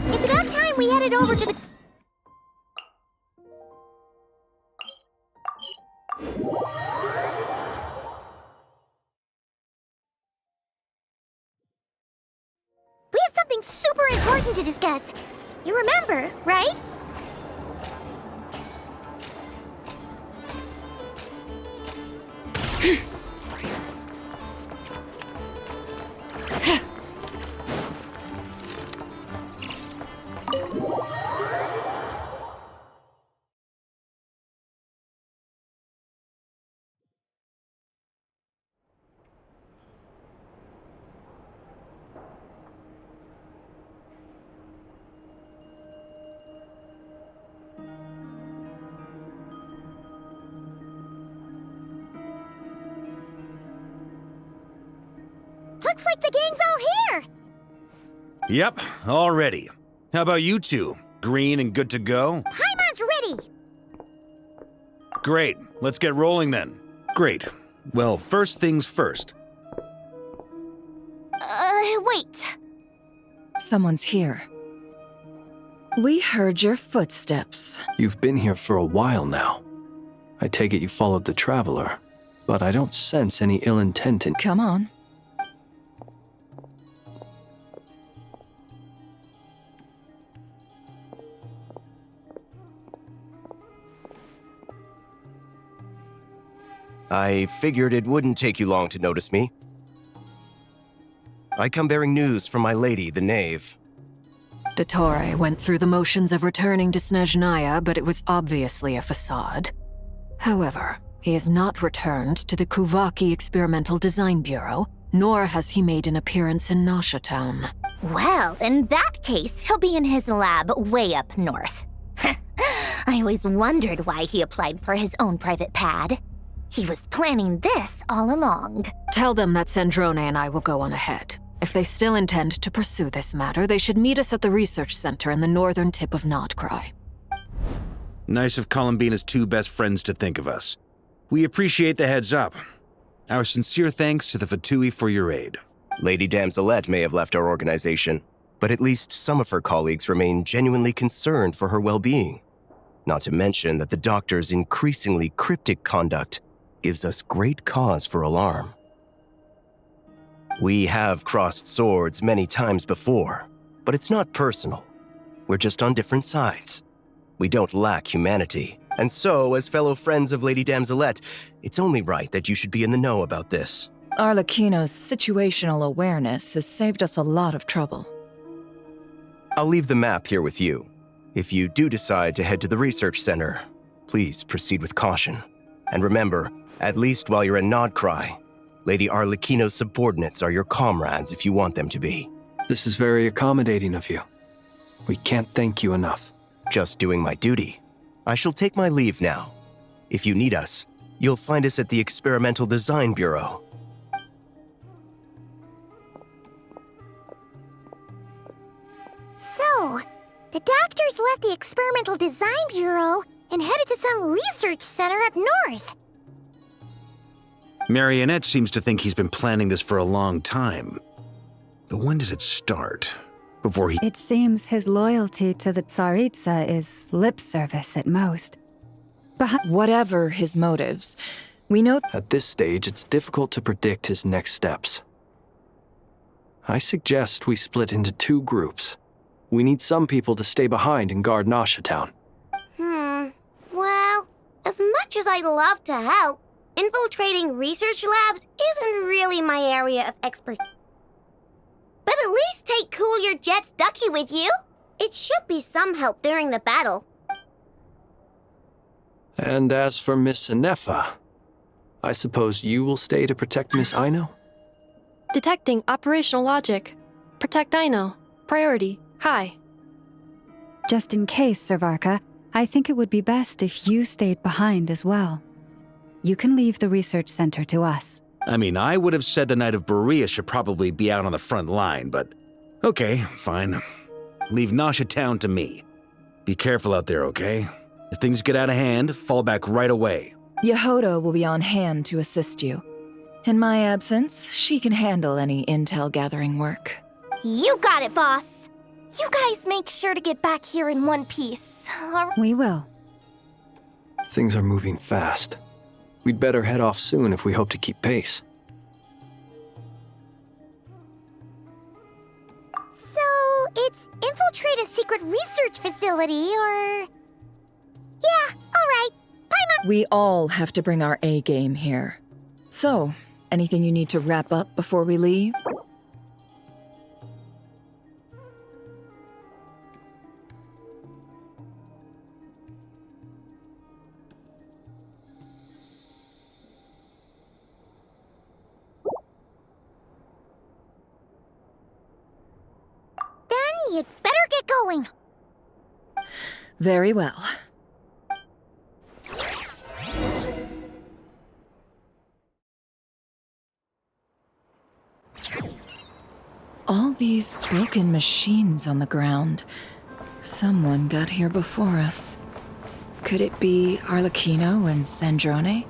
It's about time we headed over to the... We have something super important to discuss. You remember, right? Looks like the gang's all here! Yep, all ready. How about you two? Green and good to go? Paimon's ready! Great, let's get rolling then. Great. Well, first things first. Wait. Someone's here. We heard your footsteps. You've been here for a while now. I take it you followed the Traveler, but I don't sense any ill intent in— Come on. I figured it wouldn't take you long to notice me. I come bearing news from my lady, the Knave. Dottore went through the motions of returning to Snezhnaya, but it was obviously a facade. However, he has not returned to the Kuvaki Experimental Design Bureau, nor has he made an appearance in Nasha Town. Well, in that case, he'll be in his lab way up north. I always wondered why he applied for his own private pad. He was planning this all along. Tell them that Sandrone and I will go on ahead. If they still intend to pursue this matter, they should meet us at the research center in the northern tip of Krai. Nice of Columbina's two best friends to think of us. We appreciate the heads up. Our sincere thanks to the Fatui for your aid. Lady Damselette may have left our organization, but at least some of her colleagues remain genuinely concerned for her well-being. Not to mention that the doctor's increasingly cryptic conduct gives us great cause for alarm. We have crossed swords many times before, but it's not personal. We're just on different sides. We don't lack humanity. And so, as fellow friends of Lady Damselette, it's only right that you should be in the know about this. Arlecchino's situational awareness has saved us a lot of trouble. I'll leave the map here with you. If you do decide to head to the research center, please proceed with caution. And remember, at least while you're in Krai, Lady Arlecchino's subordinates are your comrades if you want them to be. This is very accommodating of you. We can't thank you enough. Just doing my duty. I shall take my leave now. If you need us, you'll find us at the Experimental Design Bureau. So, the doctors left the Experimental Design Bureau and headed to some research center up north. Marionette seems to think he's been planning this for a long time. But when did it start? Before he— It seems his loyalty to the Tsaritsa is lip service at most. But whatever his motives, we know— At this stage, it's difficult to predict his next steps. I suggest we split into two groups. We need some people to stay behind and guard Nasha Town. Well, as much as I'd love to help, infiltrating research labs isn't really my area of expertise. But at least take Cool Your Jet's Ducky with you. It should be some help during the battle. And as for Miss Inefa, I suppose you will stay to protect Miss Aino? Detecting operational logic. Protect Aino. Priority. High. just in case, Servarka, I think it would be best if you stayed behind as well. You can leave the research center to us. I mean, I would have said the Knight of Berea should probably be out on the front line, but okay, fine. Leave Nasha Town to me. Be careful out there, okay? If things get out of hand, fall back right away. Yehoda will be on hand to assist you. In my absence, she can handle any intel gathering work. You got it, boss. You guys make sure to get back here in one piece. We will. Things are moving fast. We'd better head off soon if we hope to keep pace. So, it's infiltrate a secret research facility, or... Yeah, alright. Bye, Mom. We all have to bring our A game here. So, anything you need to wrap up before we leave? Then you'd better get going. Very well. All these broken machines on the ground. Someone got here before us. Could it be Arlecchino and Sandrone?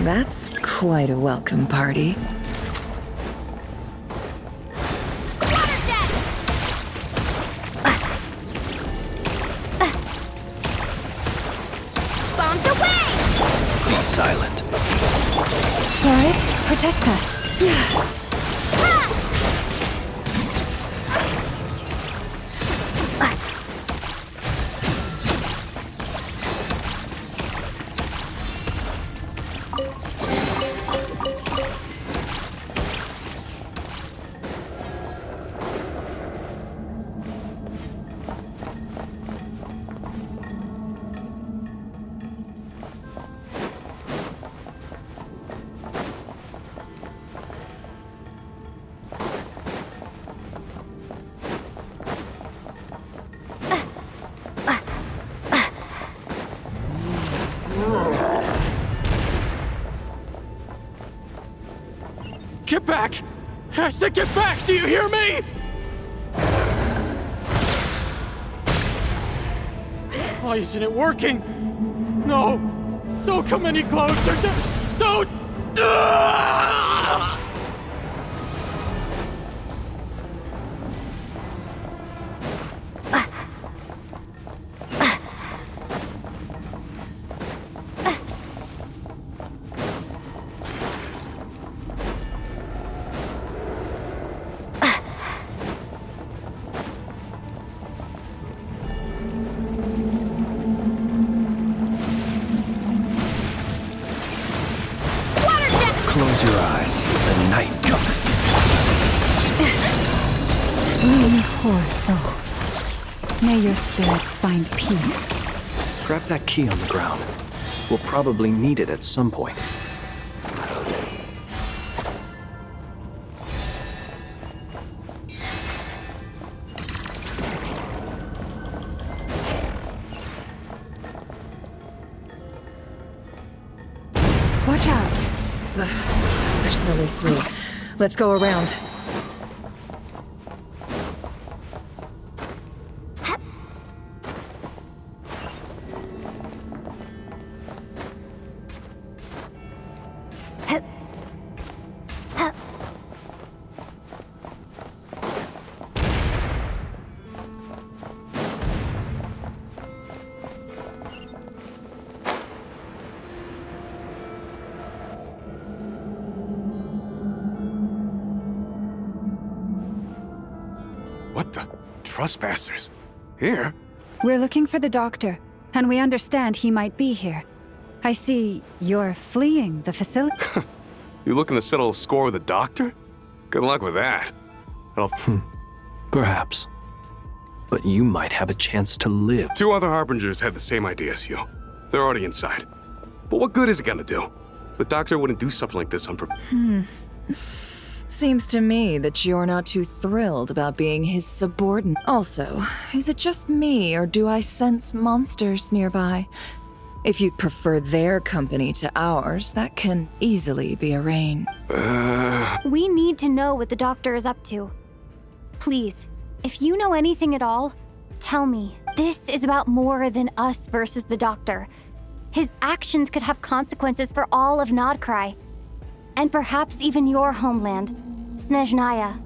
That's quite a welcome party. Bombs away! Be silent. Guys, protect us. Get back! I said get back! Do you hear me? Why isn't it working? No! Don't come any closer! Don't! Ah! Close your eyes. The night cometh. Poor souls. May your spirits find peace. Grab that key on the ground. We'll probably need it at some point. Watch out. There's no way through. Let's go around. What the? Trespassers? Here? We're looking for the doctor, and we understand he might be here. I see you're fleeing the facility. You looking to settle a score with the doctor? Good luck with that. Perhaps. But you might have a chance to live. 2 other Harbingers had the same idea as you. They're already inside. But what good is it gonna do? The doctor wouldn't do something like this Seems to me that you're not too thrilled about being his subordinate. Also, is it just me, or do I sense monsters nearby? If you'd prefer their company to ours, that can easily be arranged. We need to know what the doctor is up to. Please, if you know anything at all, tell me. This is about more than us versus the doctor. His actions could have consequences for all of Nodkrai. And perhaps even your homeland, Snezhnaya.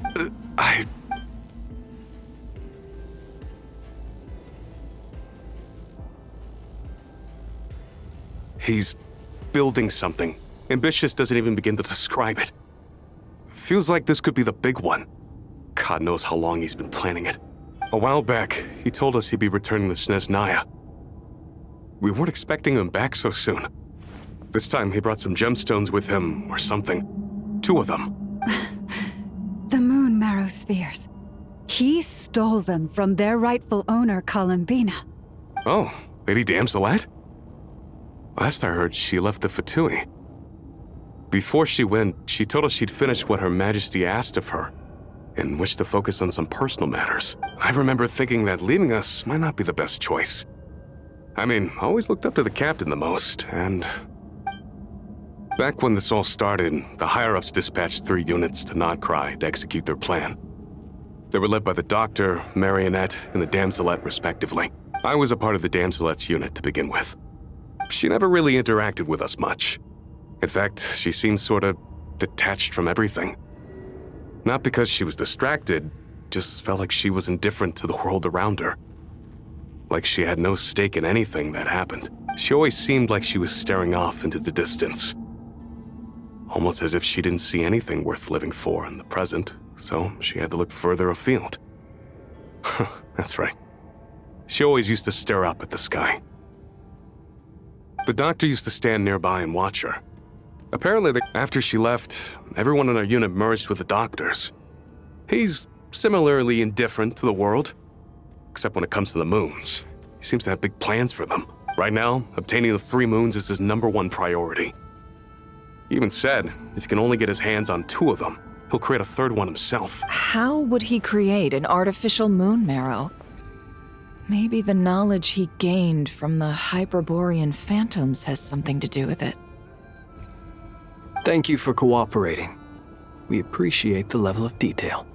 He's building something. Ambitious doesn't even begin to describe it. Feels like this could be the big one. God knows how long he's been planning it. A while back, he told us he'd be returning to Snezhnaya. We weren't expecting him back so soon. This time he brought some gemstones with him, or something. 2 of them. The moon marrow spheres. He stole them from their rightful owner, Columbina. Oh, Lady Damselat? Last I heard, she left the Fatui. Before she went, she told us she'd finished what Her Majesty asked of her, and wished to focus on some personal matters. I remember thinking that leaving us might not be the best choice. I mean, I always looked up to the captain the most, and... Back when this all started, the higher-ups dispatched 3 units to Nodkrai to execute their plan. They were led by the Doctor, Marionette, and the Damselet, respectively. I was a part of the Damselet's unit to begin with. She never really interacted with us much. In fact, she seemed sort of detached from everything. Not because she was distracted, just felt like she was indifferent to the world around her. Like she had no stake in anything that happened. She always seemed like she was staring off into the distance. Almost as if she didn't see anything worth living for in the present, so she had to look further afield. That's right. She always used to stare up at the sky. The Doctor used to stand nearby and watch her. Apparently, after she left, everyone in our unit merged with the Doctor's. He's similarly indifferent to the world, except when it comes to the moons. He seems to have big plans for them. Right now, obtaining the 3 moons is his #1 priority. He even said, if he can only get his hands on 2 of them, he'll create a 3rd one himself. How would he create an artificial moon marrow? Maybe the knowledge he gained from the Hyperborean phantoms has something to do with it. Thank you for cooperating. We appreciate the level of detail.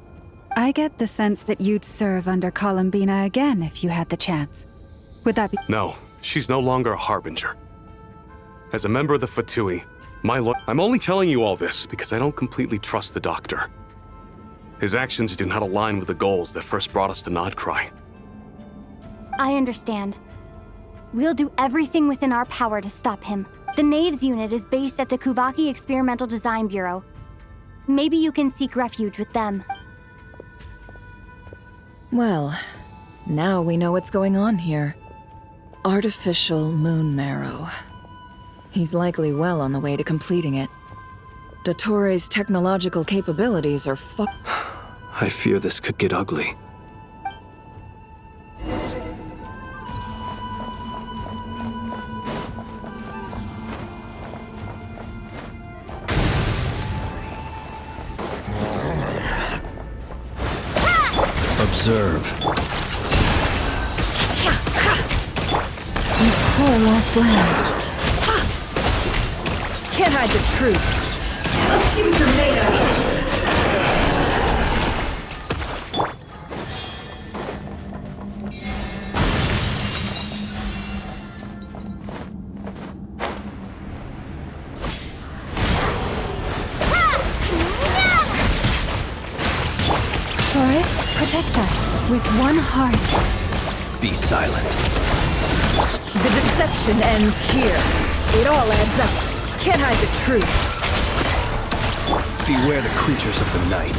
I get the sense that you'd serve under Columbina again if you had the chance. Would that be— No, she's no longer a Harbinger. As a member of the Fatui, I'm only telling you all this because I don't completely trust the Doctor. His actions do not align with the goals that first brought us to Nodkrai. I understand. We'll do everything within our power to stop him. The Knaves unit is based at the Kuvaki Experimental Design Bureau. Maybe you can seek refuge with them. Well, now we know what's going on here. Artificial moon marrow. He's likely well on the way to completing it. Dottore's technological capabilities are I fear this could get ugly. Observe. You poor lost lamb. Can't hide the truth. Let's see what you're made of. Protect us with one heart. Be silent. The deception ends here. It all adds up. Can't hide the truth. Beware the creatures of the night.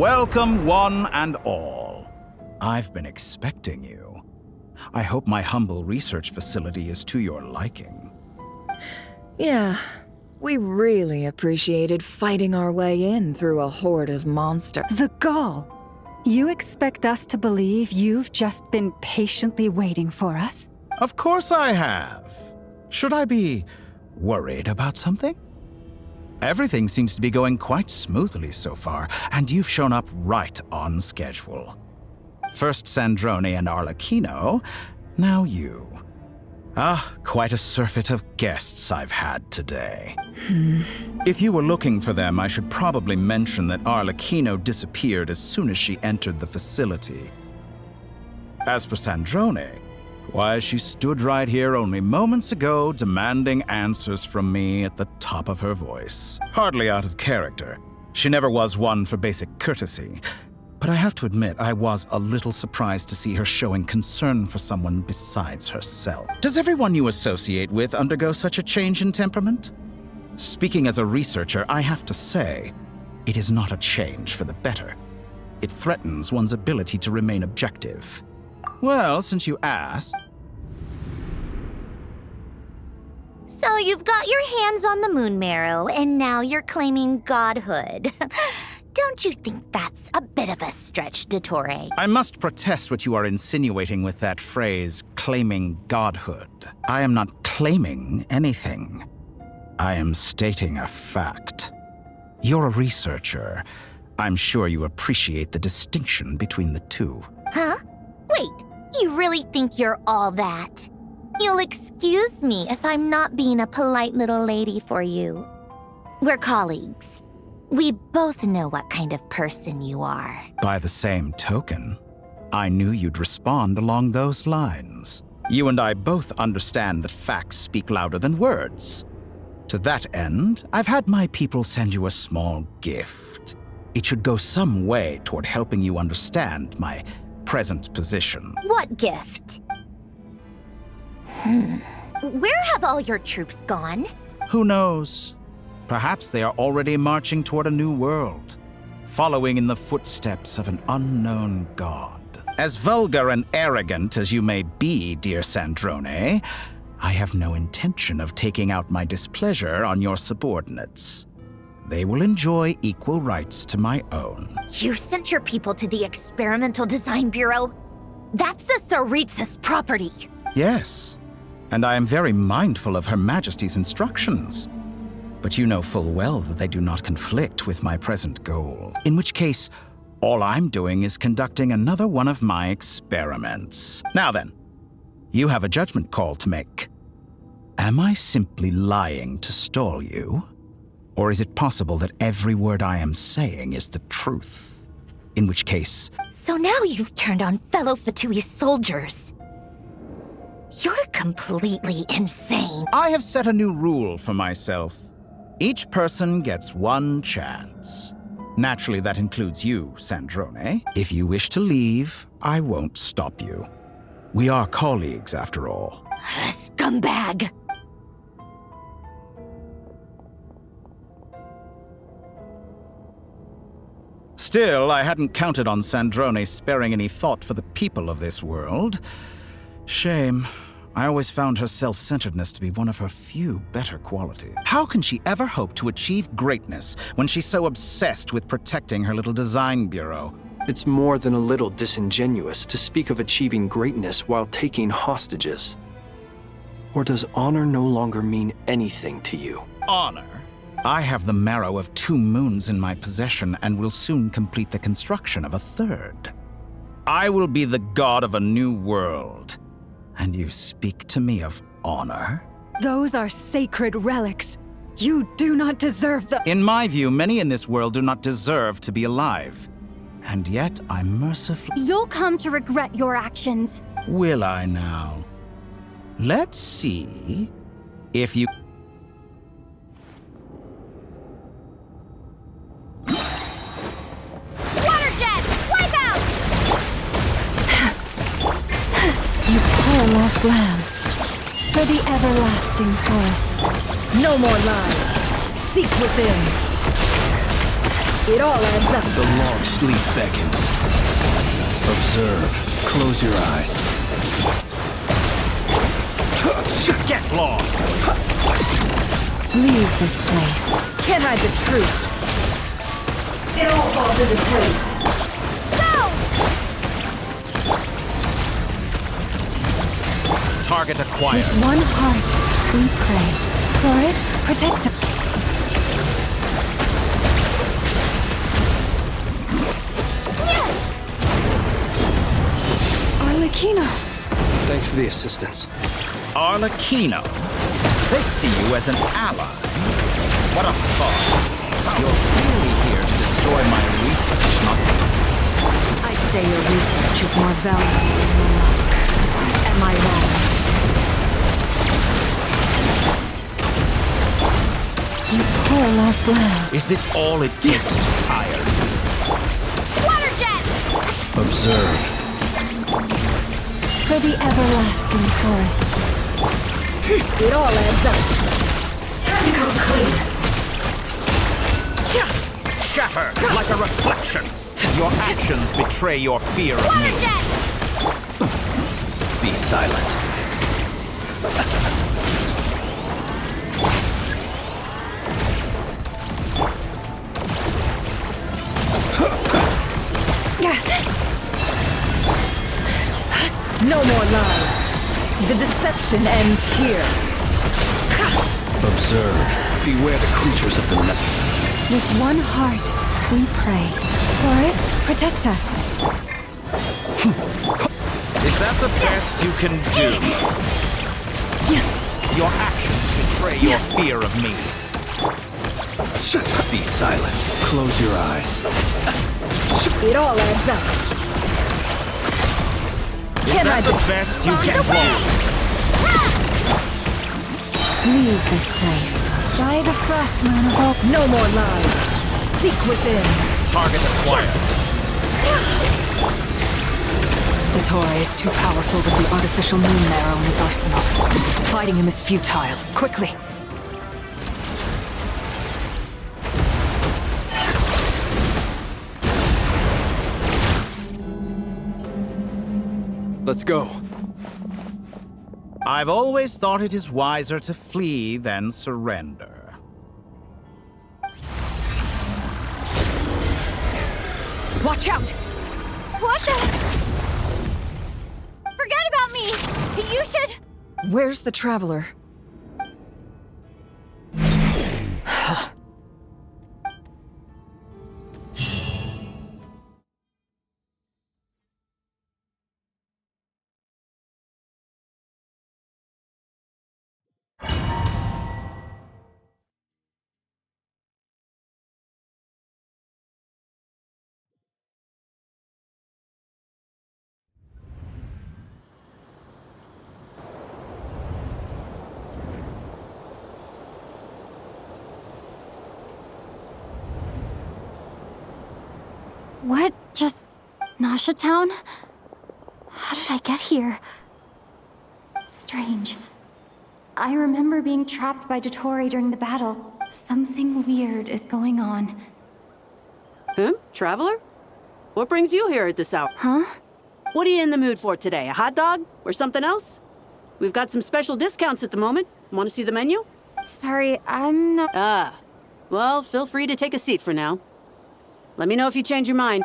Welcome, one and all. I've been expecting you. I hope my humble research facility is to your liking. Yeah, we really appreciated fighting our way in through a horde of monsters. The gall! You expect us to believe you've just been patiently waiting for us? Of course I have. Should I be worried about something? Everything seems to be going quite smoothly so far, and you've shown up right on schedule. First Sandrone and Arlecchino, now you. Quite a surfeit of guests I've had today. If you were looking for them, I should probably mention that Arlecchino disappeared as soon as she entered the facility. As for Sandrone, why, she stood right here only moments ago demanding answers from me at the top of her voice. Hardly out of character. She never was one for basic courtesy. But I have to admit, I was a little surprised to see her showing concern for someone besides herself. Does everyone you associate with undergo such a change in temperament? Speaking as a researcher, I have to say, it is not a change for the better. It threatens one's ability to remain objective. Well, since you asked... So you've got your hands on the moon marrow, and now you're claiming godhood. Don't you think that's a bit of a stretch, Dottore? I must protest what you are insinuating with that phrase, claiming godhood. I am not claiming anything. I am stating a fact. You're a researcher. I'm sure you appreciate the distinction between the two. Huh? Wait, you really think you're all that? You'll excuse me if I'm not being a polite little lady for you. We're colleagues. We both know what kind of person you are. By the same token, I knew you'd respond along those lines. You and I both understand that facts speak louder than words. To that end, I've had my people send you a small gift. It should go some way toward helping you understand my present position. What gift? Where have all your troops gone? Who knows? Perhaps they are already marching toward a new world, following in the footsteps of an unknown god. As vulgar and arrogant as you may be, dear Sandrone, I have no intention of taking out my displeasure on your subordinates. They will enjoy equal rights to my own. You sent your people to the Experimental Design Bureau? That's a Tsaritsa's property. Yes, and I am very mindful of Her Majesty's instructions. But you know full well that they do not conflict with my present goal. In which case, all I'm doing is conducting another one of my experiments. Now then, you have a judgment call to make. Am I simply lying to stall you? Or is it possible that every word I am saying is the truth? In which case... So now you've turned on fellow Fatui soldiers. You're completely insane. I have set a new rule for myself. Each person gets one chance. Naturally, that includes you, Sandrone. If you wish to leave, I won't stop you. We are colleagues, after all. Scumbag! Still, I hadn't counted on Sandrone sparing any thought for the people of this world. Shame. I always found her self-centeredness to be one of her few better qualities. How can she ever hope to achieve greatness when she's so obsessed with protecting her little design bureau? It's more than a little disingenuous to speak of achieving greatness while taking hostages. Or does honor no longer mean anything to you? Honor? I have the marrow of 2 moons in my possession and will soon complete the construction of a 3rd. I will be the god of a new world. And you speak to me of honor? Those are sacred relics. You do not deserve them. In my view, many in this world do not deserve to be alive. And yet, I mercifully... You'll come to regret your actions. Will I now? Let's see if you... Water jet! Wipe out! You poor lost lamb. For the everlasting forest. No more lies. Seek within. It all adds up. The long sleep beckons. Observe. Close your eyes. Get lost! Leave this place. Can't hide the truth. It all falls into place. Target acquired. With one heart, we pray. Forest, protect us. Arlecchino. Thanks for the assistance. Arlecchino. They see you as an ally. What a farce. You're really here to destroy my research, not... I say your research is more valuable than your luck. Am I wrong? You poor lost lamb. Is this all it takes to tire? Water jet! Observe. For the everlasting forest. It all adds up. Time to come clean. Shatter like a reflection. Your actions betray your fear of Water me. jet! Be silent. No more lies. The deception ends here. Observe. Beware the creatures of the night. With one heart, we pray. Forest, protect us. Is that the best you can do? Your actions betray your fear of me. Be silent. Close your eyes. It all adds up. Is that the best you can do? Leave this place. By the frostman of hope. No more lies. Seek within. Target acquired. Dottore is too powerful with the artificial moon marrow in his arsenal. Fighting him is futile. Quickly! Let's go. I've always thought it is wiser to flee than surrender. Watch out! What the? Forget about me! You should... Where's the traveler? What? Just... Nasha Town? How did I get here? Strange. I remember being trapped by Dottore during the battle. Something weird is going on. Traveler? What brings you here at this hour? Huh? What are you in the mood for today? A hot dog? Or something else? We've got some special discounts at the moment. Want to see the menu? Sorry, I'm not... Ah. Well, feel free to take a seat for now. Let me know if you change your mind.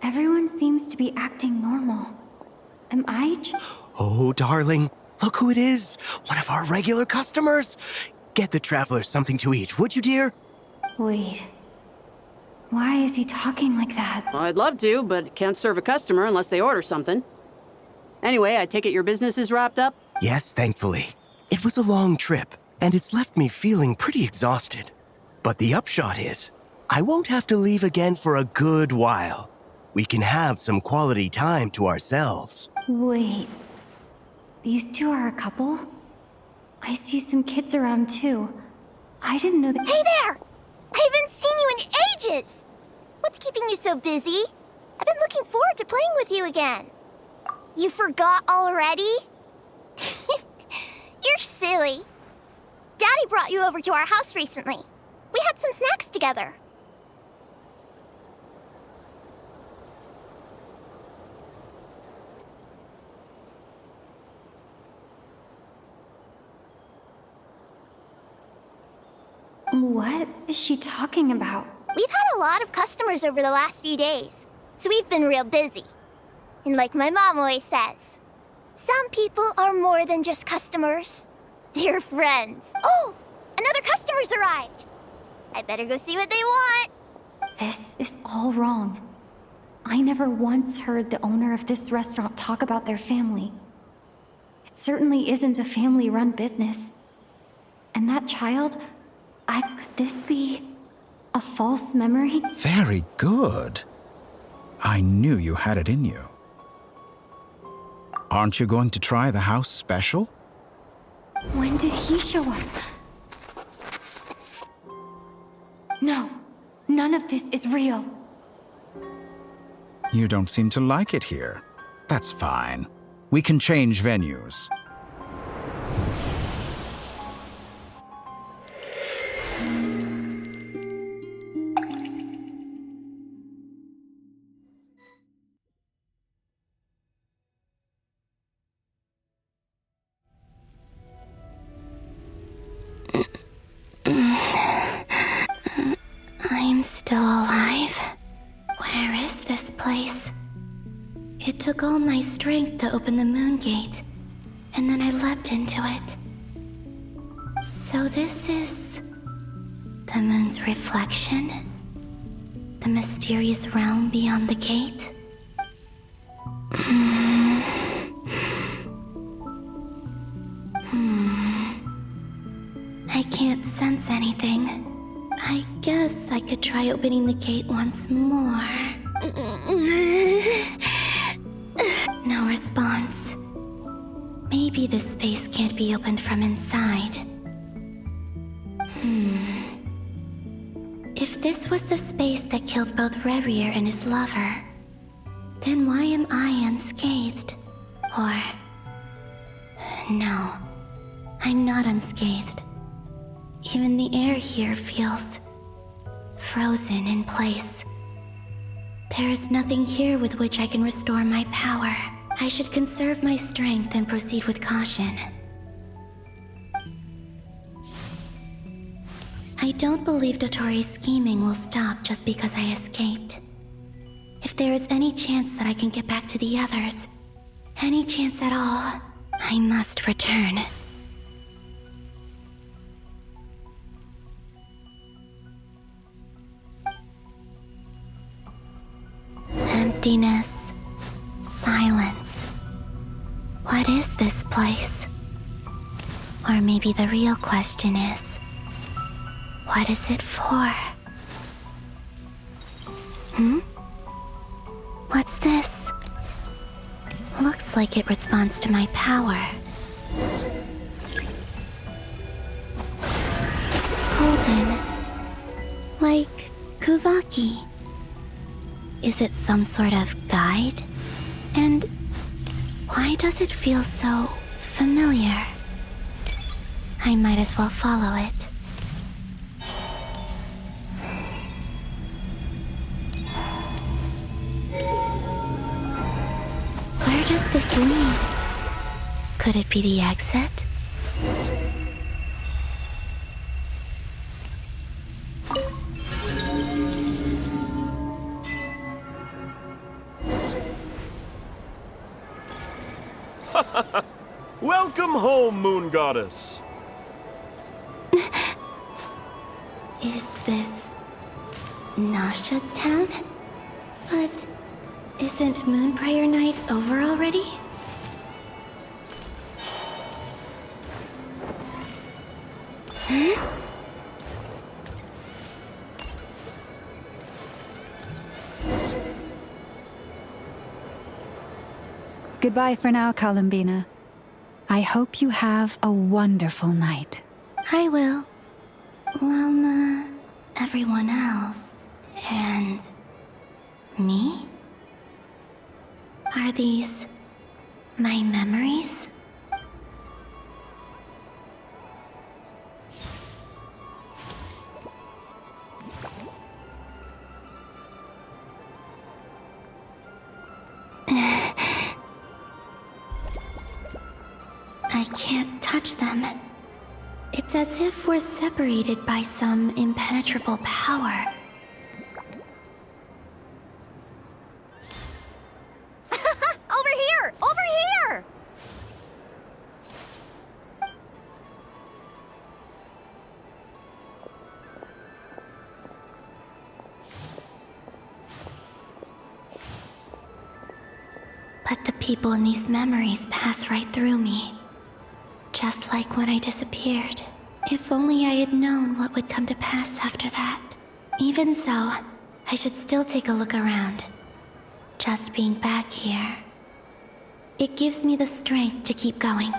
Everyone seems to be acting normal. Am I Oh, darling, look who it is. One of our regular customers. Get the traveler something to eat, would you, dear? Wait. Why is he talking like that? Well, I'd love to, but can't serve a customer unless they order something. Anyway, I take it your business is wrapped up? Yes, thankfully. It was a long trip, and it's left me feeling pretty exhausted. But the upshot is, I won't have to leave again for a good while. We can have some quality time to ourselves. Wait. These two are a couple? I see some kids around too. I didn't know that- Hey there! I haven't seen you in ages! What's keeping you so busy? I've been looking forward to playing with you again. You forgot already? You're silly. Daddy brought you over to our house recently. We had some snacks together. What is she talking about? We've had a lot of customers over the last few days, so we've been real busy. And like my mom always says, some people are more than just customers. They're friends. Oh, another customer's arrived. I better go see what they want. This is all wrong. I never once heard the owner of this restaurant talk about their family. It certainly isn't a family-run business. And that child, could this be a false memory? Very good. I knew you had it in you. Aren't you going to try the house special? When did he show up? No, none of this is real. You don't seem to like it here. That's fine. We can change venues. I'm still alive. Where is this place? It took all my strength to open the moon gate, and then I leapt into it. So this is the moon's reflection? The mysterious realm beyond the gate? I can't sense anything. I guess I could try opening the gate once more. No response. Maybe this space can't be opened from inside. If this was the space that killed both Revier and his lover, then why am I unscathed? Or... no, I'm not unscathed. Even the air here feels frozen in place. There is nothing here with which I can restore my power. I should conserve my strength and proceed with caution. I don't believe Dotori's scheming will stop just because I escaped. If there is any chance that I can get back to the others, any chance at all, I must return. Emptiness. Silence. What is this place? Or maybe the real question is, what is it for? What's this? Looks like it responds to my power. Golden. Like Kuvaki. Is it some sort of guide? And why does it feel so familiar? I might as well follow it. Where does this lead? Could it be the exit? Welcome home, Moon Goddess. Is this Nasha Town? But isn't Moon Prayer Night over already? Goodbye for now, Columbina. I hope you have a wonderful night. I will. Lama, everyone else, and me? Are these my memories? I can't touch them. It's as if we're separated by some impenetrable power. Over here! Over here! But the people in these memories pass right through me. Just like when I disappeared. If only I had known what would come to pass after that. Even so, I should still take a look around. Just being back here, it gives me the strength to keep going.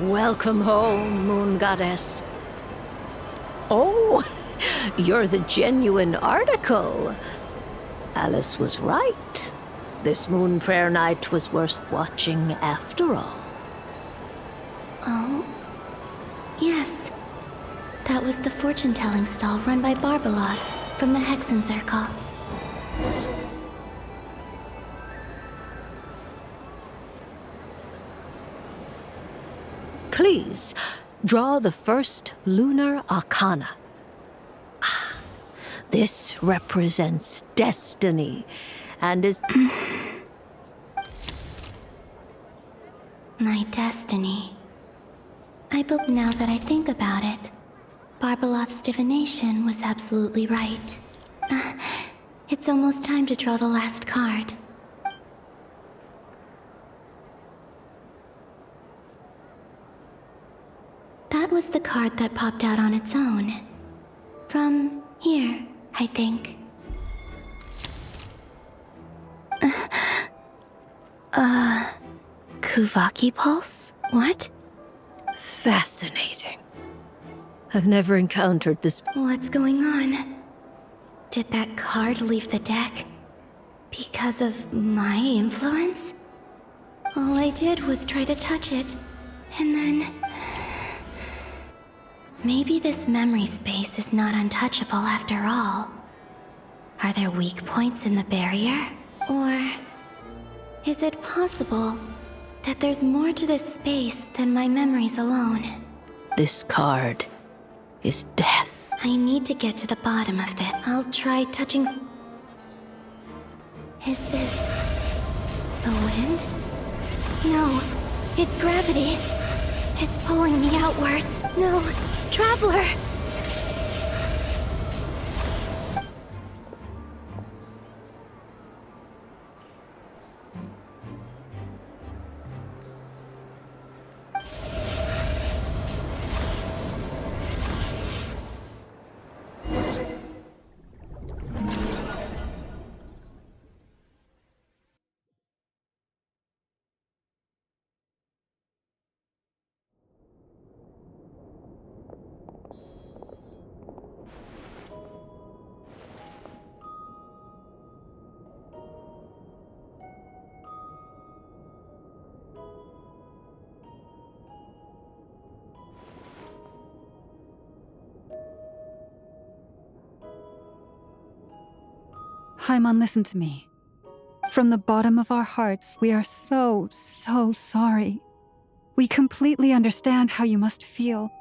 Welcome home, Moon Goddess. Oh, you're the genuine article. Alice was right. This moon prayer night was worth watching after all. Oh, yes. That was the fortune-telling stall run by Barbalov from the Hexen Circle. Please, draw the first lunar arcana. Ah, this represents destiny, and is... My destiny. Now that I think about it, Barbalov's divination was absolutely right. It's almost time to draw the last card. That was the card that popped out on its own. From here, I think. Kuvaki Pulse? What? Fascinating. I've never encountered this... What's going on? Did that card leave the deck? Because of my influence? All I did was try to touch it, and then... Maybe this memory space is not untouchable after all. Are there weak points in the barrier? Or... is it possible that there's more to this space than my memories alone? This card is death. I need to get to the bottom of this. I'll try touching... Is this... the wind? No, it's gravity. It's pulling me outwards. No, Traveler! Paimon, listen to me. From the bottom of our hearts, we are so sorry. We completely understand how you must feel.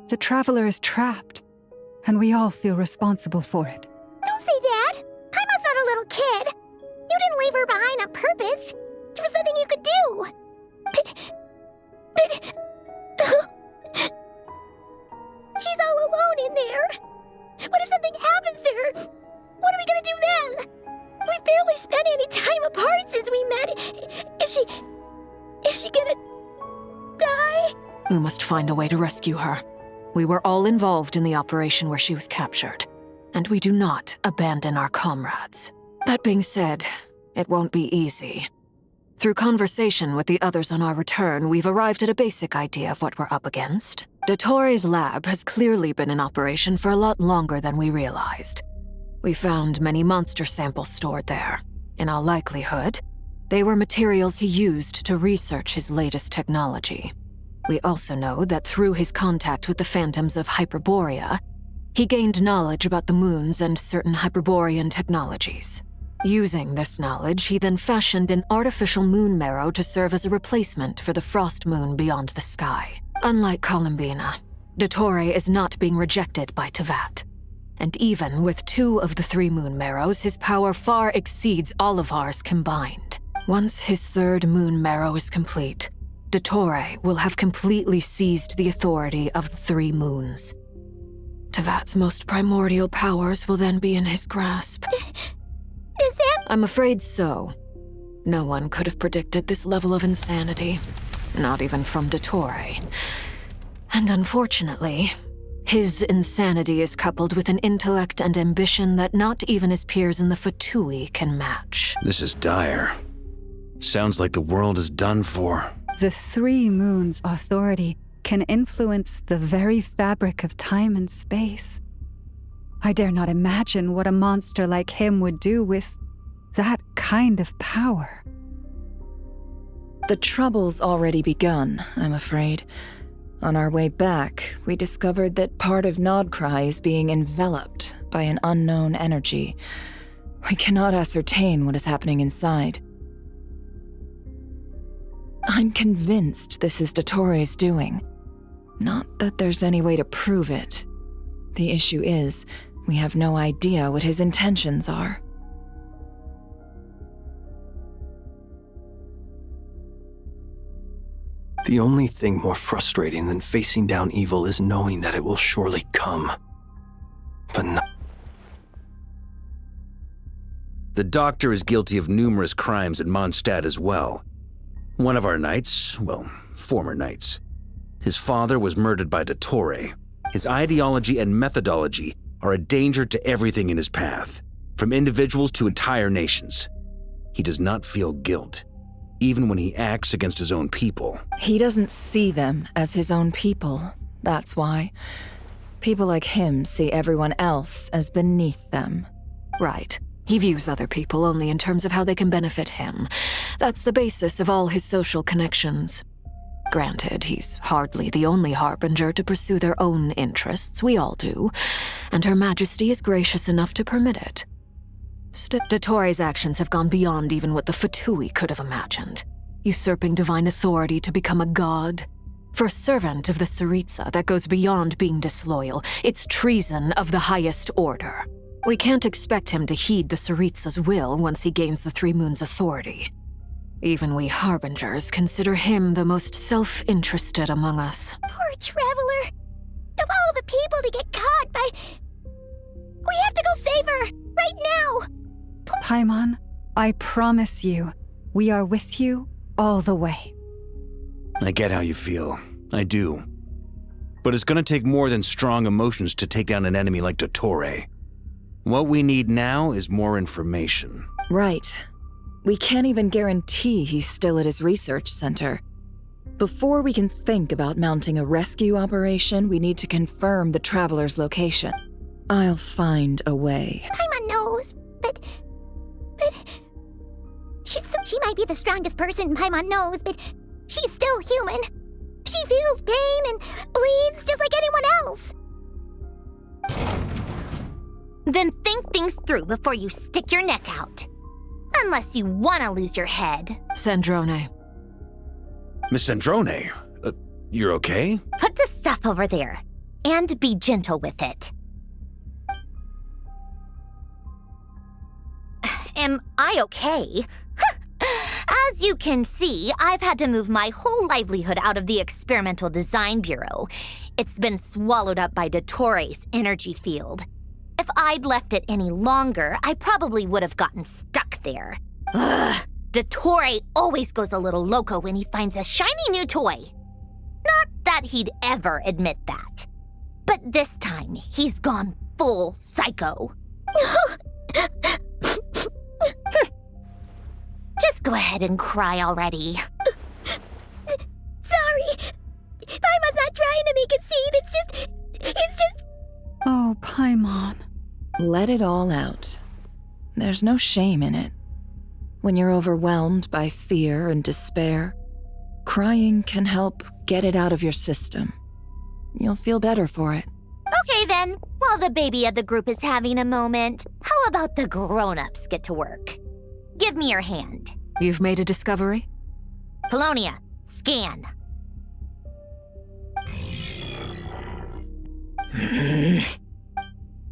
The Traveler is trapped, and we all feel responsible for it. Don't say that! Paimon's not a little kid! You didn't leave her behind on purpose! There was nothing you could do! But... she's all alone in there! What if something happens to her? What are we gonna do then? We've barely spent any time apart since we met. Is she gonna... die? We must find a way to rescue her. We were all involved in the operation where she was captured, and we do not abandon our comrades. That being said, it won't be easy. Through conversation with the others on our return, we've arrived at a basic idea of what we're up against. Dottore's lab has clearly been in operation for a lot longer than we realized. We found many monster samples stored there. In all likelihood, they were materials he used to research his latest technology. We also know that through his contact with the phantoms of Hyperborea, he gained knowledge about the moons and certain Hyperborean technologies. Using this knowledge, he then fashioned an artificial moon marrow to serve as a replacement for the frost moon beyond the sky. Unlike Columbina, Dottore is not being rejected by Tevat. And even with 2 of the 3 moon marrows, his power far exceeds all of ours combined. Once his 3rd moon marrow is complete, Dottore will have completely seized the authority of the 3 moons. Tevat's most primordial powers will then be in his grasp. Is that— I'm afraid so. No one could have predicted this level of insanity. Not even from Dottore. And unfortunately, his insanity is coupled with an intellect and ambition that not even his peers in the Fatui can match. This is dire. Sounds like the world is done for. The 3 moons' authority can influence the very fabric of time and space. I dare not imagine what a monster like him would do with that kind of power. The trouble's already begun, I'm afraid. On our way back, we discovered that part of Krai is being enveloped by an unknown energy. We cannot ascertain what is happening inside. I'm convinced this is Dottore's doing. Not that there's any way to prove it. The issue is, we have no idea what his intentions are. The only thing more frustrating than facing down evil is knowing that it will surely come. But not. The doctor is guilty of numerous crimes at Mondstadt as well. One of our knights, well, former knights. His father was murdered by Dottore. His ideology and methodology are a danger to everything in his path, from individuals to entire nations. He does not feel guilt, even when he acts against his own people. He doesn't see them as his own people, that's why. People like him see everyone else as beneath them. Right. He views other people only in terms of how they can benefit him. That's the basis of all his social connections. Granted, he's hardly the only harbinger to pursue their own interests. We all do. And Her Majesty is gracious enough to permit it. Dottore's actions have gone beyond even what the Fatui could have imagined. Usurping divine authority to become a god. For a servant of the Tsaritsa, that goes beyond being disloyal. It's treason of the highest order. We can't expect him to heed the Tsaritsa's will once he gains the 3 moons' authority. Even we harbingers consider him the most self-interested among us. Poor Traveler. Of all the people to get caught by... We have to go save her! Right now! Paimon, I promise you, we are with you all the way. I get how you feel. I do. But it's gonna take more than strong emotions to take down an enemy like Dottore. What we need now is more information. Right. We can't even guarantee he's still at his research center. Before we can think about mounting a rescue operation, we need to confirm the Traveler's location. I'll find a way. Paimon knows, but... She might be the strongest person Paimon knows, but she's still human. She feels pain and bleeds just like anyone else. Then think things through before you stick your neck out. Unless you want to lose your head. Sandrone. Miss Sandrone, you're okay? Put the stuff over there, and be gentle with it. Am I okay? As you can see, I've had to move my whole livelihood out of the Experimental Design Bureau. It's been swallowed up by Dottore's energy field. If I'd left it any longer, I probably would have gotten stuck there. Ugh. Dottore always goes a little loco when he finds a shiny new toy. Not that he'd ever admit that. But this time, he's gone full psycho. go ahead and cry already. Sorry. Paimon's not trying to make a scene. It's just... Oh, Paimon. Let it all out. There's no shame in it. When you're overwhelmed by fear and despair, crying can help get it out of your system. You'll feel better for it. Okay then, while the baby of the group is having a moment, how about the grown-ups get to work? Give me your hand. You've made a discovery? Polonia, scan.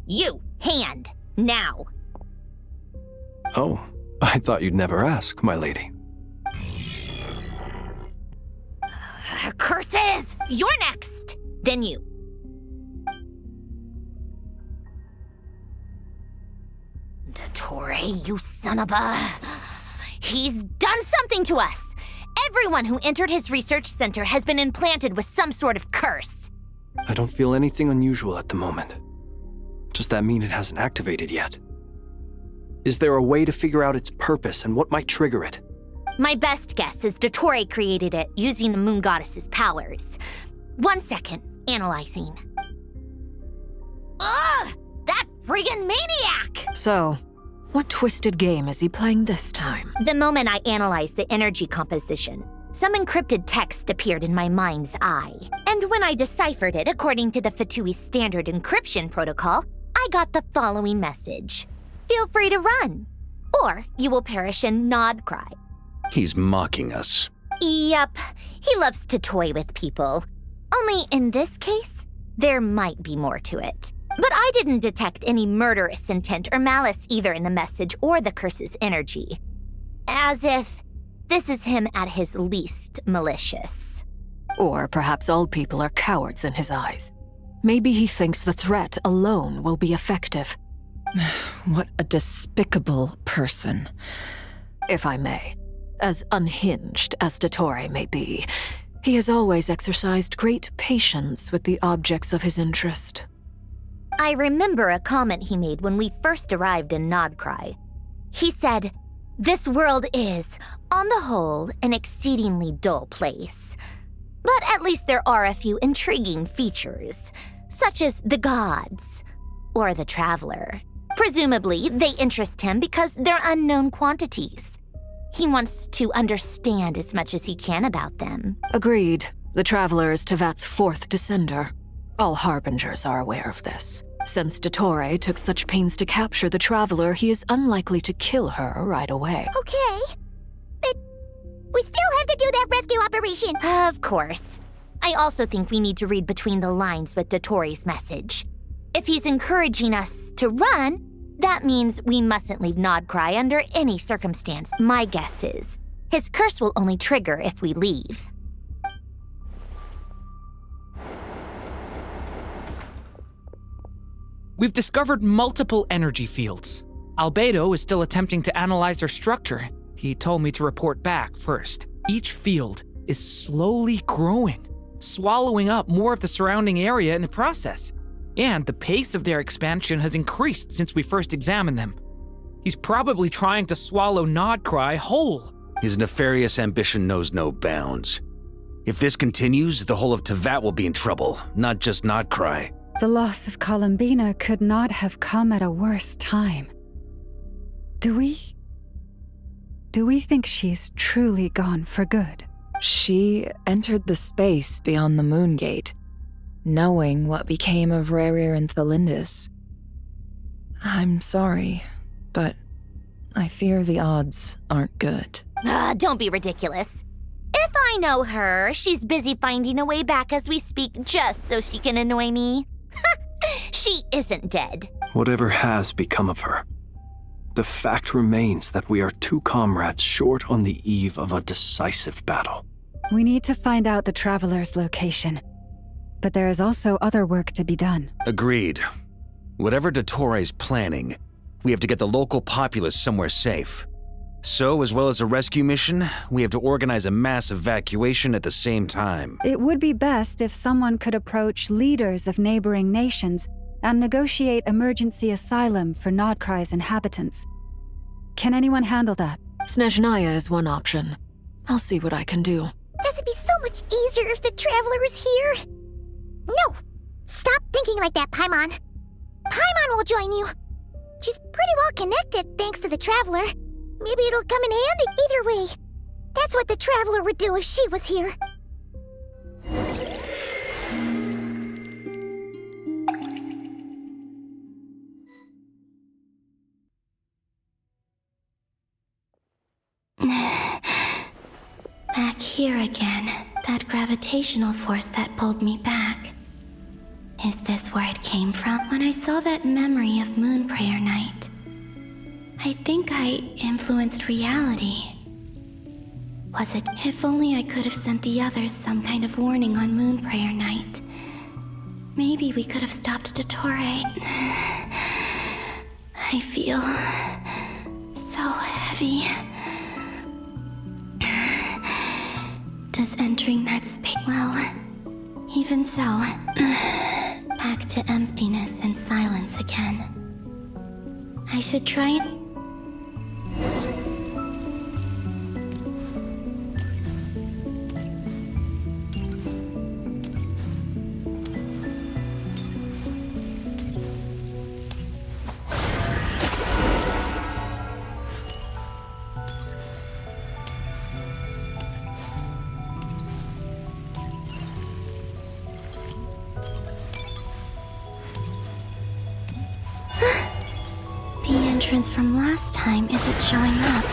You, hand, now. Oh, I thought you'd never ask, my lady. Curses! You're next! Then you. Dottore, you son of a... He's done something to us! Everyone who entered his research center has been implanted with some sort of curse. I don't feel anything unusual at the moment. Does that mean it hasn't activated yet? Is there a way to figure out its purpose and what might trigger it? My best guess is Dottore created it using the moon goddess's powers. 1 second, analyzing. Ugh! That friggin' maniac! So, what twisted game is he playing this time? The moment I analyzed the energy composition, some encrypted text appeared in my mind's eye. And when I deciphered it according to the Fatui standard encryption protocol, I got the following message. Feel free to run, or you will perish in Nod Krai. He's mocking us. Yep, he loves to toy with people. Only in this case, there might be more to it. But I didn't detect any murderous intent or malice either in the message or the curse's energy. As if this is him at his least malicious. Or perhaps all people are cowards in his eyes. Maybe he thinks the threat alone will be effective. What a despicable person. If I may, as unhinged as Dottore may be, he has always exercised great patience with the objects of his interest. I remember a comment he made when we first arrived in Nod Krai. He said, "This world is, on the whole, an exceedingly dull place. But at least there are a few intriguing features, such as the gods, or the traveler. Presumably, they interest him because they're unknown quantities. He wants to understand as much as he can about them." Agreed. The Traveler is Tevat's 4th descender. All Harbingers are aware of this. Since Dottore took such pains to capture the Traveler, he is unlikely to kill her right away. Okay. But we still have to do that rescue operation. Of course. I also think we need to read between the lines with Dottore's message. If he's encouraging us to run, that means we mustn't leave Nod Krai under any circumstance. My guess is his curse will only trigger if we leave. We've discovered multiple energy fields. Albedo is still attempting to analyze their structure. He told me to report back first. Each field is slowly growing, swallowing up more of the surrounding area in the process. And the pace of their expansion has increased since we first examined them. He's probably trying to swallow Nod Krai whole. His nefarious ambition knows no bounds. If this continues, the whole of Tevat will be in trouble, not just Nod Krai. The loss of Columbina could not have come at a worse time. Do we think she's truly gone for good? She entered the space beyond the Moon Gate, knowing what became of Rerir and Thalindus. I'm sorry, but I fear the odds aren't good. Don't be ridiculous. If I know her, she's busy finding a way back as we speak just so she can annoy me. She isn't dead. Whatever has become of her, the fact remains that we are 2 comrades short on the eve of a decisive battle. We need to find out the Traveler's location. But there is also other work to be done. Agreed. Whatever Dottore's planning, we have to get the local populace somewhere safe. So, as well as a rescue mission, we have to organize a mass evacuation at the same time. It would be best if someone could approach leaders of neighboring nations and negotiate emergency asylum for Nod Krai's inhabitants. Can anyone handle that? Snezhnaya is one option. I'll see what I can do. This would be so much easier if the Traveler was here. No! Stop thinking like that, Paimon. Paimon will join you. She's pretty well connected thanks to the Traveler. Maybe it'll come in handy either way. That's what the Traveler would do if she was here. Back here again. That gravitational force that pulled me back. Is this where it came from? When I saw that memory of Moon Prayer Night, I think I influenced reality. Was it? If only I could have sent the others some kind of warning on Moon Prayer Night. Maybe we could have stopped Dottore. I feel so heavy. Does entering that space... Well, even so, back to emptiness and silence again. I should try it. From last time isn't showing up.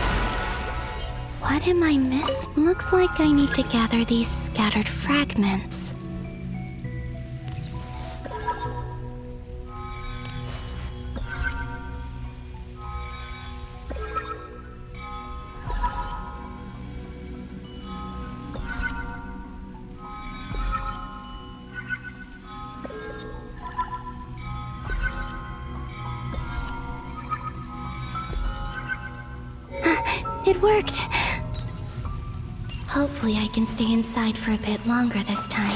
What am I missing? Looks like I need to gather these scattered fragments. It worked! Hopefully I can stay inside for a bit longer this time.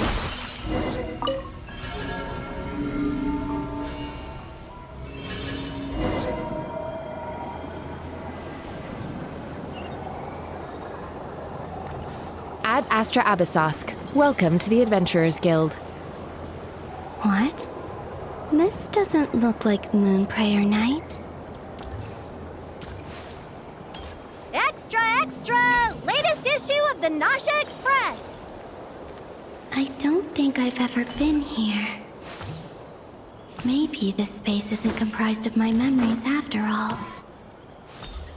Ad Astra Abyssosque. Welcome to the Adventurers Guild. What? This doesn't look like Moon Prayer Night. Extra! Latest issue of the Nasha Express! I don't think I've ever been here. Maybe this space isn't comprised of my memories after all.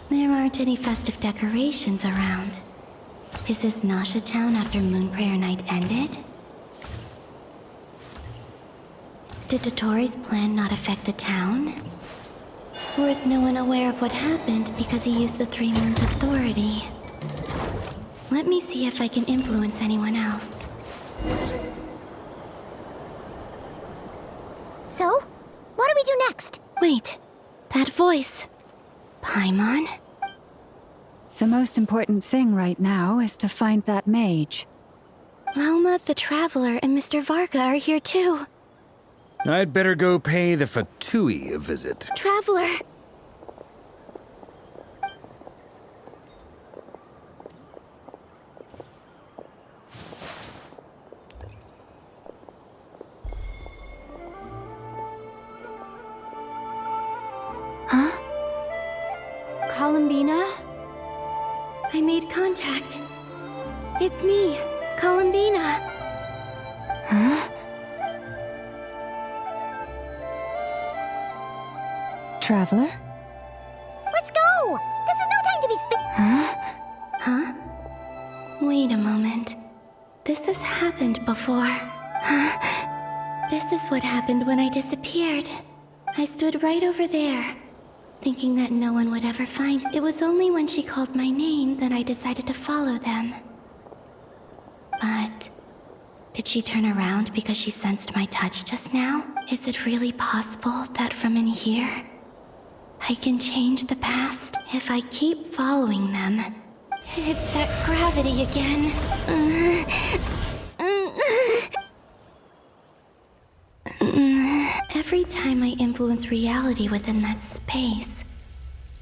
There aren't any festive decorations around. Is this Nasha Town after Moon Prayer Night ended? Did Dottore's plan not affect the town? Or is no one aware of what happened because he used the Three Moons' authority? Let me see if I can influence anyone else. So, what do we do next? Wait, that voice. Paimon? The most important thing right now is to find that mage. Lauma, the Traveler, and Mr. Varga are here too. I'd better go pay the Fatui a visit. Traveler! Huh? Columbina? I made contact. It's me, Columbina. Huh? Traveler? Let's go! This is no time to be Huh? Wait a moment. This has happened before. This is what happened when I disappeared. I stood right over there, thinking that no one would ever find. It was only when she called my name that I decided to follow them. But did she turn around because she sensed my touch just now? Is it really possible that from in here, I can change the past if I keep following them? It's that gravity again. Every time I influence reality within that space,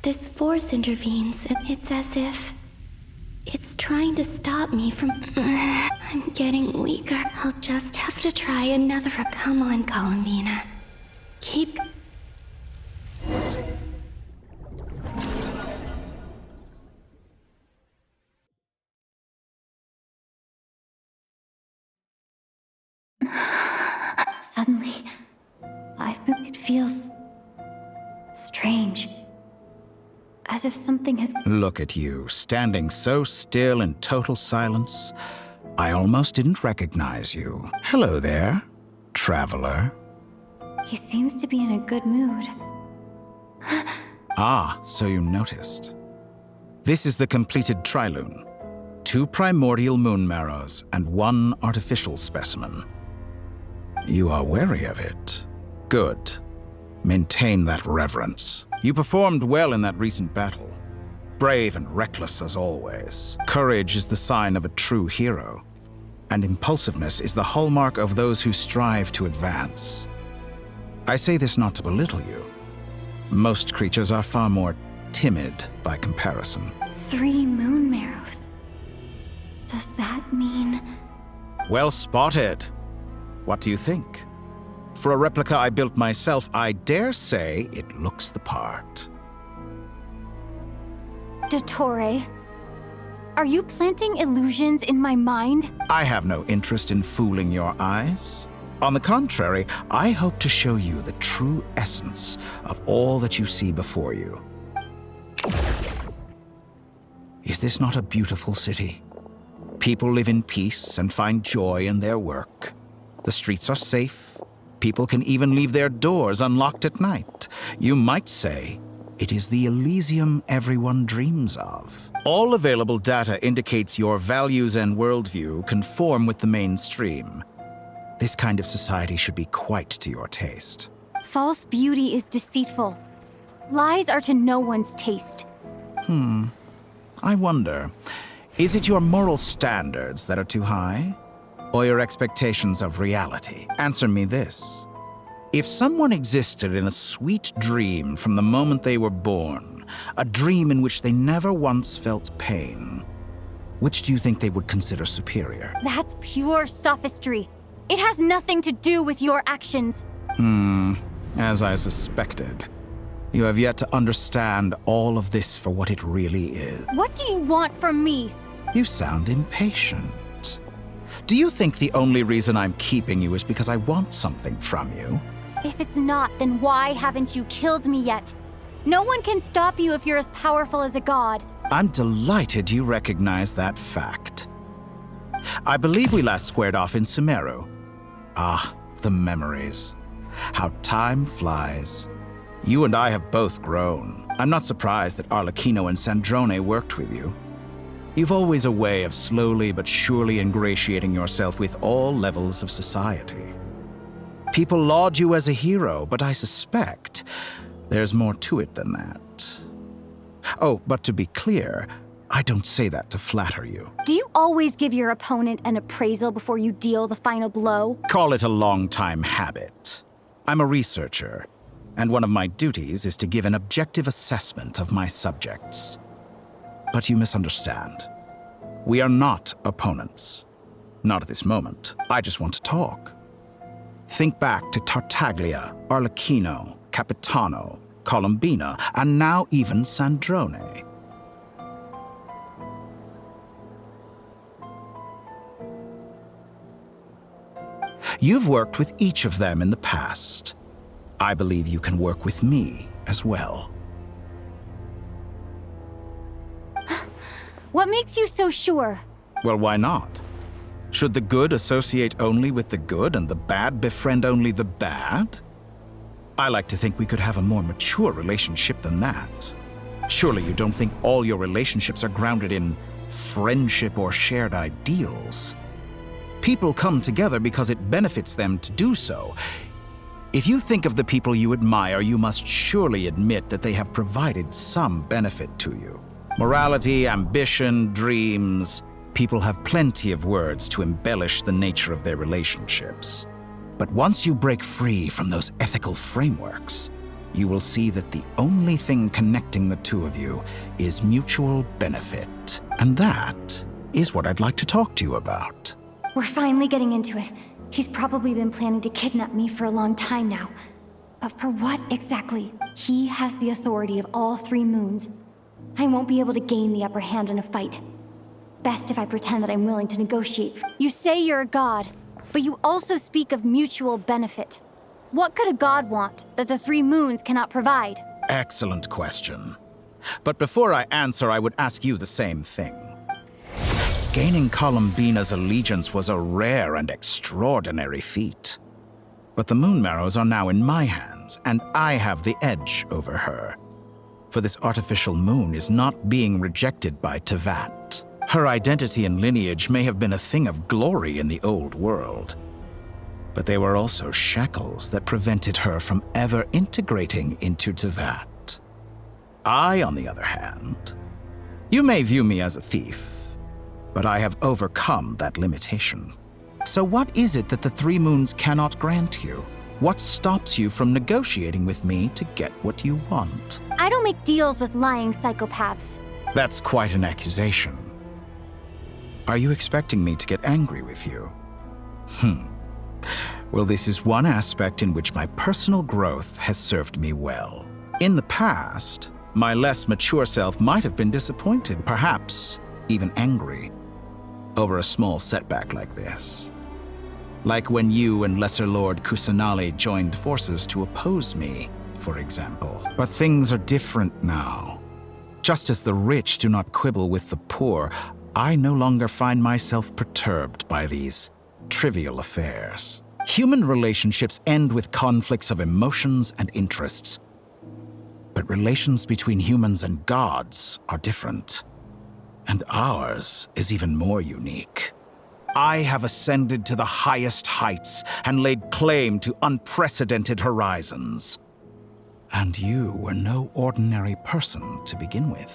This force intervenes, and it's as if it's trying to stop me from... I'm getting weaker. I'll just have to try another. Come on, Columbina. Keep... Suddenly, it feels strange. As if something has... Look at you, standing so still in total silence. I almost didn't recognize you. Hello there, traveler. He seems to be in a good mood. Ah, so you noticed. This is the completed trilune. 2 primordial moon marrows and 1 artificial specimen. You are wary of it. Good. Maintain that reverence. You performed well in that recent battle. Brave and reckless as always. Courage is the sign of a true hero. And impulsiveness is the hallmark of those who strive to advance. I say this not to belittle you. Most creatures are far more timid by comparison. 3 moon marrows. Does that mean... Well spotted. What do you think? For a replica I built myself, I dare say it looks the part. Dottore, are you planting illusions in my mind? I have no interest in fooling your eyes. On the contrary, I hope to show you the true essence of all that you see before you. Is this not a beautiful city? People live in peace and find joy in their work. The streets are safe. People can even leave their doors unlocked at night. You might say it is the Elysium everyone dreams of. All available data indicates your values and worldview conform with the mainstream. This kind of society should be quite to your taste. False beauty is deceitful. Lies are to no one's taste. I wonder, is it your moral standards that are too high? Or your expectations of reality? Answer me this. If someone existed in a sweet dream from the moment they were born, a dream in which they never once felt pain, which do you think they would consider superior? That's pure sophistry. It has nothing to do with your actions. As I suspected. You have yet to understand all of this for what it really is. What do you want from me? You sound impatient. Do you think the only reason I'm keeping you is because I want something from you? If it's not, then why haven't you killed me yet? No one can stop you if you're as powerful as a god. I'm delighted you recognize that fact. I believe we last squared off in Sumeru. Ah, the memories. How time flies. You and I have both grown. I'm not surprised that Arlecchino and Sandrone worked with you. You've always a way of slowly but surely ingratiating yourself with all levels of society. People laud you as a hero, but I suspect there's more to it than that. Oh, but to be clear, I don't say that to flatter you. Do you always give your opponent an appraisal before you deal the final blow? Call it a long-time habit. I'm a researcher, and one of my duties is to give an objective assessment of my subjects. But you misunderstand. We are not opponents. Not at this moment. I just want to talk. Think back to Tartaglia, Arlecchino, Capitano, Columbina, and now even Sandrone. You've worked with each of them in the past. I believe you can work with me as well. What makes you so sure? Well, why not? Should the good associate only with the good and the bad befriend only the bad? I like to think we could have a more mature relationship than that. Surely you don't think all your relationships are grounded in friendship or shared ideals? People come together because it benefits them to do so. If you think of the people you admire, you must surely admit that they have provided some benefit to you. Morality, ambition, dreams. People have plenty of words to embellish the nature of their relationships. But once you break free from those ethical frameworks, you will see that the only thing connecting the two of you is mutual benefit. And that is what I'd like to talk to you about. We're finally getting into it. He's probably been planning to kidnap me for a long time now. But for what exactly? He has the authority of all 3 moons. I won't be able to gain the upper hand in a fight. Best if I pretend that I'm willing to negotiate. You say you're a god, but you also speak of mutual benefit. What could a god want that the 3 moons cannot provide? Excellent question. But before I answer, I would ask you the same thing. Gaining Columbina's allegiance was a rare and extraordinary feat. But the Moon Marrows are now in my hands, and I have the edge over her. For this artificial moon is not being rejected by Tevat. Her identity and lineage may have been a thing of glory in the old world, but they were also shackles that prevented her from ever integrating into Tevat. I, on the other hand, you may view me as a thief, but I have overcome that limitation. So what is it that the 3 moons cannot grant you? What stops you from negotiating with me to get what you want? I don't make deals with lying psychopaths. That's quite an accusation. Are you expecting me to get angry with you? Well, this is one aspect in which my personal growth has served me well. In the past, my less mature self might have been disappointed, perhaps even angry, over a small setback like this. Like when you and Lesser Lord Kusanali joined forces to oppose me, for example. But things are different now. Just as the rich do not quibble with the poor, I no longer find myself perturbed by these trivial affairs. Human relationships end with conflicts of emotions and interests. But relations between humans and gods are different. And ours is even more unique. I have ascended to the highest heights and laid claim to unprecedented horizons. And you were no ordinary person to begin with.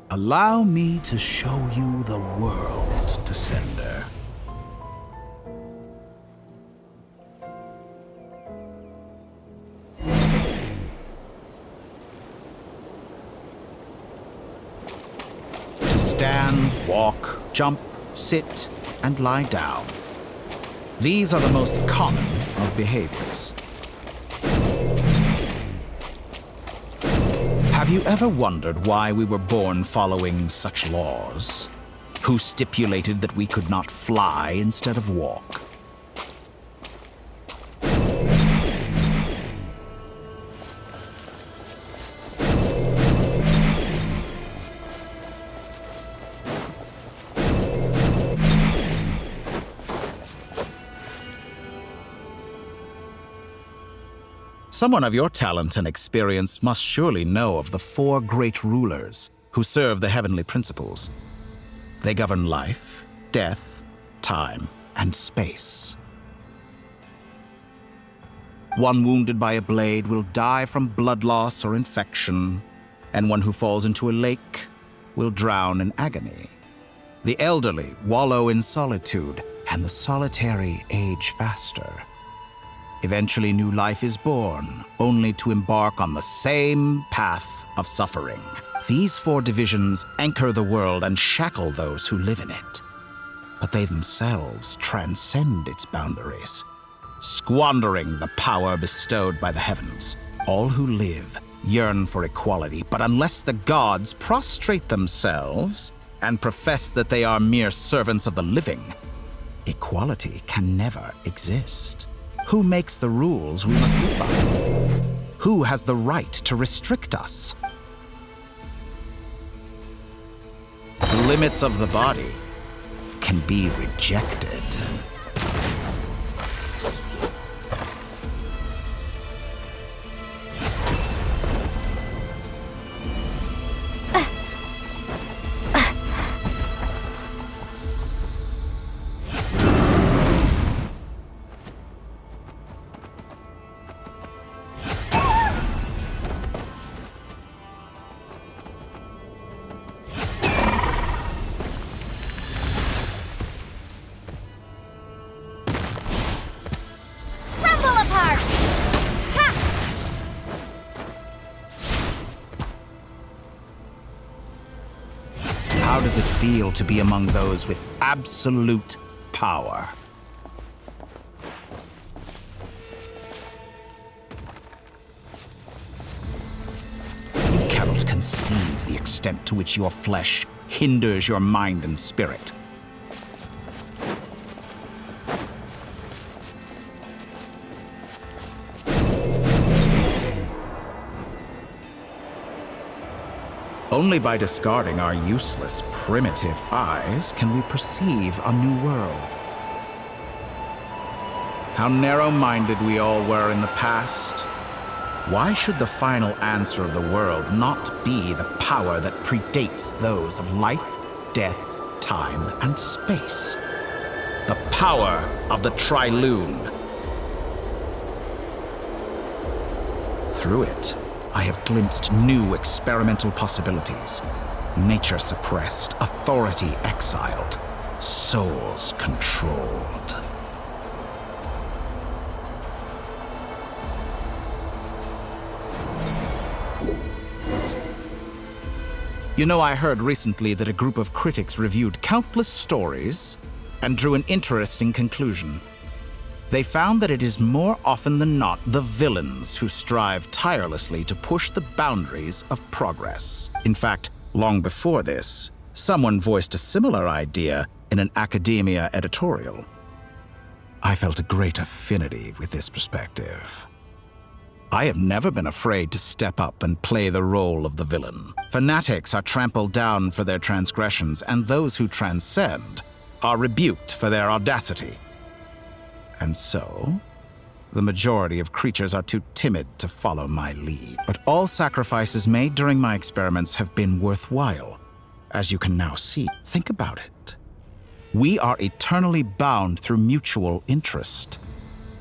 Allow me to show you the world, Descender. To stand, walk, jump, sit, and lie down. These are the most common of behaviors. Have you ever wondered why we were born following such laws? Who stipulated that we could not fly instead of walk? Someone of your talent and experience must surely know of the 4 great rulers who serve the heavenly principles. They govern life, death, time, and space. One wounded by a blade will die from blood loss or infection, and one who falls into a lake will drown in agony. The elderly wallow in solitude, and the solitary age faster. Eventually, new life is born, only to embark on the same path of suffering. These 4 divisions anchor the world and shackle those who live in it. But they themselves transcend its boundaries, squandering the power bestowed by the heavens. All who live yearn for equality, but unless the gods prostrate themselves and profess that they are mere servants of the living, equality can never exist. Who makes the rules we must live by? Who has the right to restrict us? The limits of the body can be rejected. does it feel to be among those with absolute power? You cannot conceive the extent to which your flesh hinders your mind and spirit. Only by discarding our useless, primitive eyes can we perceive a new world. How narrow-minded we all were in the past. Why should the final answer of the world not be the power that predates those of life, death, time, and space? The power of the Trilune. Through it, I have glimpsed new experimental possibilities. Nature suppressed, authority exiled, souls controlled. You know, I heard recently that a group of critics reviewed countless stories and drew an interesting conclusion. They found that it is more often than not the villains who strive tirelessly to push the boundaries of progress. In fact, long before this, someone voiced a similar idea in an academia editorial. I felt a great affinity with this perspective. I have never been afraid to step up and play the role of the villain. Fanatics are trampled down for their transgressions, and those who transcend are rebuked for their audacity. And so, the majority of creatures are too timid to follow my lead. But all sacrifices made during my experiments have been worthwhile, as you can now see. Think about it. We are eternally bound through mutual interest.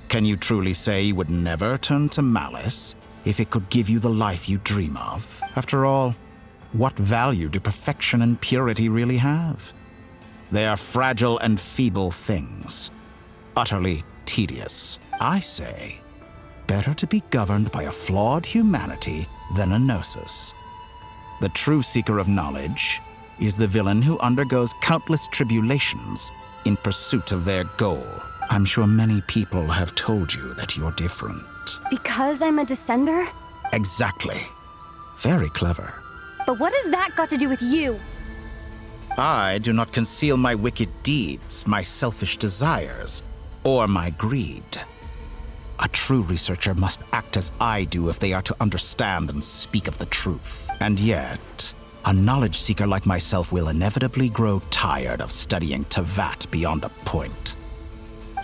Can you truly say you would never turn to malice if it could give you the life you dream of? After all, what value do perfection and purity really have? They are fragile and feeble things, utterly tedious. I say, better to be governed by a flawed humanity than a gnosis. The true seeker of knowledge is the villain who undergoes countless tribulations in pursuit of their goal. I'm sure many people have told you that you're different. Because I'm a descender? Exactly. Very clever. But what has that got to do with you? I do not conceal my wicked deeds, my selfish desires, or my greed. A true researcher must act as I do if they are to understand and speak of the truth. And yet, a knowledge seeker like myself will inevitably grow tired of studying Tevat beyond a point.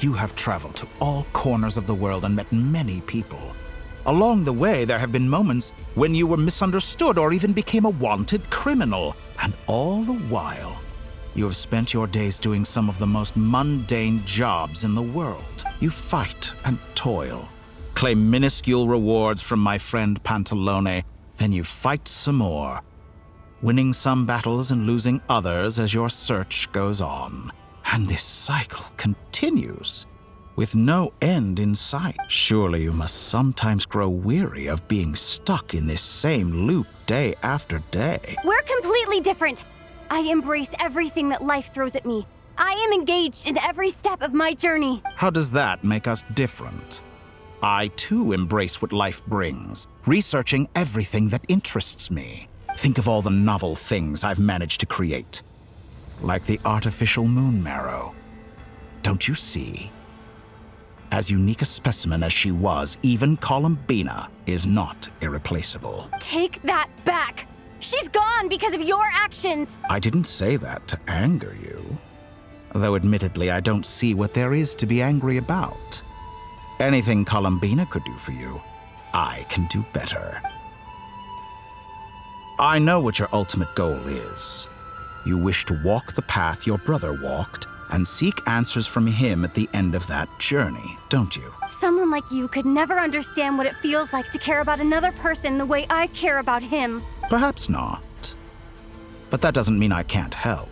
You have traveled to all corners of the world and met many people. Along the way, there have been moments when you were misunderstood or even became a wanted criminal. And all the while, you have spent your days doing some of the most mundane jobs in the world. You fight and toil, claim minuscule rewards from my friend Pantalone, then you fight some more, winning some battles and losing others as your search goes on. And this cycle continues, with no end in sight. Surely you must sometimes grow weary of being stuck in this same loop day after day. We're completely different. I embrace everything that life throws at me. I am engaged in every step of my journey. How does that make us different? I too embrace what life brings, researching everything that interests me. Think of all the novel things I've managed to create, like the artificial moon marrow. Don't you see? As unique a specimen as she was, even Columbina is not irreplaceable. Take that back. She's gone because of your actions. I didn't say that to anger you. Though admittedly, I don't see what there is to be angry about. Anything Columbina could do for you, I can do better. I know what your ultimate goal is. You wish to walk the path your brother walked and seek answers from him at the end of that journey, don't you? Someone like you could never understand what it feels like to care about another person the way I care about him. Perhaps not. But that doesn't mean I can't help.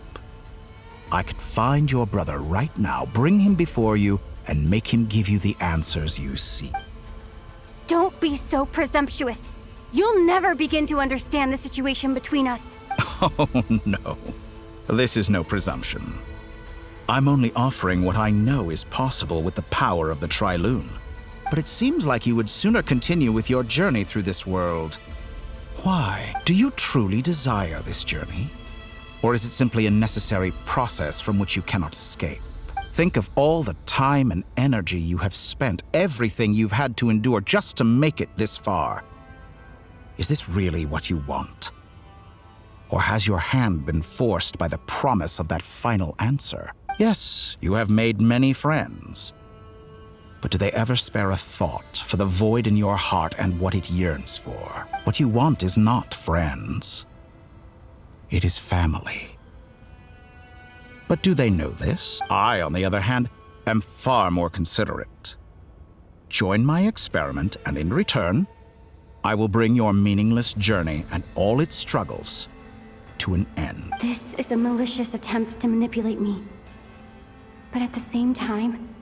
I could find your brother right now, bring him before you, and make him give you the answers you seek. Don't be so presumptuous. You'll never begin to understand the situation between us. Oh, no. This is no presumption. I'm only offering what I know is possible with the power of the Trilune. But it seems like you would sooner continue with your journey through this world. Why? Do you truly desire this journey? Or is it simply a necessary process from which you cannot escape? Think of all the time and energy you have spent, everything you've had to endure just to make it this far. Is this really what you want? Or has your hand been forced by the promise of that final answer? Yes, you have made many friends. But do they ever spare a thought for the void in your heart and what it yearns for? What you want is not friends. It is family. But do they know this? I, on the other hand, am far more considerate. Join my experiment, and in return, I will bring your meaningless journey and all its struggles to an end. This is a malicious attempt to manipulate me. But at the same time,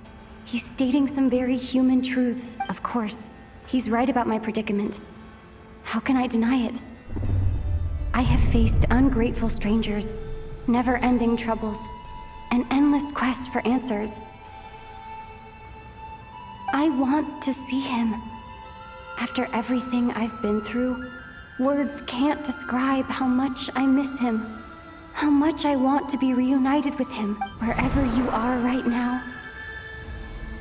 he's stating some very human truths. Of course, he's right about my predicament. How can I deny it? I have faced ungrateful strangers, never-ending troubles, an endless quest for answers. I want to see him. After everything I've been through, words can't describe how much I miss him. How much I want to be reunited with him, wherever you are right now.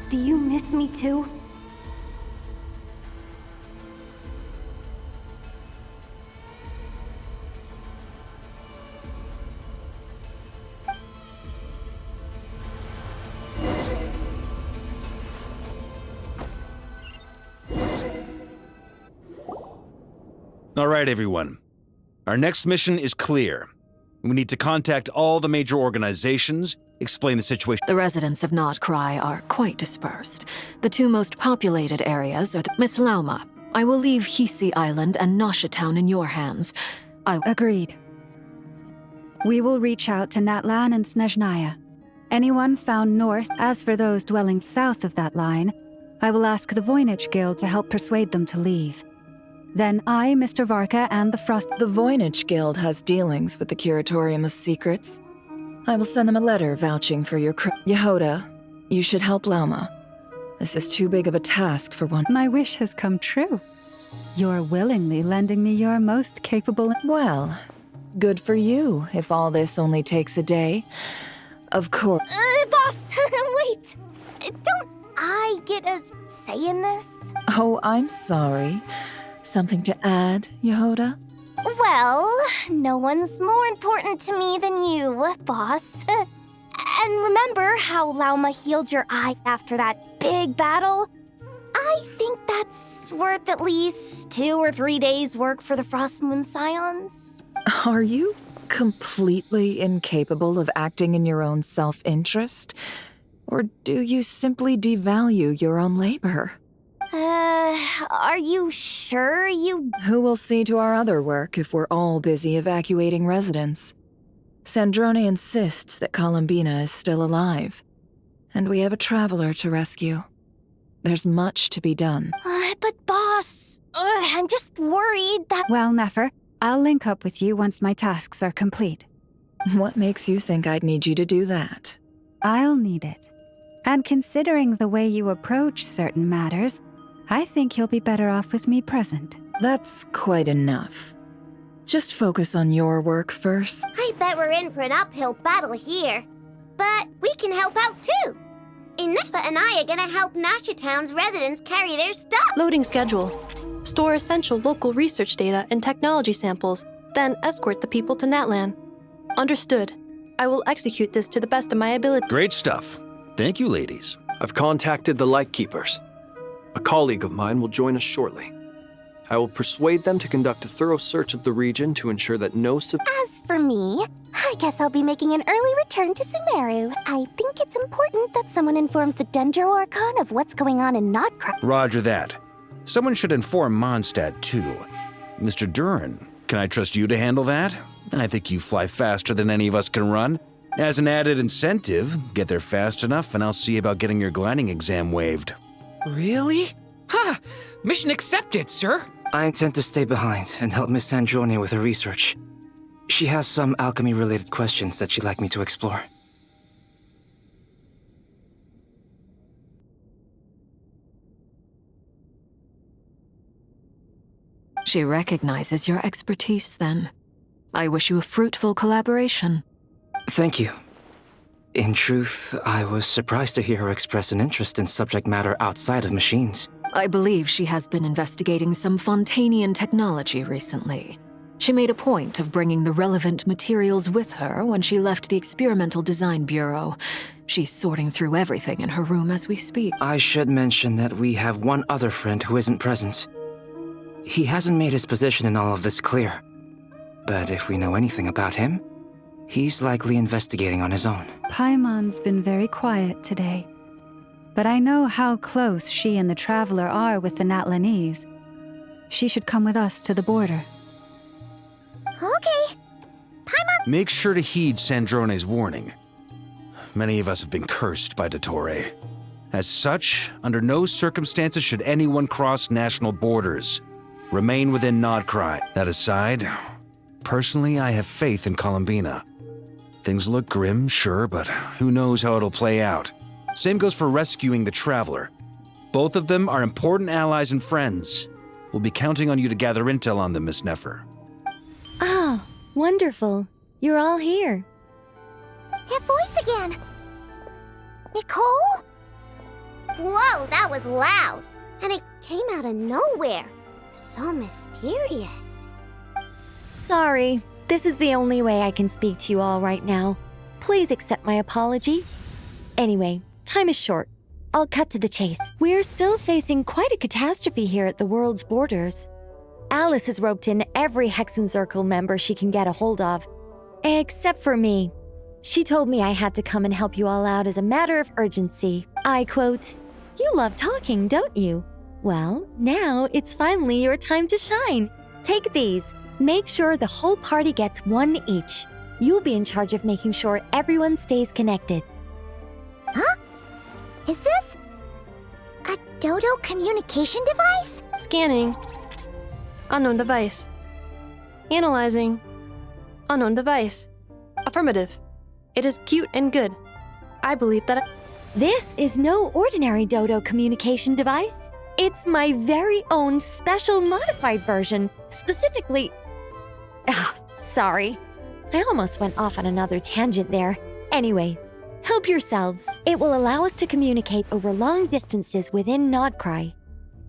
Do you miss me too? All right, everyone. Our next mission is clear. We need to contact all the major organizations, explain the situation. The residents of Krai are quite dispersed. The two most populated areas are Miss Lauma. I will leave Hisi Island and Nasha Town in your hands. Agreed. We will reach out to Natlan and Snezhnaya. Anyone found north, as for those dwelling south of that line, I will ask the Voynich Guild to help persuade them to leave. Then I, Mr. Varka, and the Frost... The Voynich Guild has dealings with the Curatorium of Secrets. I will send them a letter vouching for your Yehoda, you should help Lauma. This is too big of a task for one. My wish has come true. You're willingly lending me your most capable... Well, good for you, if all this only takes a day. Of course... Boss, wait! Don't I get a say in this? Oh, I'm sorry. Something to add, Yehoda? Well, no one's more important to me than you, boss. And remember how Lauma healed your eyes after that big battle? I think that's worth at least 2 or 3 days' work for the Frostmoon Scions. Are you completely incapable of acting in your own self-interest? Or do you simply devalue your own labor? Are you sure you... Who will see to our other work if we're all busy evacuating residents? Sandrone insists that Columbina is still alive, and we have a traveler to rescue. There's much to be done. But boss, I'm just worried that... Well, Nefer, I'll link up with you once my tasks are complete. What makes you think I'd need you to do that? I'll need it. And considering the way you approach certain matters, I think you'll be better off with me present. That's quite enough. Just focus on your work first. I bet we're in for an uphill battle here. But we can help out too. Inefa and I are gonna help Nasha Town's residents carry their stuff. Loading schedule. Store essential local research data and technology samples, then escort the people to Natlan. Understood. I will execute this to the best of my ability. Great stuff. Thank you, ladies. I've contacted the Lightkeepers. A colleague of mine will join us shortly. I will persuade them to conduct a thorough search of the region to ensure that no... As for me, I guess I'll be making an early return to Sumeru. I think it's important that someone informs the Dendro Archon of what's going on in Krai. Roger that. Someone should inform Mondstadt, too. Mr. Duran, can I trust you to handle that? I think you fly faster than any of us can run. As an added incentive, get there fast enough and I'll see about getting your gliding exam waived. Really? Ha! Mission accepted, sir. I intend to stay behind and help Miss Sandrone with her research. She has some alchemy-related questions that she'd like me to explore. She recognizes your expertise, then. I wish you a fruitful collaboration. Thank you. In truth, I was surprised to hear her express an interest in subject matter outside of machines. I believe she has been investigating some Fontanian technology recently. She made a point of bringing the relevant materials with her when she left the Experimental Design Bureau. She's sorting through everything in her room as we speak. I should mention that we have one other friend who isn't present. He hasn't made his position in all of this clear. But if we know anything about him, he's likely investigating on his own. Paimon's been very quiet today. But I know how close she and the Traveler are with the Natlanese. She should come with us to the border. Okay. Paimon! Make sure to heed Sandrone's warning. Many of us have been cursed by Dottore. As such, under no circumstances should anyone cross national borders. Remain within Krai. That aside, personally, I have faith in Columbina. Things look grim, sure, but who knows how it'll play out. Same goes for rescuing the Traveler. Both of them are important allies and friends. We'll be counting on you to gather intel on them, Miss Nefer. Oh, wonderful. You're all here. That voice again! Nicole? Whoa, that was loud! And it came out of nowhere. So mysterious. Sorry, this is the only way I can speak to you all right now. Please accept my apology. Anyway, time is short. I'll cut to the chase. We're still facing quite a catastrophe here at the world's borders. Alice has roped in every Hexen Circle member she can get a hold of. Except for me. She told me I had to come and help you all out as a matter of urgency. I quote, "You love talking, don't you? Well, now it's finally your time to shine. Take these. Make sure the whole party gets one each. You'll be in charge of making sure everyone stays connected." Huh? Is this a Dodo communication device? Scanning. Unknown device. Analyzing. Unknown device. Affirmative. It is cute and good. I believe that This is no ordinary Dodo communication device. It's my very own special modified version, specifically... sorry. I almost went off on another tangent there. Anyway, help yourselves. It will allow us to communicate over long distances within Krai.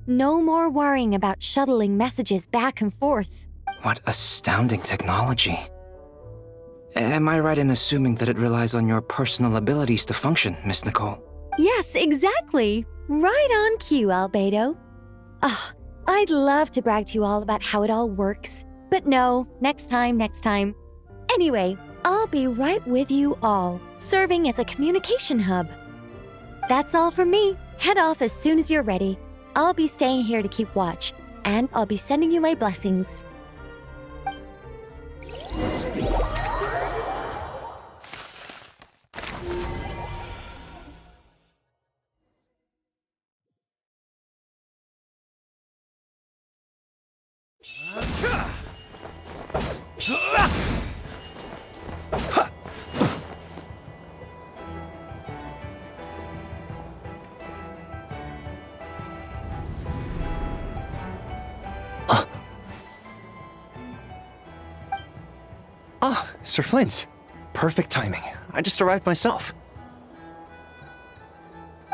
No more worrying about shuttling messages back and forth. What astounding technology. Am I right in assuming that it relies on your personal abilities to function, Miss Nicole? Yes, exactly. Right on cue, Albedo. I'd love to brag to you all about how it all works. But no, next time. Anyway, I'll be right with you all, serving as a communication hub. That's all from me. Head off as soon as you're ready. I'll be staying here to keep watch, and I'll be sending you my blessings. Sir Flint. Perfect timing. I just arrived myself.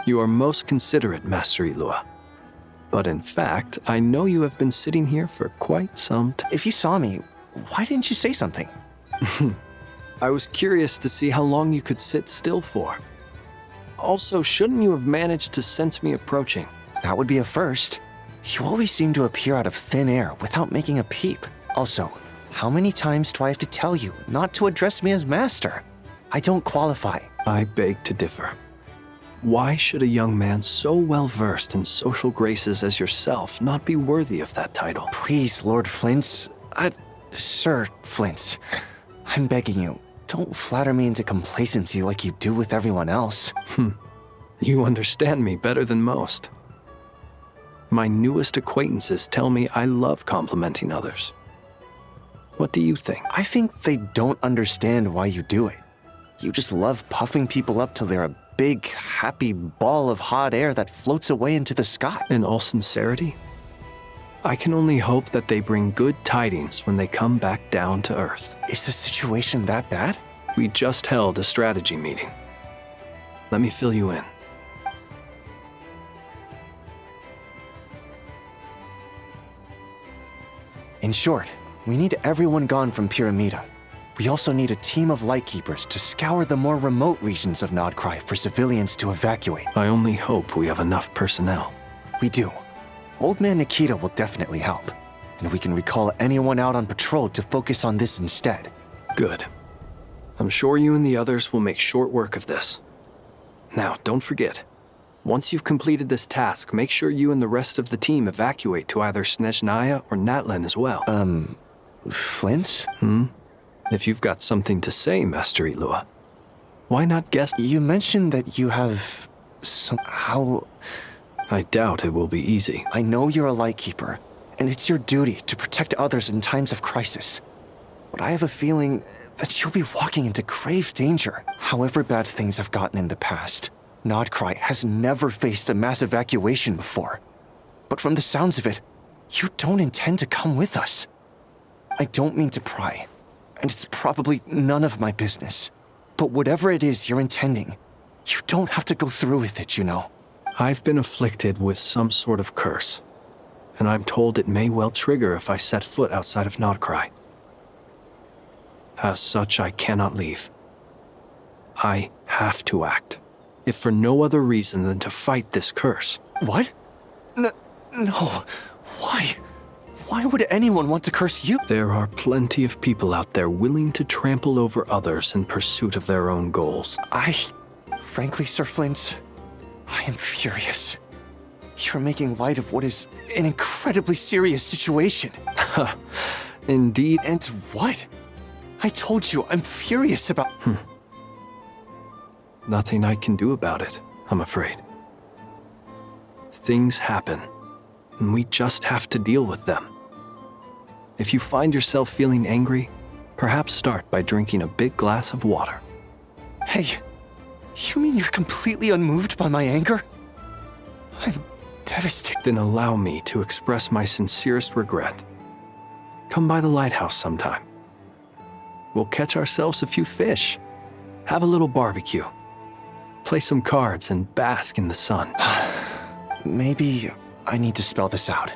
You are most considerate, Master Ilua. But in fact, I know you have been sitting here for quite some time. If you saw me, why didn't you say something? I was curious to see how long you could sit still for. Also, shouldn't you have managed to sense me approaching? That would be a first. You always seem to appear out of thin air without making a peep. Also, how many times do I have to tell you not to address me as master? I don't qualify. I beg to differ. Why should a young man so well versed in social graces as yourself not be worthy of that title? Please, Lord Flint's... Sir Flint's. I'm begging you, don't flatter me into complacency like you do with everyone else. You understand me better than most. My newest acquaintances tell me I love complimenting others. What do you think? I think they don't understand why you do it. You just love puffing people up till they're a big, happy ball of hot air that floats away into the sky. In all sincerity, I can only hope that they bring good tidings when they come back down to Earth. Is the situation that bad? We just held a strategy meeting. Let me fill you in. In short, we need everyone gone from Pyramida. We also need a team of Lightkeepers to scour the more remote regions of Krai for civilians to evacuate. I only hope we have enough personnel. We do. Old Man Nikita will definitely help, and we can recall anyone out on patrol to focus on this instead. Good. I'm sure you and the others will make short work of this. Now, don't forget, once you've completed this task, make sure you and the rest of the team evacuate to either Snezhnaya or Natlan as well. Flint? If you've got something to say, Master Ilua, why not guess? You mentioned that you have how... I doubt it will be easy. I know you're a Lightkeeper, and it's your duty to protect others in times of crisis. But I have a feeling that you'll be walking into grave danger. However bad things have gotten in the past, Krai has never faced a mass evacuation before. But from the sounds of it, you don't intend to come with us. I don't mean to pry, and it's probably none of my business. But whatever it is you're intending, you don't have to go through with it, you know. I've been afflicted with some sort of curse, and I'm told it may well trigger if I set foot outside of Krai. As such, I cannot leave. I have to act, if for no other reason than to fight this curse. What? No. Why? Why would anyone want to curse you? There are plenty of people out there willing to trample over others in pursuit of their own goals. Frankly, Sir Flint, I am furious. You're making light of what is an incredibly serious situation. Indeed. And what? I told you, I'm furious about... Nothing I can do about it, I'm afraid. Things happen, and we just have to deal with them. If you find yourself feeling angry, perhaps start by drinking a big glass of water. Hey, you mean you're completely unmoved by my anger? I'm devastated. Then allow me to express my sincerest regret. Come by the lighthouse sometime. We'll catch ourselves a few fish, have a little barbecue, play some cards, and bask in the sun. Maybe I need to spell this out.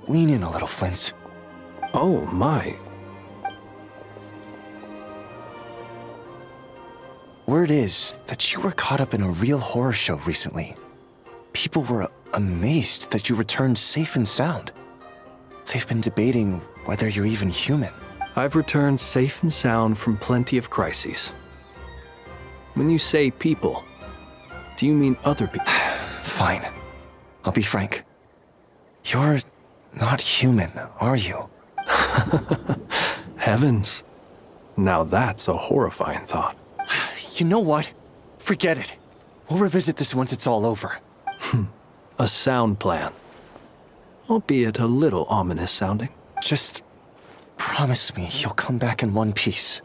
Lean in a little, Flint. Oh, my. Word is that you were caught up in a real horror show recently. People were amazed that you returned safe and sound. They've been debating whether you're even human. I've returned safe and sound from plenty of crises. When you say people, do you mean other people? Fine. I'll be frank. You're not human, are you? Heavens. Now that's a horrifying thought. You know what? Forget it. We'll revisit this once it's all over. A sound plan. Albeit a little ominous sounding. Just promise me you'll come back in one piece.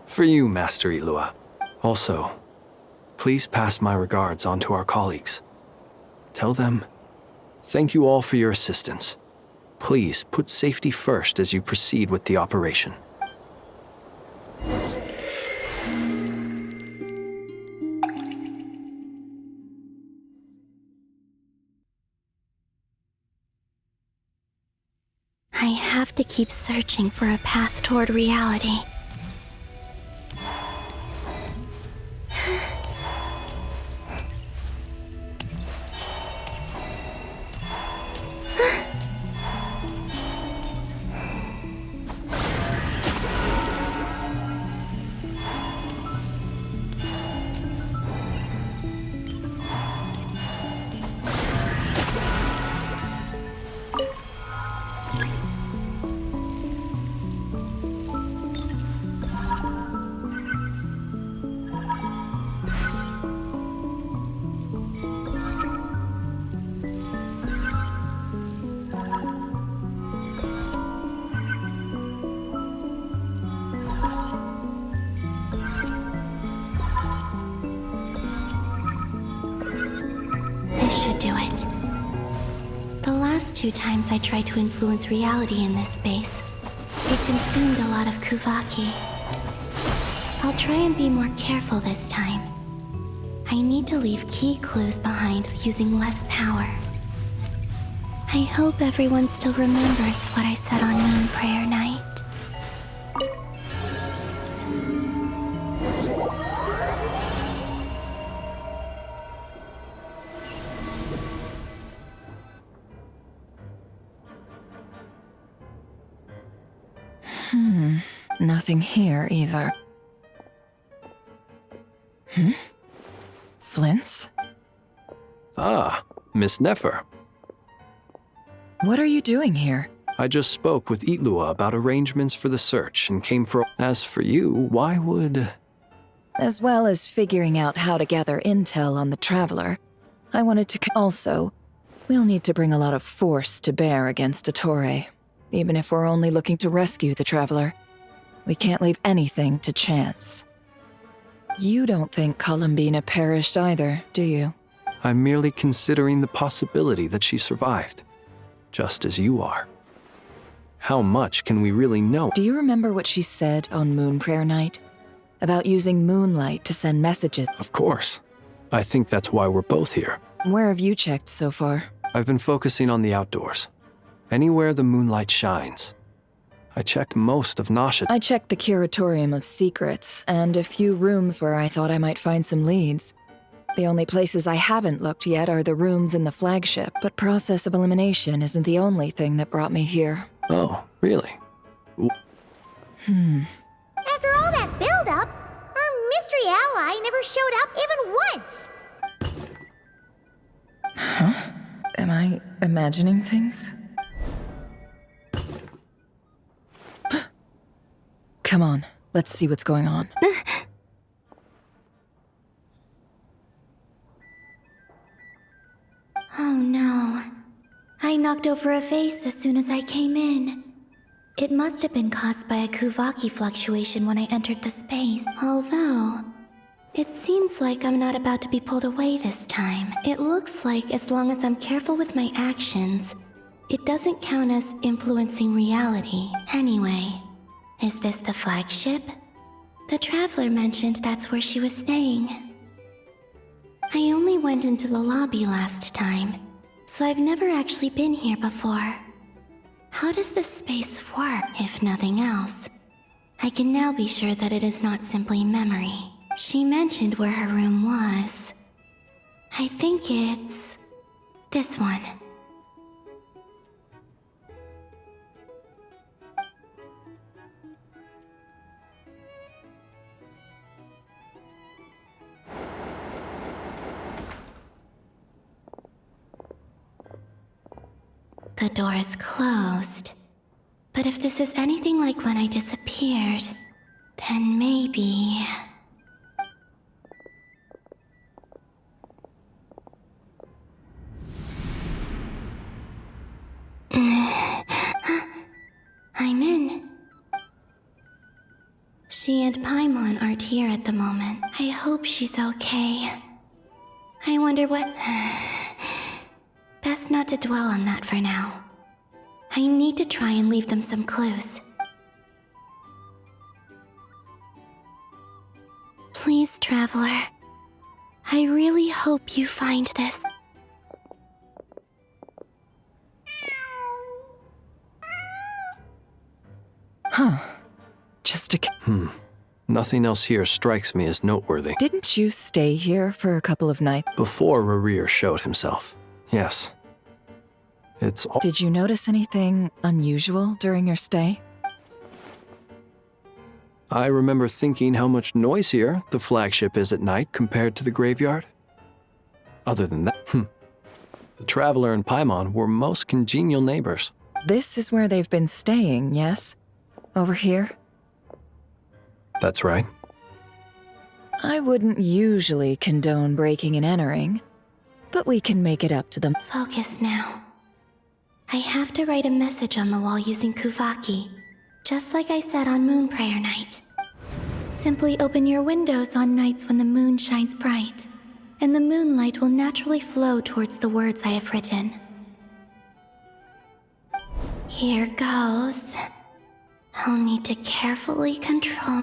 For you, Master Ilua. Also, please pass my regards on to our colleagues. Tell them, thank you all for your assistance. Please put safety first as you proceed with the operation. I have to keep searching for a path toward reality. last 2 times I tried to influence reality in this space, it consumed a lot of Kuvaki. I'll try and be more careful this time. I need to leave key clues behind using less power. I hope everyone still remembers what I said on Moon Prayer Night. Nothing here either. Flints? Ah, Miss Nefer. What are you doing here? I just spoke with Itlua about arrangements for the search and came for... As for you, why would... As well as figuring out how to gather intel on the Traveler, I wanted to... Also, we'll need to bring a lot of force to bear against Ettore, even if we're only looking to rescue the Traveler. We can't leave anything to chance. You don't think Columbina perished either, do you? I'm merely considering the possibility that she survived, just as you are. How much can we really know? Do you remember what she said on Moon Prayer Night? About using moonlight to send messages? Of course. I think that's why we're both here. Where have you checked so far? I've been focusing on the outdoors. Anywhere the moonlight shines. I checked most of Nasha. I checked the Curatorium of Secrets, and a few rooms where I thought I might find some leads. The only places I haven't looked yet are the rooms in the flagship, but process of elimination isn't the only thing that brought me here. Oh, really? After all that build-up, our mystery ally never showed up even once! Huh? Am I imagining things? Come on, let's see what's going on. Oh no. I knocked over a vase as soon as I came in. It must have been caused by a Kuvaki fluctuation when I entered the space, although... It seems like I'm not about to be pulled away this time. It looks like as long as I'm careful with my actions, it doesn't count as influencing reality. Anyway, is this the flagship? The Traveler mentioned that's where she was staying. I only went into the lobby last time, so I've never actually been here before. How does this space work, if nothing else? I can now be sure that it is not simply memory. She mentioned where her room was. I think it's... this one. The door is closed. But if this is anything like when I disappeared, then maybe... I'm in. She and Paimon aren't here at the moment. I hope she's okay. I wonder what... Best not to dwell on that for now. I need to try and leave them some clues. Please, Traveler. I really hope you find this. Huh. Just a... Nothing else here strikes me as noteworthy. Didn't you stay here for a couple of nights? Before Rarir showed himself. Yes. It's all... Did you notice anything unusual during your stay? I remember thinking how much noisier the flagship is at night compared to the graveyard. Other than that, the Traveler and Paimon were most congenial neighbors. This is where they've been staying, yes? Over here? That's right. I wouldn't usually condone breaking and entering, but we can make it up to them. Focus now. I have to write a message on the wall using Kuvaki, just like I said on Moon Prayer Night. Simply open your windows on nights when the moon shines bright, and the moonlight will naturally flow towards the words I have written. Here goes. I'll need to carefully control.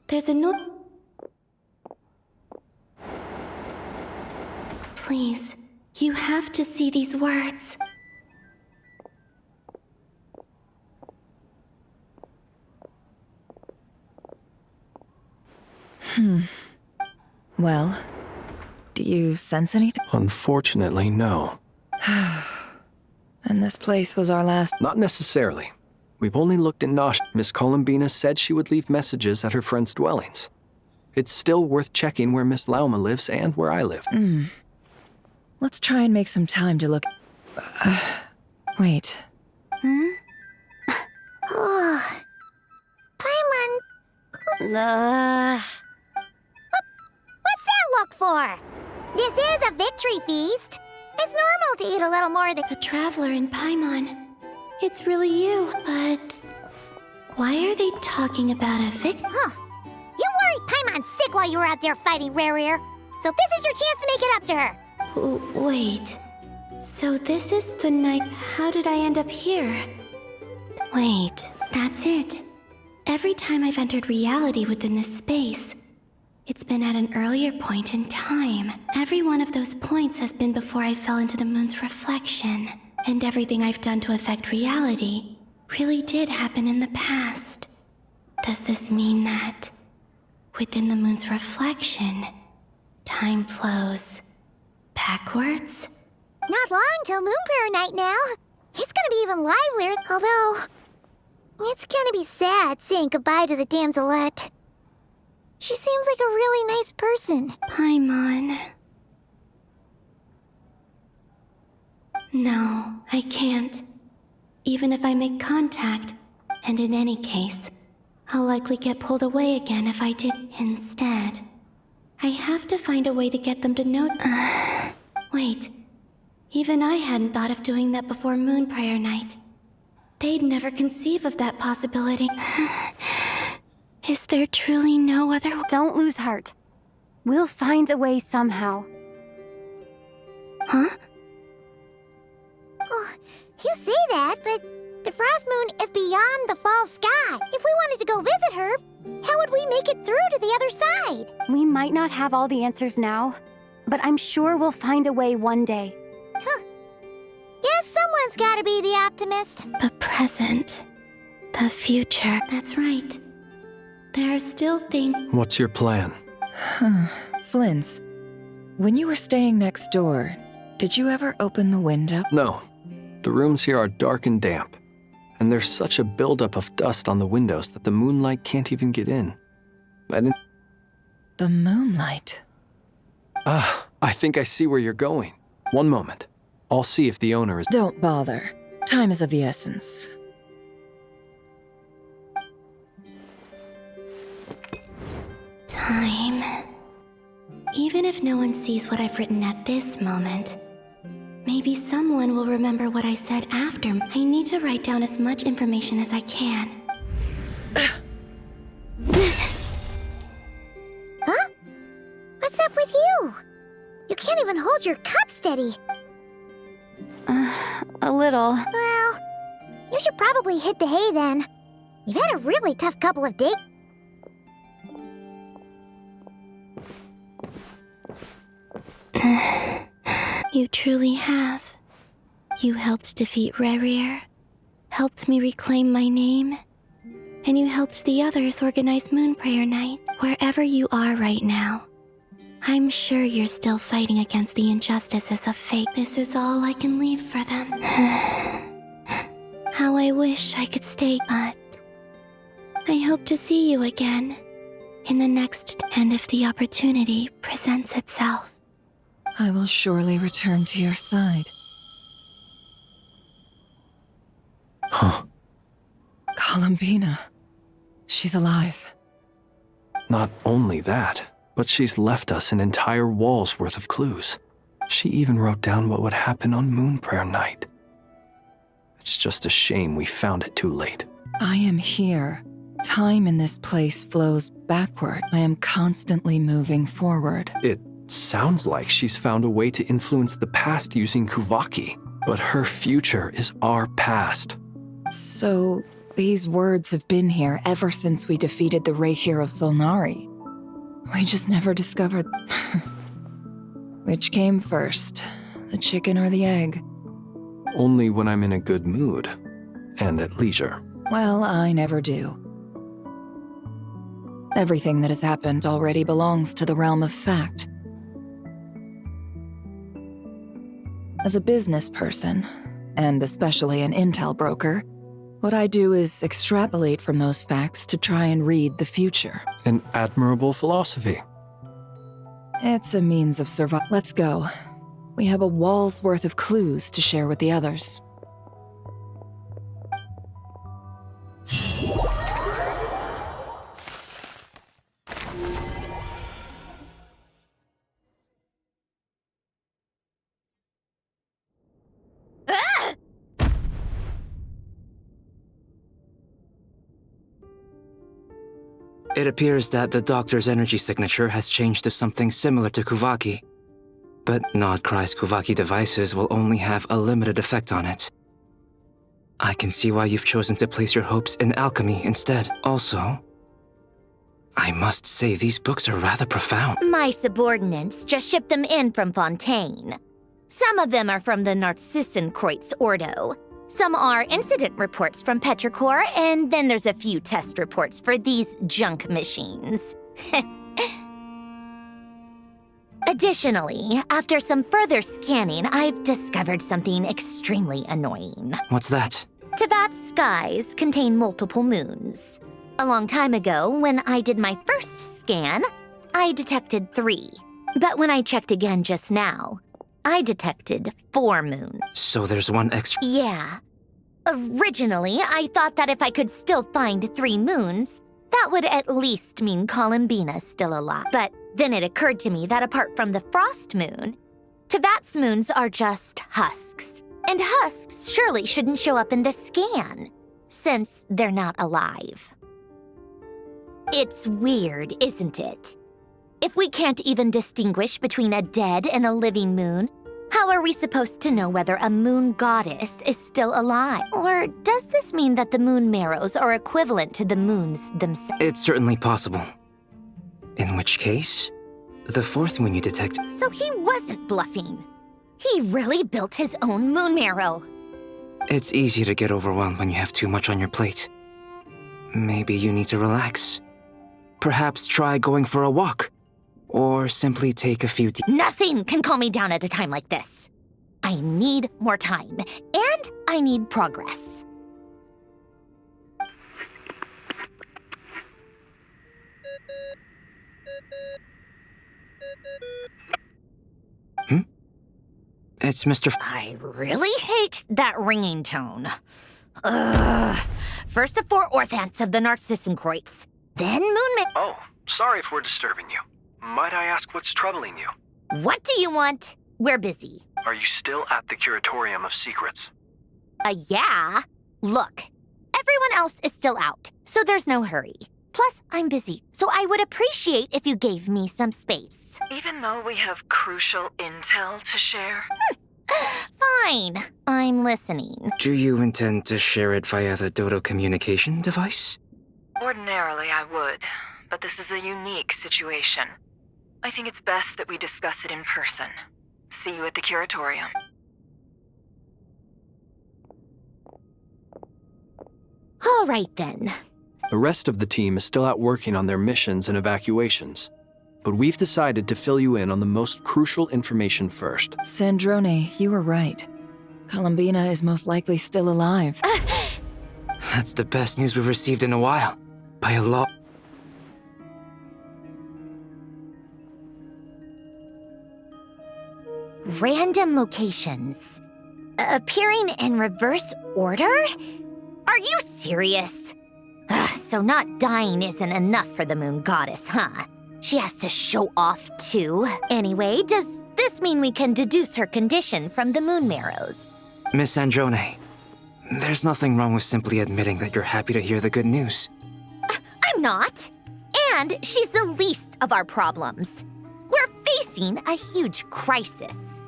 There's a note. Please, you have to see these words. Well, do you sense anything? Unfortunately, no. And this place was our last. Not necessarily. We've only looked in Nosh. Miss Columbina said she would leave messages at her friends' dwellings. It's still worth checking where Miss Lauma lives and where I live. Let's try and make some time to look. Wait. Paimon. What's that look for? This is a victory feast. It's normal to eat a little more than... The Traveler in Paimon. It's really you, but... Why are they talking about a Huh. You worried Paimon sick while you were out there fighting Rare Ear. So this is your chance to make it up to her. Wait. So this is the night... How did I end up here? Wait, that's it. Every time I've entered reality within this space, it's been at an earlier point in time. Every one of those points has been before I fell into the moon's reflection. And everything I've done to affect reality really did happen in the past. Does this mean that, within the moon's reflection, time flows backwards? Not long till Moon Prayer Night now. It's gonna be even livelier, although... It's gonna be sad saying goodbye to the damselette. She seems like a really nice person. Paimon. No, I can't. Even if I make contact, and in any case, I'll likely get pulled away again if I do. Instead, I have to find a way to get them to know. Wait, even I hadn't thought of doing that before Moon Prayer Night. They'd never conceive of that possibility. Is there truly no other? Don't lose heart. We'll find a way somehow. Huh? Oh, you say that, but the Frost Moon is beyond the fall sky. If we wanted to go visit her, how would we make it through to the other side? We might not have all the answers now, but I'm sure we'll find a way one day. Huh. Guess someone's gotta be the optimist. The present. The future. That's right. There are still things. What's your plan? Flynn's, when you were staying next door, did you ever open the window? No. The rooms here are dark and damp, and there's such a buildup of dust on the windows that the moonlight can't even get in. The moonlight? I think I see where you're going. One moment. I'll see if the owner is... Don't bother. Time is of the essence. Time. Even if no one sees what I've written at this moment, maybe someone will remember what I said after. I need to write down as much information as I can. Huh? What's up with you? You can't even hold your cup steady. A little. Well, You should probably hit the hay then. You've had a really tough couple of days. You truly have. You helped defeat Rerir, helped me reclaim my name, and you helped the others organize Moon Prayer Night. Wherever you are right now, I'm sure you're still fighting against the injustices of fate. This is all I can leave for them. How I wish I could stay, but I hope to see you again in the next, and if the opportunity presents itself. I will surely return to your side. Huh. Columbina. She's alive. Not only that, but she's left us an entire wall's worth of clues. She even wrote down what would happen on Moon Prayer Night. It's just a shame we found it too late. I am here. Time in this place flows backward. I am constantly moving forward. It sounds like she's found a way to influence the past using Kuvaki, but her future is our past. So, these words have been here ever since we defeated the Reikir of Solnari. We just never discovered which came first, the chicken or the egg. Only when I'm in a good mood and at leisure. Well, I never do. Everything that has happened already belongs to the realm of fact. As a business person, and especially an intel broker, what I do is extrapolate from those facts to try and read the future. An admirable philosophy. It's a means of survival. Let's go. We have a wall's worth of clues to share with the others. It appears that the doctor's energy signature has changed to something similar to Kuvaki. But not Krai's Kuvaki devices will only have a limited effect on it. I can see why you've chosen to place your hopes in alchemy instead. Also, I must say these books are rather profound. My subordinates just shipped them in from Fontaine. Some of them are from the Narcissenkreuz Ordo. Some are incident reports from Petrichor, and then there's a few test reports for these junk machines. Additionally, after some further scanning, I've discovered something extremely annoying. What's that? Tevat's skies contain multiple moons. A long time ago, when I did my first scan, I detected 3. But when I checked again just now, I detected 4 moons. So there's one extra. Yeah. Originally, I thought that if I could still find 3 moons, that would at least mean Columbina's still alive. But then it occurred to me that apart from the frost moon, Tevat's moons are just husks. And husks surely shouldn't show up in the scan, since they're not alive. It's weird, isn't it? If we can't even distinguish between a dead and a living moon, how are we supposed to know whether a moon goddess is still alive? Or does this mean that the moon marrows are equivalent to the moons themselves? It's certainly possible. In which case, the 4th moon you detect... So he wasn't bluffing. He really built his own moon marrow. It's easy to get overwhelmed when you have too much on your plate. Maybe you need to relax. Perhaps try going for a walk. Or simply take a few deep... Nothing can calm me down at a time like this. I need more time, and I need progress. It's Mr. I really hate that ringing tone. Ugh. First the 4 Orthants of the Narcissenkreuz, then Oh, sorry if we're disturbing you. Might I ask what's troubling you? What do you want? We're busy. Are you still at the Curatorium of Secrets? Yeah. Look, everyone else is still out, so there's no hurry. Plus, I'm busy, so I would appreciate if you gave me some space. Even though we have crucial intel to share? Fine, I'm listening. Do you intend to share it via the Dodo communication device? Ordinarily, I would, but this is a unique situation. I think it's best that we discuss it in person. See you at the curatorium. All right then. The rest of the team is still out working on their missions and evacuations, but we've decided to fill you in on the most crucial information first. Sandrone, you were right. Columbina is most likely still alive. That's the best news we've received in a while. By a lot. Random locations. Appearing in reverse order? Are you serious? So not dying isn't enough for the moon goddess, huh? She has to show off too. Anyway, does this mean we can deduce her condition from the moon marrows? Miss Androne, there's nothing wrong with simply admitting that you're happy to hear the good news. I'm not. And she's the least of our problems. We're facing a huge crisis.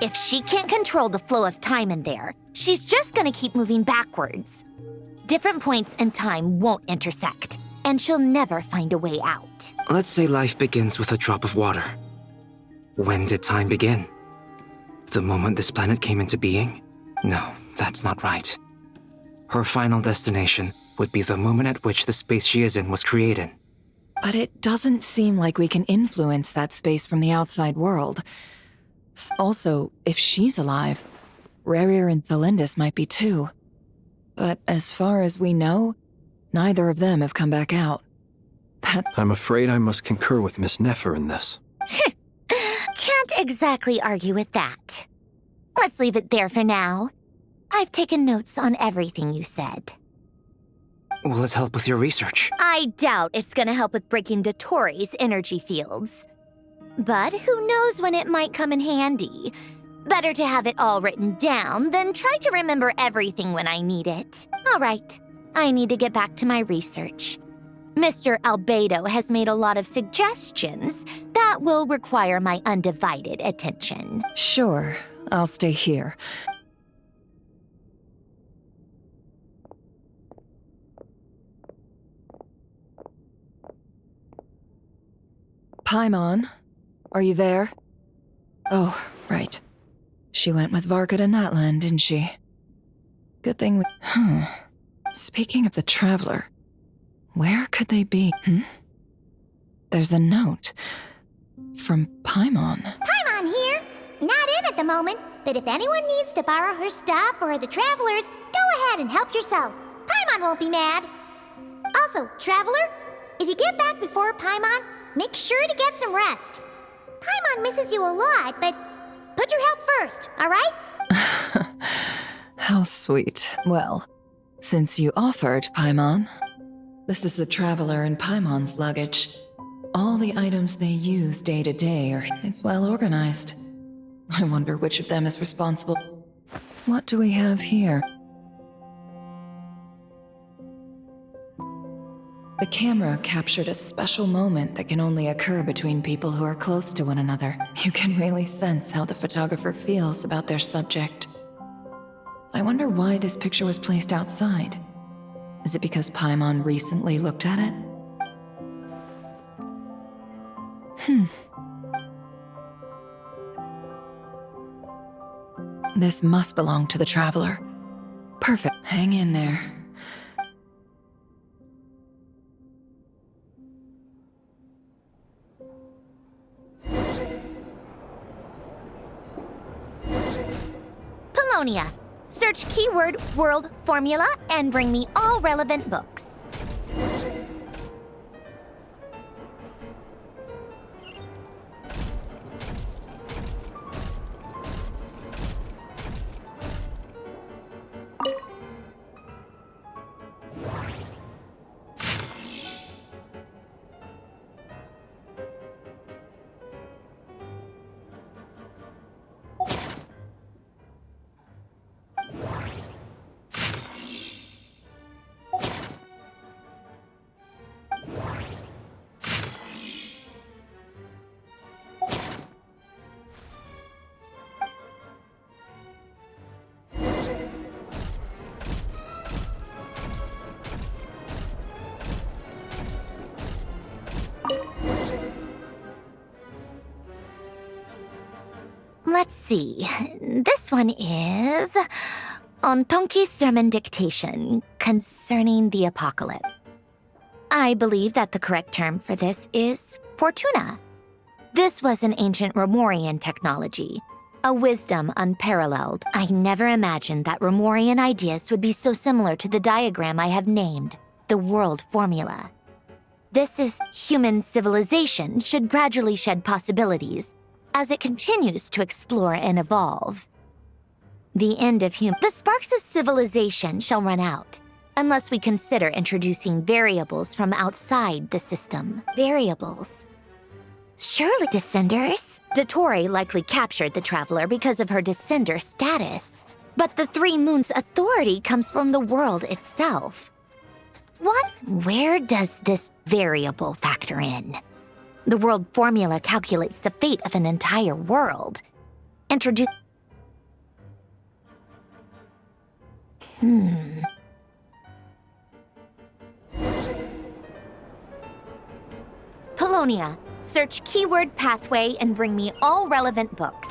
If she can't control the flow of time in there, she's just gonna keep moving backwards. Different points in time won't intersect, and she'll never find a way out. Let's say life begins with a drop of water. When did time begin? The moment this planet came into being? No, that's not right. Her final destination would be the moment at which the space she is in was created. But it doesn't seem like we can influence that space from the outside world. Also, if she's alive, Rerir and Thalindus might be too. But as far as we know, neither of them have come back out. I'm afraid I must concur with Miss Nefer in this. Can't exactly argue with that. Let's leave it there for now. I've taken notes on everything you said. Will it help with your research? I doubt it's gonna help with breaking Dottore energy fields. But who knows when it might come in handy. Better to have it all written down than try to remember everything when I need it. All right, I need to get back to my research. Mr. Albedo has made a lot of suggestions that will require my undivided attention. Sure, I'll stay here. Paimon, are you there? Oh, right. She went with Varka to Natlan, didn't she? Good thing we... Speaking of the Traveler, where could they be? There's a note. From Paimon. Paimon here. Not in at the moment, but if anyone needs to borrow her stuff or the Travelers, go ahead and help yourself. Paimon won't be mad. Also, Traveler, if you get back before Paimon, make sure to get some rest. Paimon misses you a lot, but put your health first, all right? How sweet. Well, since you offered, Paimon, this is the Traveler and Paimon's luggage. All the items they use day to day it's well organized. I wonder which of them is responsible. What do we have here? The camera captured a special moment that can only occur between people who are close to one another. You can really sense how the photographer feels about their subject. I wonder why this picture was placed outside. Is it because Paimon recently looked at it? This must belong to the Traveler. Perfect. Hang in there. Polonia. Search keyword world formula and bring me all relevant books. Let's see. This one is on Tonki's sermon dictation concerning the apocalypse. I believe that the correct term for this is Fortuna. This was an ancient Romorian technology, a wisdom unparalleled. I never imagined that Romorian ideas would be so similar to the diagram I have named, the world formula. This is human civilization should gradually shed possibilities as it continues to explore and evolve. The end of the sparks of civilization shall run out, unless we consider introducing variables from outside the system. Variables. Surely descenders? Dottore likely captured the traveler because of her descender status. But the Three Moons' authority comes from the world itself. Where does this variable factor in? The world formula calculates the fate of an entire world. Polonia, search keyword pathway and bring me all relevant books.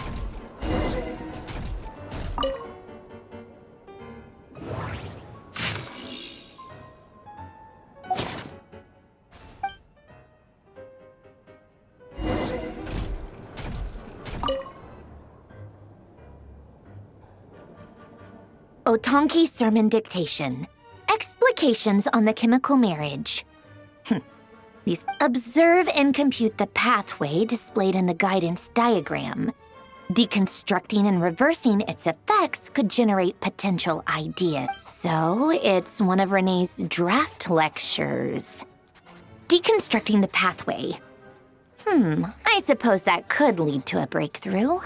Otonki sermon dictation. Explications on the chemical marriage. These observe and compute the pathway displayed in the guidance diagram. Deconstructing and reversing its effects could generate potential ideas. So it's one of Renee's draft lectures. Deconstructing the pathway. I suppose that could lead to a breakthrough.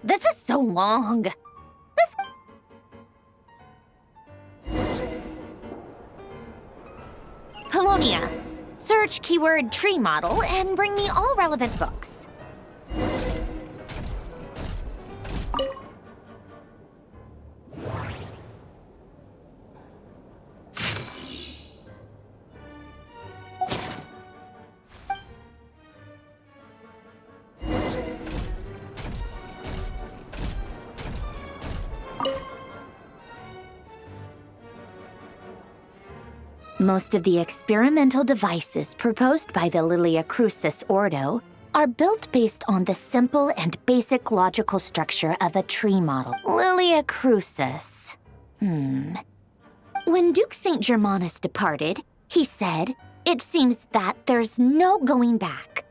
This is so long. Polonia, search keyword tree model and bring me all relevant books. Most of the experimental devices proposed by the Lilia Crucis Ordo are built based on the simple and basic logical structure of a tree model. Lilia Crucis. When Duke St. Germanus departed, he said, "It seems that there's no going back."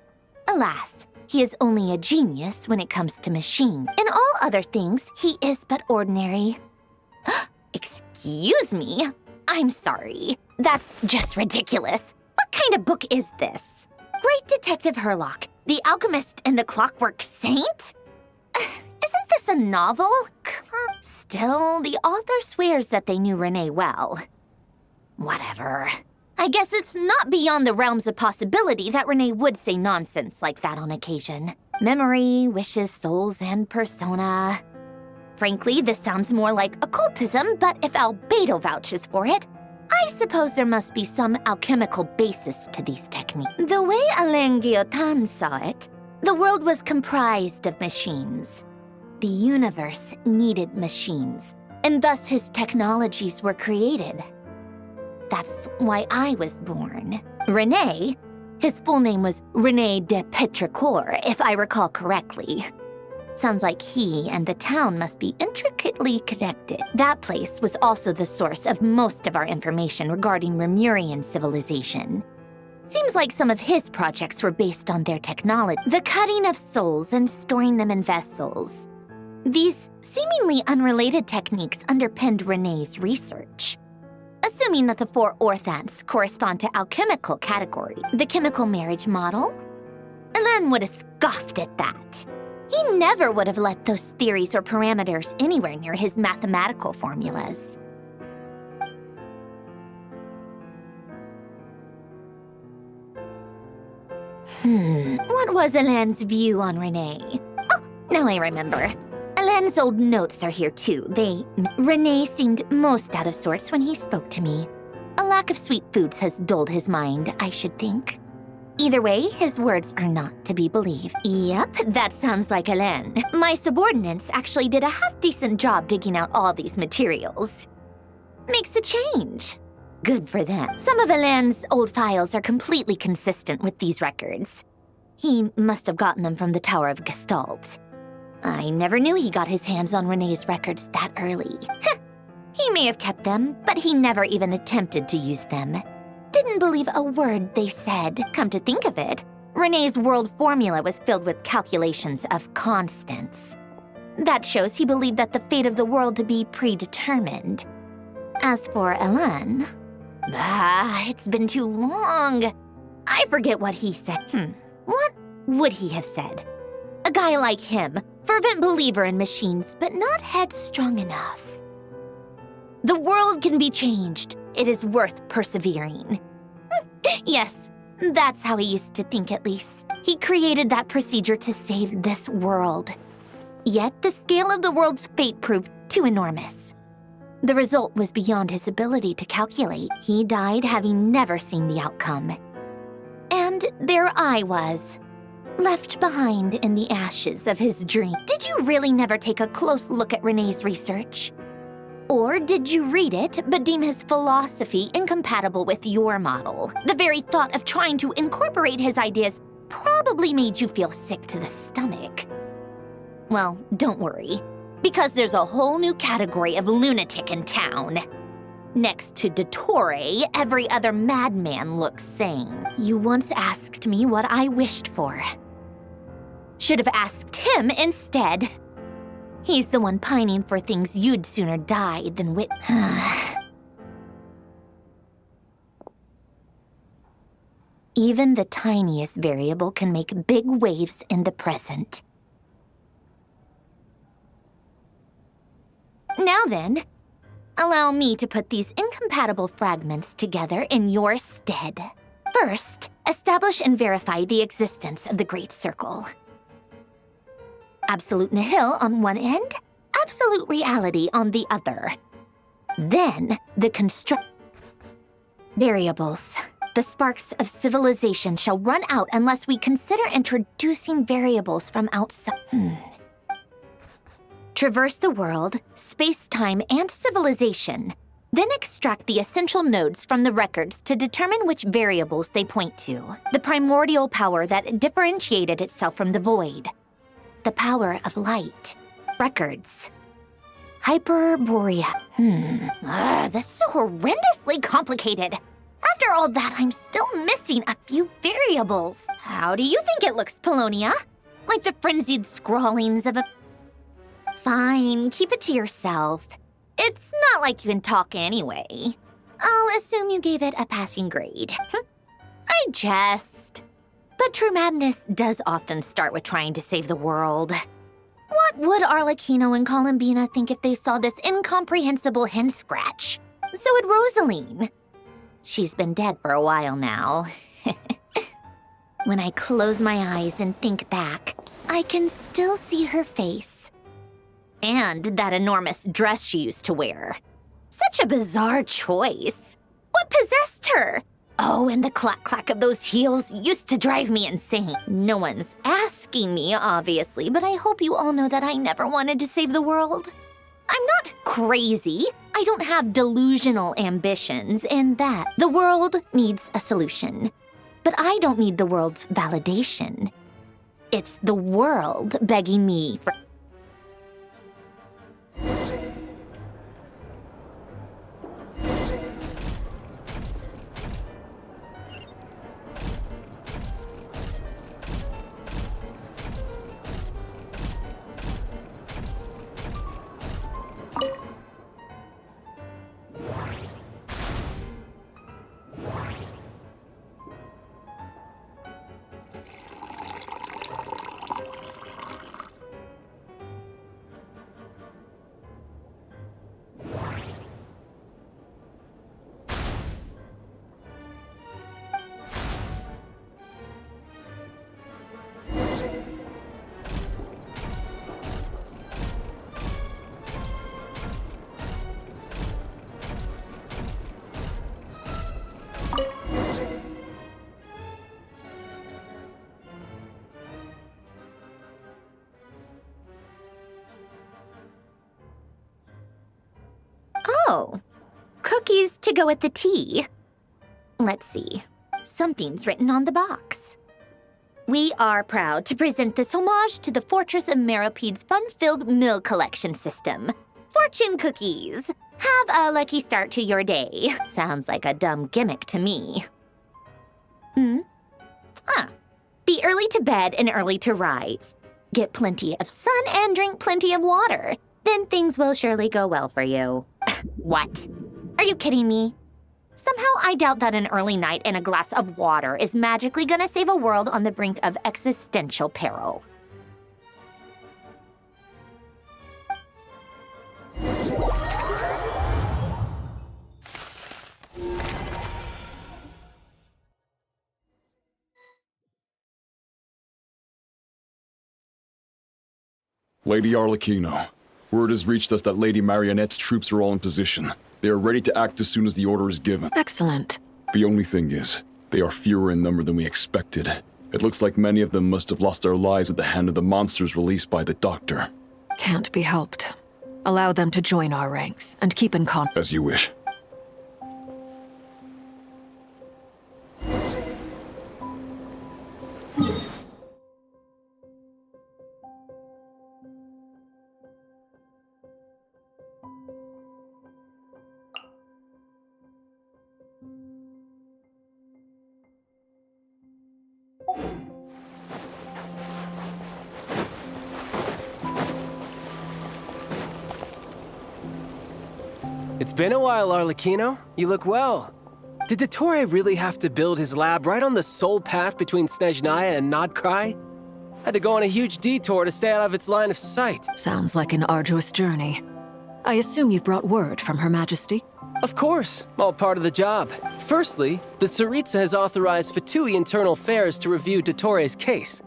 Alas, he is only a genius when it comes to machine. In all other things, he is but ordinary. Excuse me? I'm sorry. That's just ridiculous. What kind of book is this? Great Detective Herlock, the Alchemist and the Clockwork Saint? Isn't this a novel? Still, the author swears that they knew Renee well. Whatever. I guess it's not beyond the realms of possibility that Renee would say nonsense like that on occasion. Memory, wishes, souls, and persona. Frankly, this sounds more like occultism, but if Albedo vouches for it, I suppose there must be some alchemical basis to these techniques. The way Alain Guillotin saw it, the world was comprised of machines. The universe needed machines, and thus his technologies were created. That's why I was born. René, his full name was René de Petrichor, if I recall correctly. Sounds like he and the town must be intricately connected. That place was also the source of most of our information regarding Remurian civilization. Seems like some of his projects were based on their technology. The cutting of souls and storing them in vessels. These seemingly unrelated techniques underpinned René's research. Assuming that the 4 orthants correspond to alchemical category, the chemical marriage model? Alain would have scoffed at that. He never would have let those theories or parameters anywhere near his mathematical formulas. What was Alain's view on Renee? Oh, now I remember. Alain Len's old notes are here too. Renee seemed most out of sorts when he spoke to me. A lack of sweet foods has dulled his mind, I should think. Either way, his words are not to be believed. Yep, that sounds like Len. My subordinates actually did a half-decent job digging out all these materials. Makes a change. Good for them. Some of Elan's old files are completely consistent with these records. He must have gotten them from the Tower of Gestalt. I never knew he got his hands on Renee's records that early. He may have kept them, but he never even attempted to use them. Didn't believe a word they said. Come to think of it, Renee's world formula was filled with calculations of constants. That shows he believed that the fate of the world to be predetermined. As for Elan, it's been too long. I forget what he said. What would he have said? A guy like him, fervent believer in machines, but not headstrong enough. The world can be changed. It is worth persevering. Yes, that's how he used to think at least. He created that procedure to save this world. Yet the scale of the world's fate proved too enormous. The result was beyond his ability to calculate. He died having never seen the outcome. And there I was, left behind in the ashes of his dream. Did you really never take a close look at Renee's research? Or did you read it but deem his philosophy incompatible with your model? The very thought of trying to incorporate his ideas probably made you feel sick to the stomach. Well, don't worry, because there's a whole new category of lunatic in town. Next to Dottore, every other madman looks sane. You once asked me what I wished for. Should have asked him instead. He's the one pining for things you'd sooner die than Even the tiniest variable can make big waves in the present. Now then, allow me to put these incompatible fragments together in your stead. First, establish and verify the existence of the Great Circle. Absolute nihil on one end, absolute reality on the other. Then, the variables. The sparks of civilization shall run out unless we consider introducing variables from outside. Traverse the world, space-time, and civilization. Then extract the essential nodes from the records to determine which variables they point to. The primordial power that differentiated itself from the void. The power of light. Records. Hyperborea. This is horrendously complicated. After all that, I'm still missing a few variables. How do you think it looks, Polonia? Like the frenzied scrawlings of a... Fine, keep it to yourself. It's not like you can talk anyway. I'll assume you gave it a passing grade. I jest. But true madness does often start with trying to save the world. What would Arlecchino and Columbina think if they saw this incomprehensible hen scratch? So would Rosaline. She's been dead for a while now. When I close my eyes and think back, I can still see her face. And that enormous dress she used to wear. Such a bizarre choice. What possessed her? Oh, and the clack-clack of those heels used to drive me insane. No one's asking me, obviously, but I hope you all know that I never wanted to save the world. I'm not crazy. I don't have delusional ambitions, and that the world needs a solution. But I don't need the world's validation. It's the world begging me for... Oh, cookies to go with the tea. Let's see. Something's written on the box. We are proud to present this homage to the Fortress of Meropede's fun-filled meal collection system. Fortune cookies. Have a lucky start to your day. Sounds like a dumb gimmick to me. Be early to bed and early to rise. Get plenty of sun and drink plenty of water. Then things will surely go well for you. What? Are you kidding me? Somehow I doubt that an early night and a glass of water is magically gonna save a world on the brink of existential peril. Lady Arlecchino, word has reached us that Lady Marionette's troops are all in position. They are ready to act as soon as the order is given. Excellent. The only thing is, they are fewer in number than we expected. It looks like many of them must have lost their lives at the hand of the monsters released by the Doctor. Can't be helped. Allow them to join our ranks, and keep in contact. As you wish. It's been a while, Arlecchino. You look well. Did Dottore really have to build his lab right on the sole path between Snezhnaya and Krai? Had to go on a huge detour to stay out of its line of sight. Sounds like an arduous journey. I assume you've brought word from Her Majesty? Of course, all part of the job. Firstly, the Tsaritsa has authorized Fatui Internal Affairs to review Dottore's case.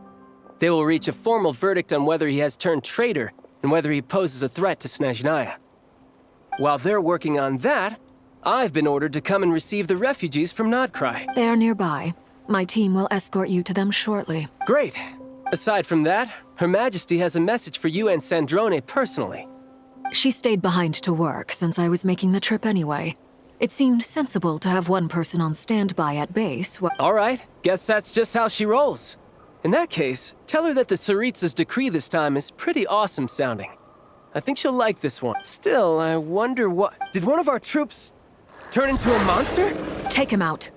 They will reach a formal verdict on whether he has turned traitor and whether he poses a threat to Snezhnaya. While they're working on that, I've been ordered to come and receive the refugees from Krai. They are nearby. My team will escort you to them shortly. Great. Aside from that, Her Majesty has a message for you and Sandrone personally. She stayed behind to work since I was making the trip anyway. It seemed sensible to have one person on standby at base. All right, guess that's just how she rolls. In that case, tell her that the Tsaritsa's decree this time is pretty awesome sounding. I think she'll like this one. Still, I wonder what... Did one of our troops turn into a monster? Take him out.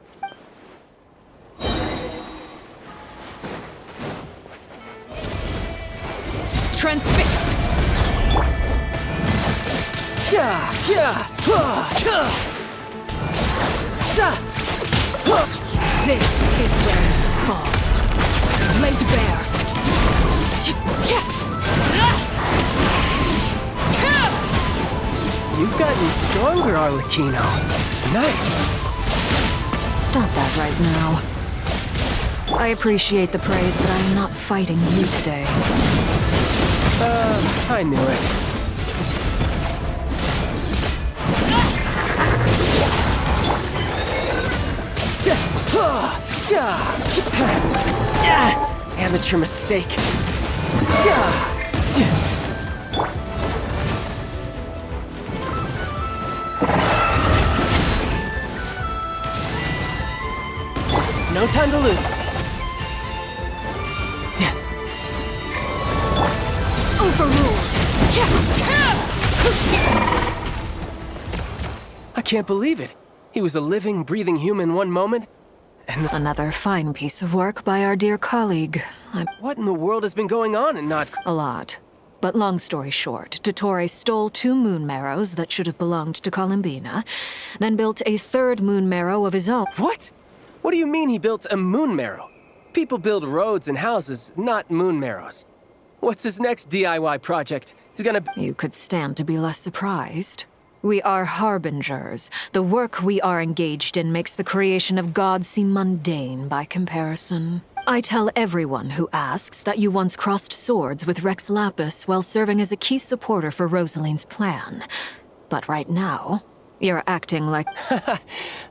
Transfixed! This is where you fall. Laid bare. You've gotten stronger, Arlecchino. Nice. Stop that right now. I appreciate the praise, but I'm not fighting you today. I knew it. Amateur mistake. No time to lose. Overruled. I can't believe it. He was a living, breathing human one moment, and another fine piece of work by our dear colleague. What in the world has been going on in A lot. But long story short, Dottore stole 2 moon marrows that should have belonged to Columbina, then built a 3rd moon marrow of his own. What? What do you mean he built a moon marrow? People build roads and houses, not moon marrows. What's his next DIY project? He's gonna... You could stand to be less surprised. We are harbingers. The work we are engaged in makes the creation of gods seem mundane by comparison. I tell everyone who asks that you once crossed swords with Rex Lapis while serving as a key supporter for Rosaline's plan. But right now, you're acting like...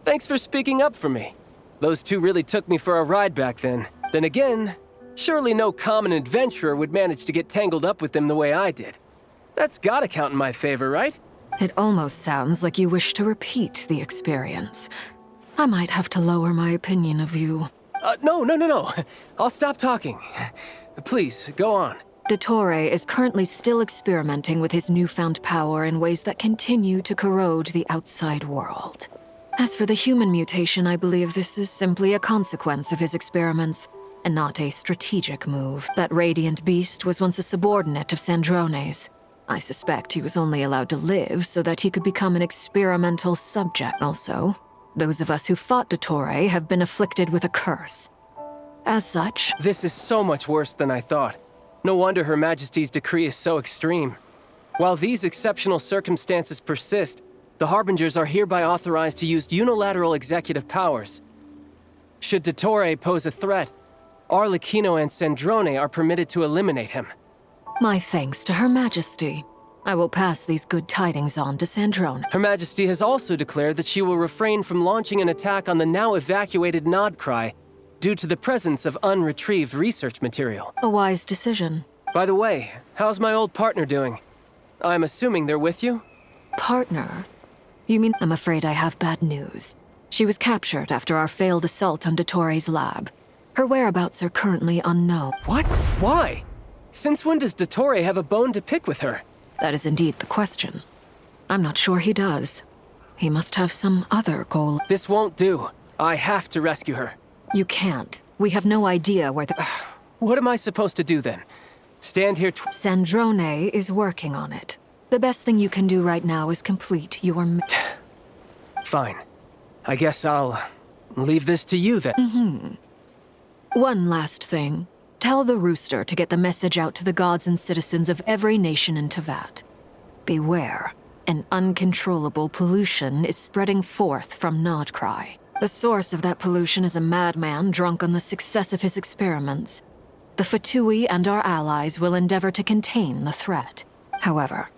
Thanks for speaking up for me. Those 2 really took me for a ride back then. Then again, surely no common adventurer would manage to get tangled up with them the way I did. That's gotta count in my favor, right? It almost sounds like you wish to repeat the experience. I might have to lower my opinion of you. No. I'll stop talking. Please, go on. Dottore is currently still experimenting with his newfound power in ways that continue to corrode the outside world. As for the human mutation, I believe this is simply a consequence of his experiments, and not a strategic move. That radiant beast was once a subordinate of Sandrone's. I suspect he was only allowed to live so that he could become an experimental subject. Also, those of us who fought Dottore have been afflicted with a curse. As such... This is so much worse than I thought. No wonder Her Majesty's decree is so extreme. While these exceptional circumstances persist, the Harbingers are hereby authorized to use unilateral executive powers. Should Dottore pose a threat, Arlecchino and Sandrone are permitted to eliminate him. My thanks to Her Majesty. I will pass these good tidings on to Sandrone. Her Majesty has also declared that she will refrain from launching an attack on the now evacuated Nod Krai due to the presence of unretrieved research material. A wise decision. By the way, how's my old partner doing? I'm assuming they're with you? Partner? You mean... I'm afraid I have bad news. She was captured after our failed assault on Dottore's lab. Her whereabouts are currently unknown. What? Why? Since when does Dottore have a bone to pick with her? That is indeed the question. I'm not sure he does. He must have some other goal. This won't do. I have to rescue her. You can't. We have no idea where the... What am I supposed to do then? Stand here... Sandrone is working on it. The best thing you can do right now is complete your... Fine. I guess I'll leave this to you then. One last thing. Tell the Rooster to get the message out to the gods and citizens of every nation in Tevat. Beware. An uncontrollable pollution is spreading forth from Nod Krai. The source of that pollution is a madman drunk on the success of his experiments. The Fatui and our allies will endeavor to contain the threat. However,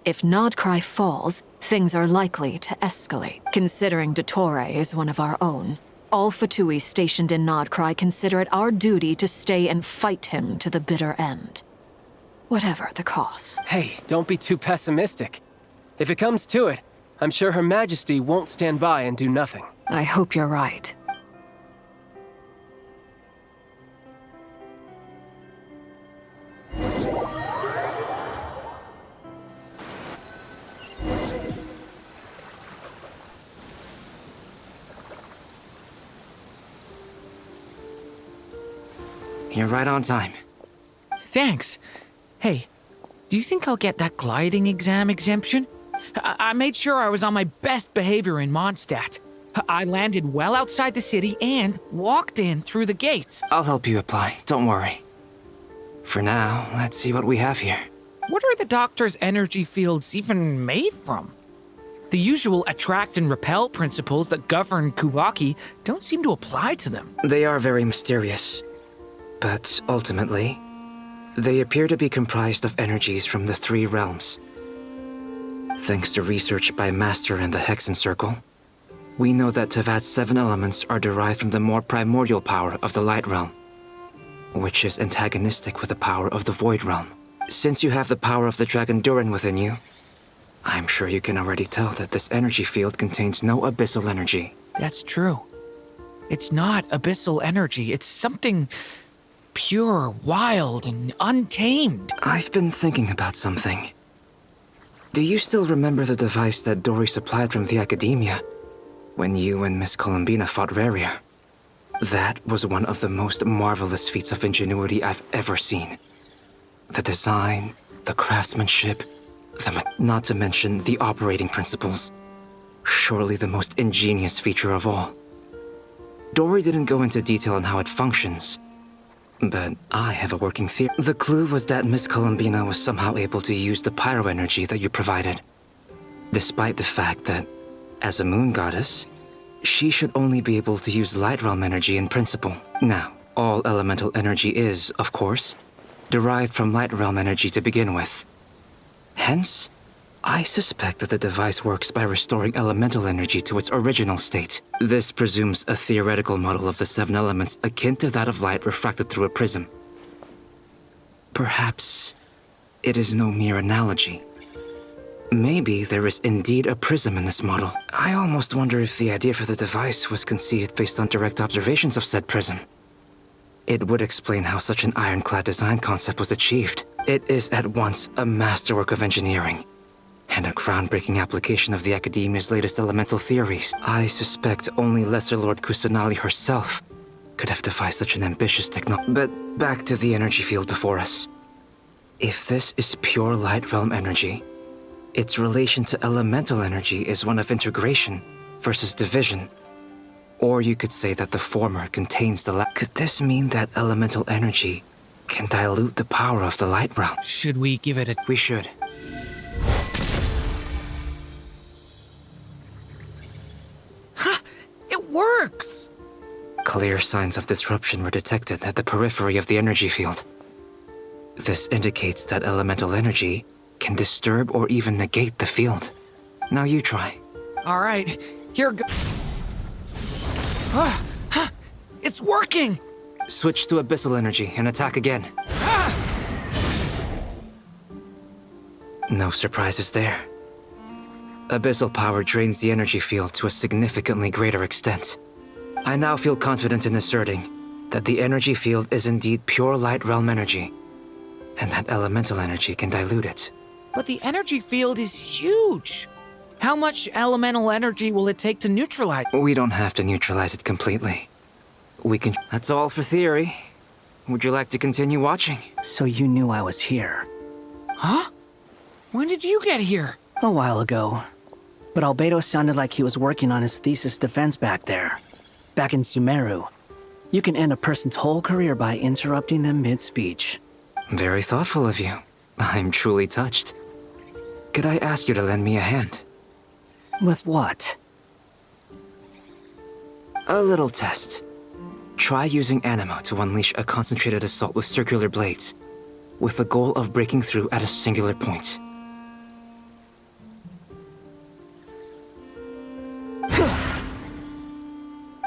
if Nod Krai falls, things are likely to escalate. Considering Dottore is one of our own, all Fatui stationed in Nod Krai consider it our duty to stay and fight him to the bitter end. Whatever the cost. Hey, don't be too pessimistic. If it comes to it, I'm sure Her Majesty won't stand by and do nothing. I hope you're right. You're right on time. Thanks. Hey, do you think I'll get that gliding exam exemption? I made sure I was on my best behavior in Mondstadt. I landed well outside the city and walked in through the gates. I'll help you apply, don't worry. For now, let's see what we have here. What are the doctor's energy fields even made from? The usual attract and repel principles that govern Kuvaki don't seem to apply to them. They are very mysterious. But ultimately, they appear to be comprised of energies from the three realms. Thanks to research by Master in the Hexen Circle, we know that Tevat's 7 elements are derived from the more primordial power of the Light Realm, which is antagonistic with the power of the Void Realm. Since you have the power of the Dragon Durin within you, I'm sure you can already tell that this energy field contains no abyssal energy. That's true. It's not abyssal energy, it's something pure, wild, and untamed. I've been thinking about something. Do you still remember the device that Dory supplied from the Academia when you and Miss Columbina fought Raria? That was one of the most marvelous feats of ingenuity I've ever seen. The design, the craftsmanship, not to mention the operating principles. Surely the most ingenious feature of all. Dory didn't go into detail on how it functions, but I have a working theory. The clue was that Miss Columbina was somehow able to use the pyro energy that you provided, despite the fact that, as a moon goddess, she should only be able to use light realm energy in principle. Now, all elemental energy is, of course, derived from light realm energy to begin with. Hence, I suspect that the device works by restoring elemental energy to its original state. This presumes a theoretical model of the 7 elements akin to that of light refracted through a prism. Perhaps it is no mere analogy, Maybe there is indeed a prism in this model. I almost wonder if the idea for the device was conceived based on direct observations of said prism. It would explain how such an ironclad design concept was achieved. It is at once a masterwork of engineering and a groundbreaking application of the Academia's latest elemental theories. I suspect only Lesser Lord Kusanali herself could have devised such an ambitious technology. But back to the energy field before us. If this is pure light realm energy, its relation to elemental energy is one of integration versus division. Or you could say that the former contains the latter. Could this mean that elemental energy can dilute the power of the light realm? Should we give it a... We should. Ha! It works! Clear signs of disruption were detected at the periphery of the energy field. This indicates that elemental energy can disturb or even negate the field. Now you try. All right, here goes. It's working! Switch to abyssal energy and attack again. No surprises there. Abyssal power drains the energy field to a significantly greater extent. I now feel confident in asserting that the energy field is indeed pure light realm energy, and that elemental energy can dilute it. But the energy field is huge. How much elemental energy will it take to neutralize? We don't have to neutralize it completely. We can... That's all for theory. Would you like to continue watching? So you knew I was here? Huh? When did you get here? A while ago. But Albedo sounded like he was working on his thesis defense back there. Back in Sumeru. You can end a person's whole career by interrupting them mid-speech. Very thoughtful of you. I'm truly touched. Could I ask you to lend me a hand? With what? A little test. Try using Animo to unleash a concentrated assault with circular blades, with the goal of breaking through at a singular point.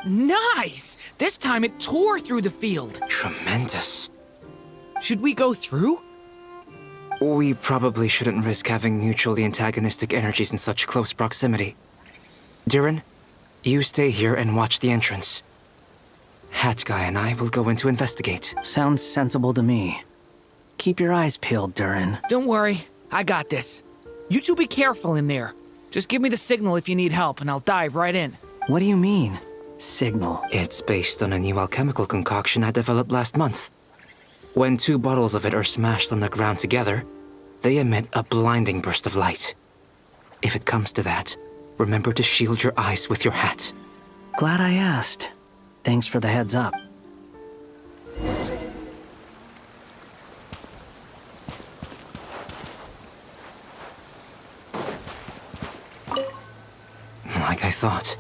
Nice! This time it tore through the field. Tremendous. Should we go through? We probably shouldn't risk having mutually antagonistic energies in such close proximity. Durin, you stay here and watch the entrance. Hat Guy and I will go in to investigate. Sounds sensible to me. Keep your eyes peeled, Durin. Don't worry, I got this. You two be careful in there. Just give me the signal if you need help and I'll dive right in. What do you mean, signal? It's based on a new alchemical concoction I developed last month. When 2 bottles of it are smashed on the ground together, they emit a blinding burst of light. If it comes to that, remember to shield your eyes with your hat. Glad I asked. Thanks for the heads up. Like I thought.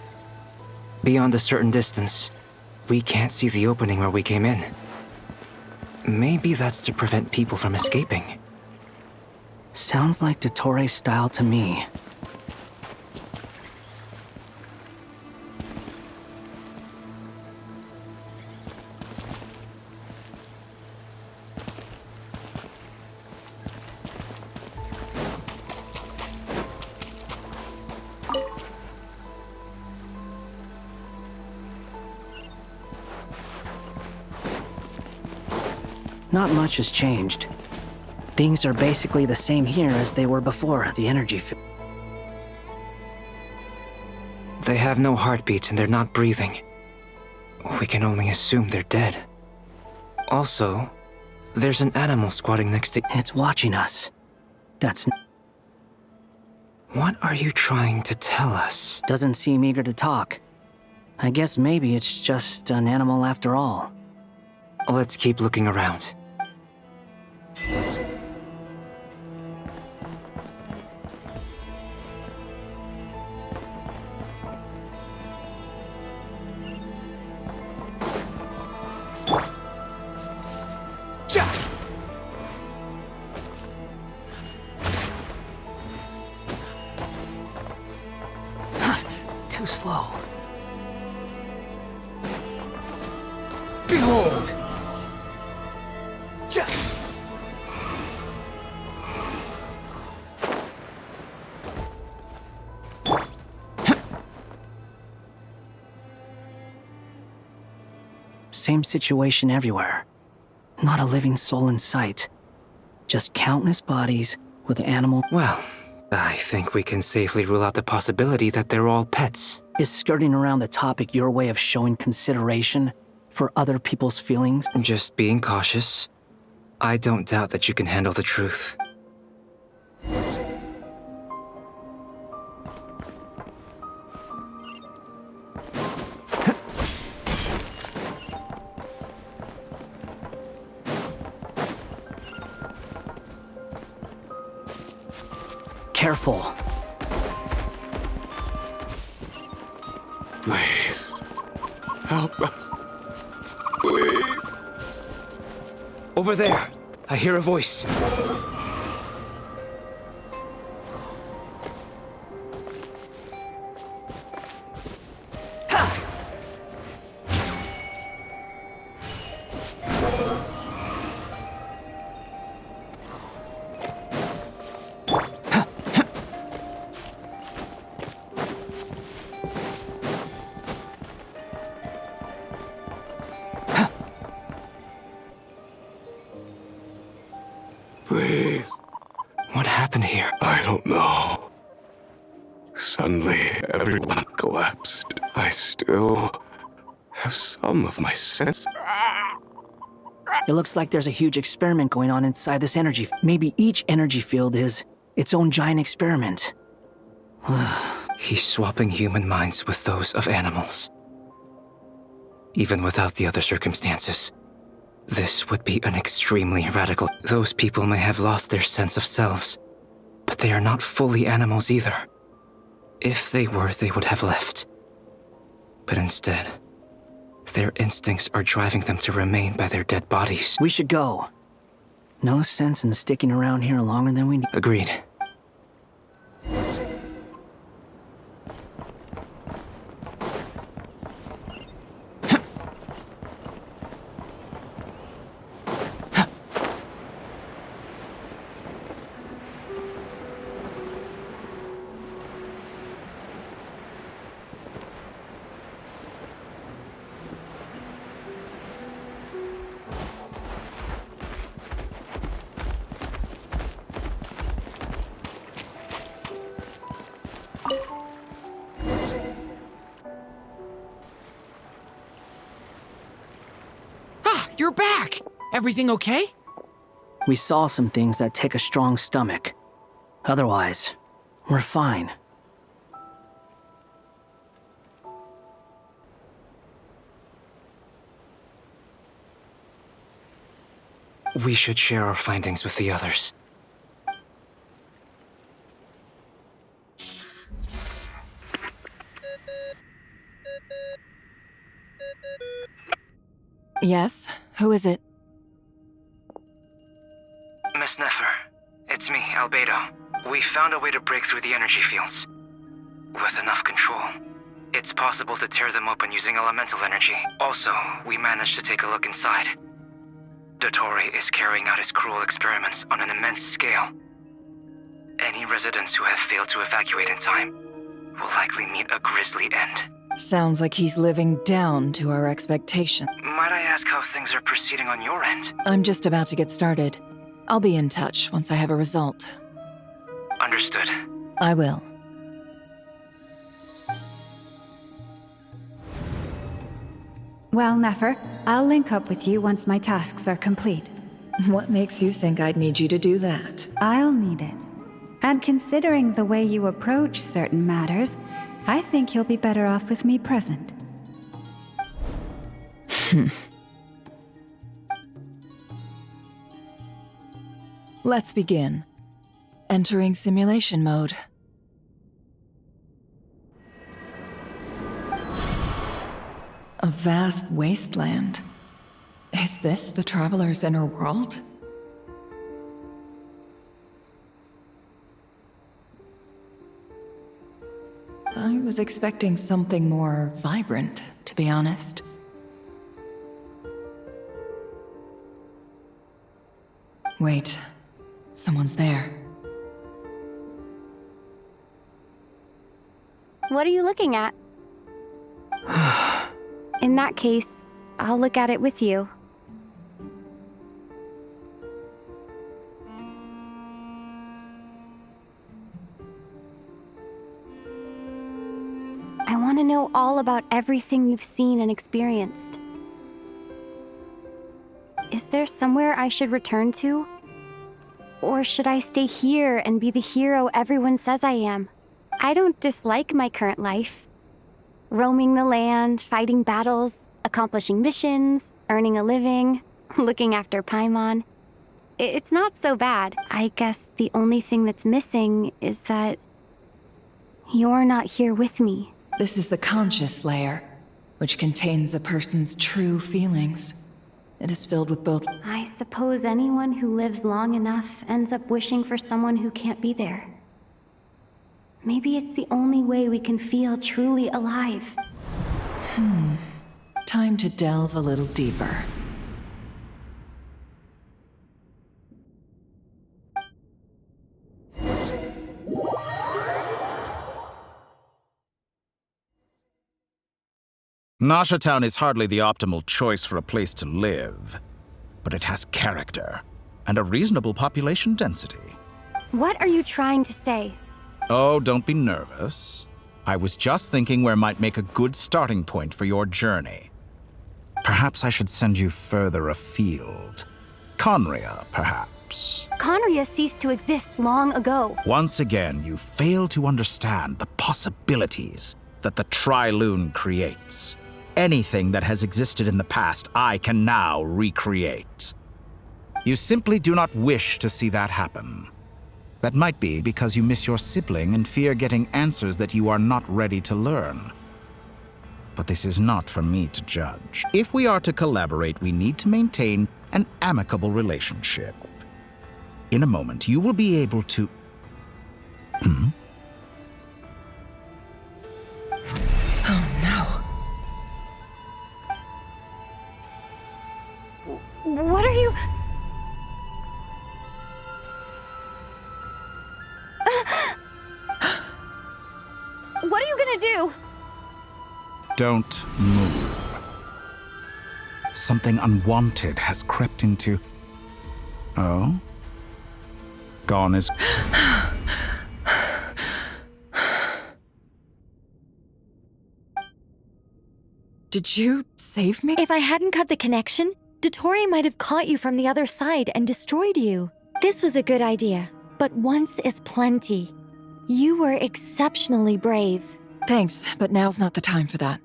Beyond a certain distance, we can't see the opening where we came in. Maybe that's to prevent people from escaping. Sounds like Dottore's style to me. Not much has changed. Things are basically the same here as they were before the energy field. They have no heartbeats and they're not breathing. We can only assume they're dead. Also, there's an animal squatting next to... It's watching us. That's... What are you trying to tell us? Doesn't seem eager to talk. I guess maybe it's just an animal after all. Let's keep looking around. Too slow. Behold! Same situation everywhere. Not a living soul in sight. Just countless bodies with animal. Well, I think we can safely rule out the possibility that they're all pets. Is skirting around the topic your way of showing consideration for other people's feelings? Just being cautious. I don't doubt that you can handle the truth. Careful. Please. Help us. Please. Over there. I hear a voice. Please. What happened here? I don't know. Suddenly, everyone collapsed. I still have some of my sense. It looks like there's a huge experiment going on inside this energy. Maybe each energy field is its own giant experiment. He's swapping human minds with those of animals. Even without the other circumstances, this would be an extremely radical. Those people may have lost their sense of selves, but they are not fully animals either. If they were, they would have left. But instead, their instincts are driving them to remain by their dead bodies. We should go. No sense in sticking around here longer than we need. Agreed. You're back! Everything okay? We saw some things that take a strong stomach. Otherwise, we're fine. We should share our findings with the others. Yes? Who is it? Miss Nefer, it's me, Albedo. We found a way to break through the energy fields. With enough control, it's possible to tear them open using elemental energy. Also, we managed to take a look inside. Dottore is carrying out his cruel experiments on an immense scale. Any residents who have failed to evacuate in time will likely meet a grisly end. Sounds like he's living down to our expectation. Might I ask how things are proceeding on your end? I'm just about to get started. I'll be in touch once I have a result. Understood. I will. Well, Nefer, I'll link up with you once my tasks are complete. What makes you think I'd need you to do that? I'll need it. And considering the way you approach certain matters, I think you'll be better off with me present. Let's begin. Entering simulation mode. A vast wasteland. Is this the Traveler's inner world? I was expecting something more vibrant, to be honest. Wait, someone's there. What are you looking at? In that case, I'll look at it with you. I want to know all about everything you've seen and experienced. Is there somewhere I should return to? Or should I stay here and be the hero everyone says I am? I don't dislike my current life. Roaming the land, fighting battles, accomplishing missions, earning a living, looking after Paimon. It's not so bad. I guess the only thing that's missing is that you're not here with me. This is the conscious layer, which contains a person's true feelings. It is filled with both. I suppose anyone who lives long enough ends up wishing for someone who can't be there. Maybe it's the only way we can feel truly alive. Time to delve a little deeper. Nasha Town is hardly the optimal choice for a place to live, but it has character and a reasonable population density. What are you trying to say? Oh, don't be nervous. I was just thinking where might make a good starting point for your journey. Perhaps I should send you further afield. Conria, perhaps. Conria ceased to exist long ago. Once again, you fail to understand the possibilities that the Tri-Lune creates. Anything that has existed in the past, I can now recreate. You simply do not wish to see that happen. That might be because you miss your sibling and fear getting answers that you are not ready to learn. But this is not for me to judge. If we are to collaborate, we need to maintain an amicable relationship. In a moment, you will be able to... Oh no. What are you... What are you gonna do? Don't move. Something unwanted has crept into... Oh? Gone is... Did you save me? If I hadn't cut the connection, Dottore might have caught you from the other side and destroyed you. This was a good idea, but once is plenty. You were exceptionally brave. Thanks, but now's not the time for that.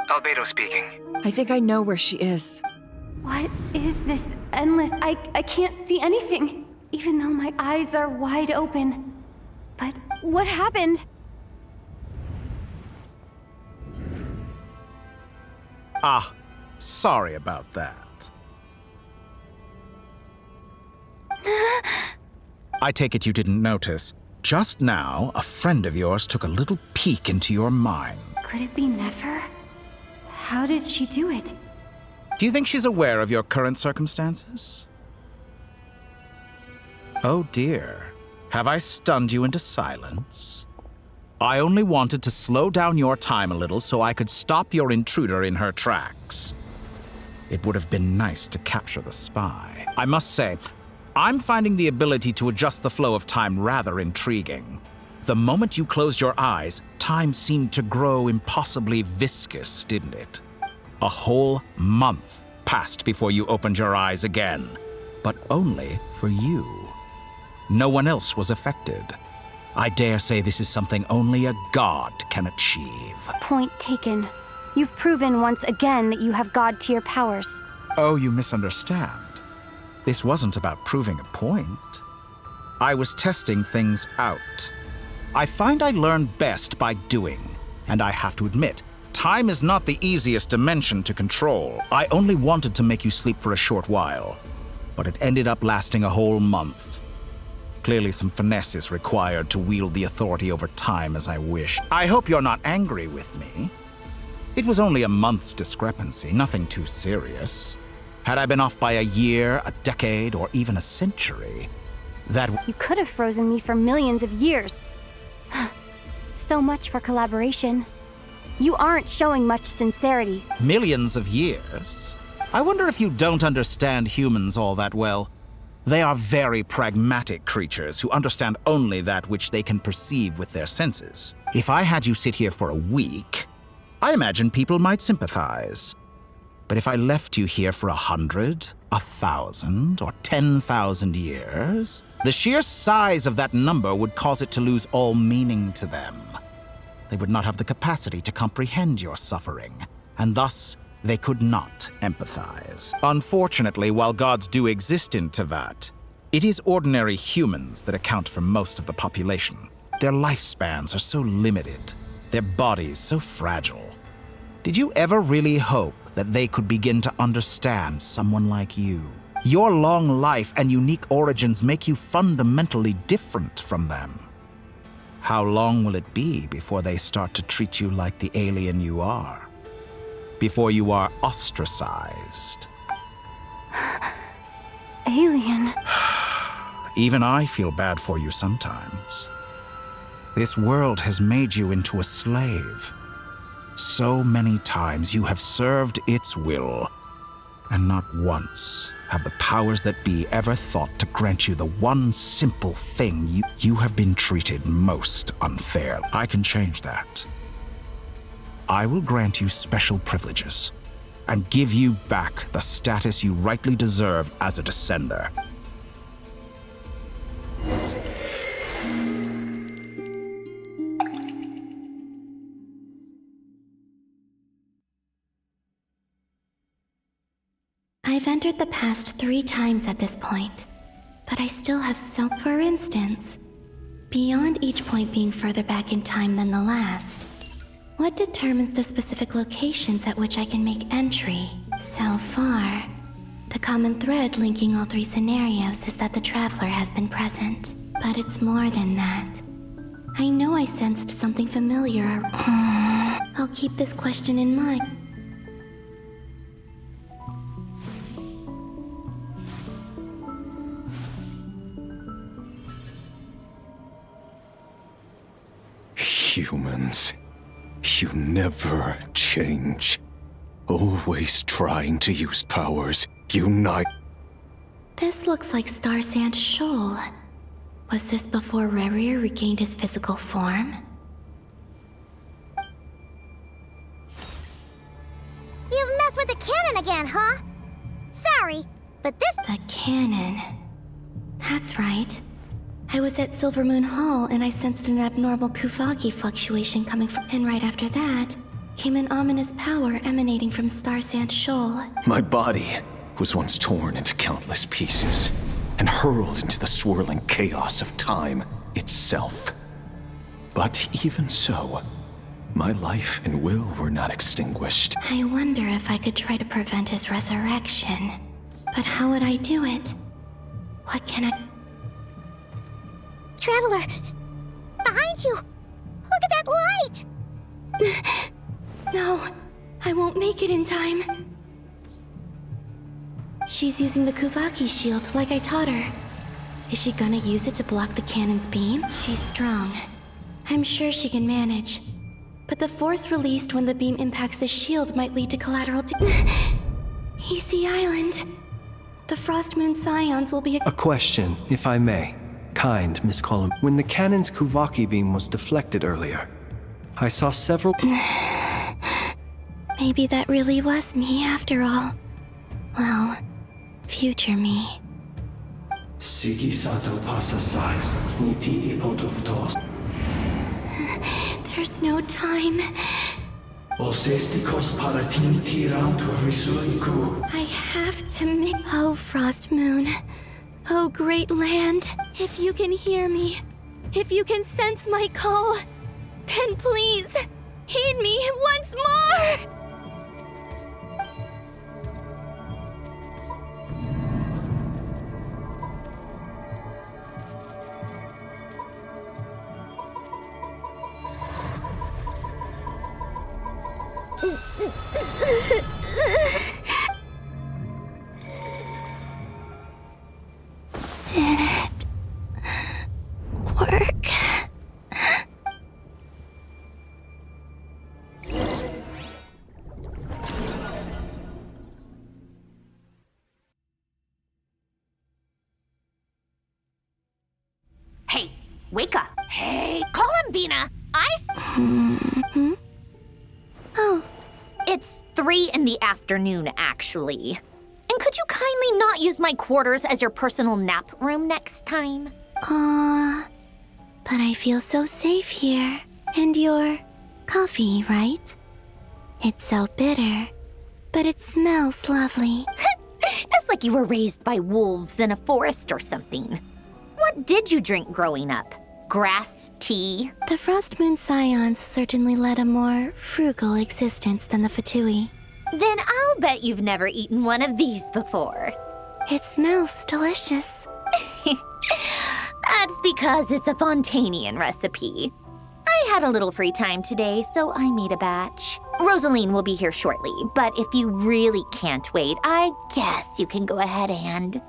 Albedo speaking. I think I know where she is. What is this endless... I can't see anything, even though my eyes are wide open. But what happened? Ah, sorry about that. I take it you didn't notice. Just now, a friend of yours took a little peek into your mind. Could it be Nefer? How did she do it? Do you think she's aware of your current circumstances? Oh dear. Have I stunned you into silence? I only wanted to slow down your time a little so I could stop your intruder in her tracks. It would have been nice to capture the spy. I must say, I'm finding the ability to adjust the flow of time rather intriguing. The moment you closed your eyes, time seemed to grow impossibly viscous, didn't it? A whole month passed before you opened your eyes again, but only for you. No one else was affected. I dare say this is something only a god can achieve. Point taken. You've proven once again that you have god-tier powers. Oh, you misunderstand. This wasn't about proving a point. I was testing things out. I find I learn best by doing, and I have to admit, time is not the easiest dimension to control. I only wanted to make you sleep for a short while, but it ended up lasting a whole month. Clearly some finesse is required to wield the authority over time as I wish. I hope you're not angry with me. It was only a month's discrepancy, nothing too serious. Had I been off by a year, a decade, or even a century, You could have frozen me for millions of years. So much for collaboration. You aren't showing much sincerity. Millions of years? I wonder if you don't understand humans all that well. They are very pragmatic creatures who understand only that which they can perceive with their senses. If I had you sit here for a week, I imagine people might sympathize. But if I left you here for 100, 1,000, or 10,000 years, the sheer size of that number would cause it to lose all meaning to them. They would not have the capacity to comprehend your suffering, and thus they could not empathize. Unfortunately, while gods do exist in Tevat, it is ordinary humans that account for most of the population. Their lifespans are so limited, their bodies so fragile. Did you ever really hope that they could begin to understand someone like you? Your long life and unique origins make you fundamentally different from them. How long will it be before they start to treat you like the alien you are? Before you are ostracized? Alien. Even I feel bad for you sometimes. This world has made you into a slave. So many times you have served its will, and not once have the powers that be ever thought to grant you the one simple thing you have been treated most unfairly. I can change that. I will grant you special privileges and give you back the status you rightly deserve as a descender. I've entered the past 3 times at this point, but I still have so. For instance, beyond each point being further back in time than the last, what determines the specific locations at which I can make entry? So far, the common thread linking all 3 scenarios is that the traveler has been present. But it's more than that. I know I sensed something familiar. I'll keep this question in mind. Humans, you never change. Always trying to use powers. Unite. This looks like Star Sand Shoal. Was this before Rerir regained his physical form? You've messed with the cannon again, huh? Sorry, but this— The cannon. That's right. I was at Silvermoon Hall and I sensed an abnormal Kuvaki fluctuation coming from— And right after that, came an ominous power emanating from Star Sand Shoal. My body was once torn into countless pieces and hurled into the swirling chaos of time itself. But even so, my life and will were not extinguished. I wonder if I could try to prevent his resurrection. But how would I do it? What can I— Traveler! Behind you! Look at that light! No, I won't make it in time. She's using the Kuvaki shield like I taught her. Is she gonna use it to block the cannon's beam? She's strong. I'm sure she can manage. But the force released when the beam impacts the shield might lead to collateral Easy Island. The Frost Moon Scions will be A question, if I may. Kind, Miss Colum. When the cannon's Kuvaki beam was deflected earlier, I saw several— Maybe that really was me after all. Well, future me. There's no time. I have to make— Oh, Frost Moon. Oh, great land. If you can hear me, if you can sense my call, then please, heed me once more! Did it. wake up. Hey, Columbina, Oh. It's 3 in the afternoon, actually. And could you kindly not use my quarters as your personal nap room next time? But I feel so safe here. And your coffee, right? It's so bitter, but it smells lovely. It's like you were raised by wolves in a forest or something. What did you drink growing up? Grass tea? The Frost Moon Scions certainly led a more frugal existence than the Fatui. Then I'll bet you've never eaten one of these before. It smells delicious. That's because it's a Fontanian recipe. I had a little free time today, so I made a batch. Rosaline will be here shortly, but if you really can't wait, I guess you can go ahead and...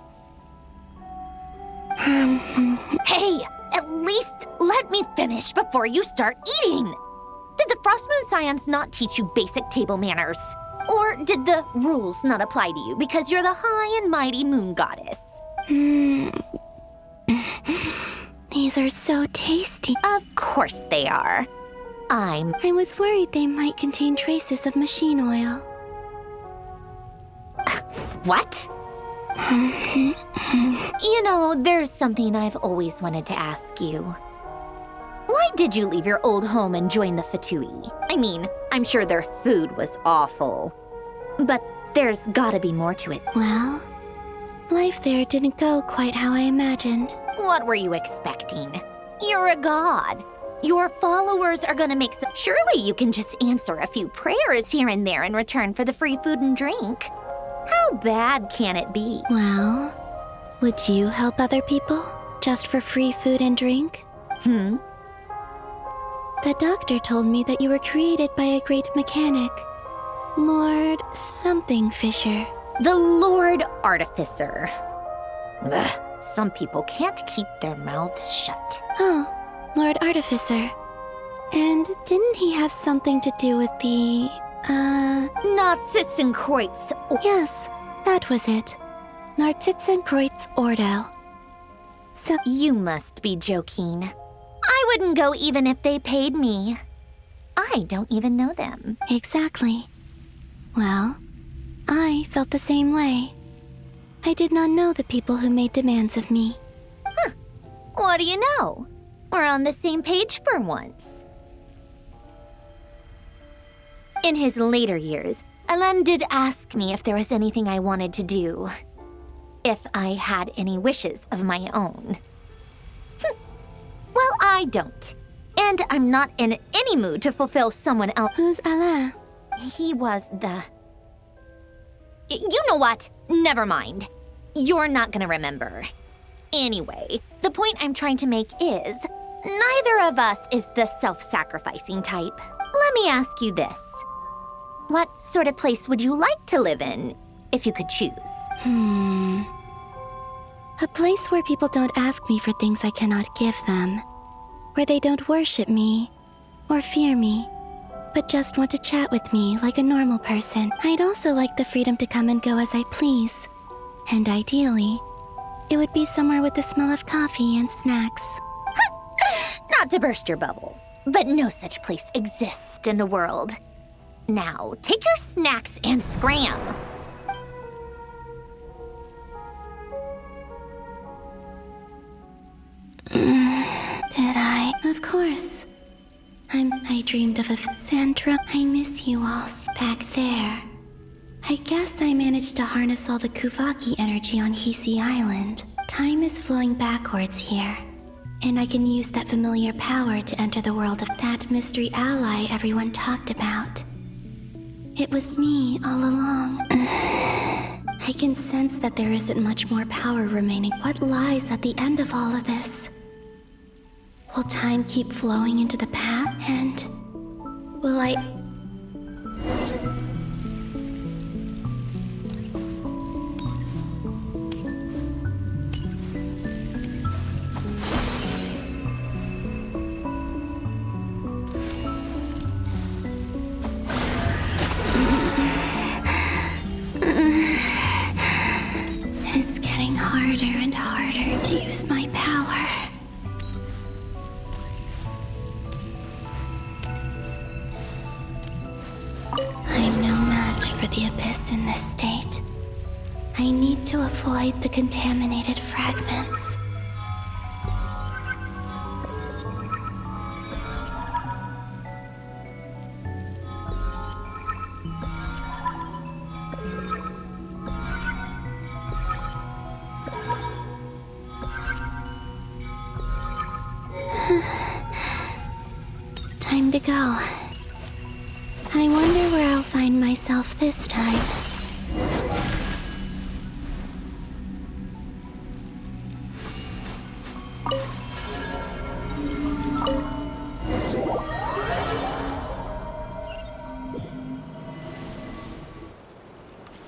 Hey, at least let me finish before you start eating! Did the Frost Moon Scions not teach you basic table manners? Or did the rules not apply to you because you're the high and mighty moon goddess? These are so tasty. Of course they are. I was worried they might contain traces of machine oil. What? You know, there's something I've always wanted to ask you. Why did you leave your old home and join the Fatui? I mean, I'm sure their food was awful. But there's gotta be more to it. Well, life there didn't go quite how I imagined. What were you expecting? You're a god. Your followers are gonna make some... Surely you can just answer a few prayers here and there in return for the free food and drink. How bad can it be? Well, would you help other people just for free food and drink? The doctor told me that you were created by a great mechanic, Lord something Fisher. The Lord Artificer. Ugh, some people can't keep their mouths shut. Oh, Lord Artificer. And didn't he have something to do with the, Narzissenkreuz. Yes, that was it. Narzissenkreuz Ordo. So you must be joking. I wouldn't go even if they paid me. I don't even know them. Exactly. Well, I felt the same way. I did not know the people who made demands of me. Huh. What do you know? We're on the same page for once. In his later years, Elen did ask me if there was anything I wanted to do. If I had any wishes of my own. Well, I don't. And I'm not in any mood to fulfill someone else. Who's Alain? He was the... You know what? Never mind. You're not gonna remember. Anyway, the point I'm trying to make is, neither of us is the self-sacrificing type. Let me ask you this. What sort of place would you like to live in, if you could choose? A place where people don't ask me for things I cannot give them. Where they don't worship me, or fear me, but just want to chat with me like a normal person. I'd also like the freedom to come and go as I please. And ideally, it would be somewhere with the smell of coffee and snacks. Not to burst your bubble, but no such place exists in the world. Now, take your snacks and scram. Did I? Of course. I dreamed of a Sandra. I miss you all back there. I guess I managed to harness all the Kuvaki energy on Hisi Island. Time is flowing backwards here. And I can use that familiar power to enter the world of that mystery ally everyone talked about. It was me all along. I can sense that there isn't much more power remaining. What lies at the end of all of this? Will time keep flowing into the path, and will I... It's getting harder and harder to use my power. useless in this state. I need to avoid the contaminated fragments. Time to go. I wonder where I'll find myself this time.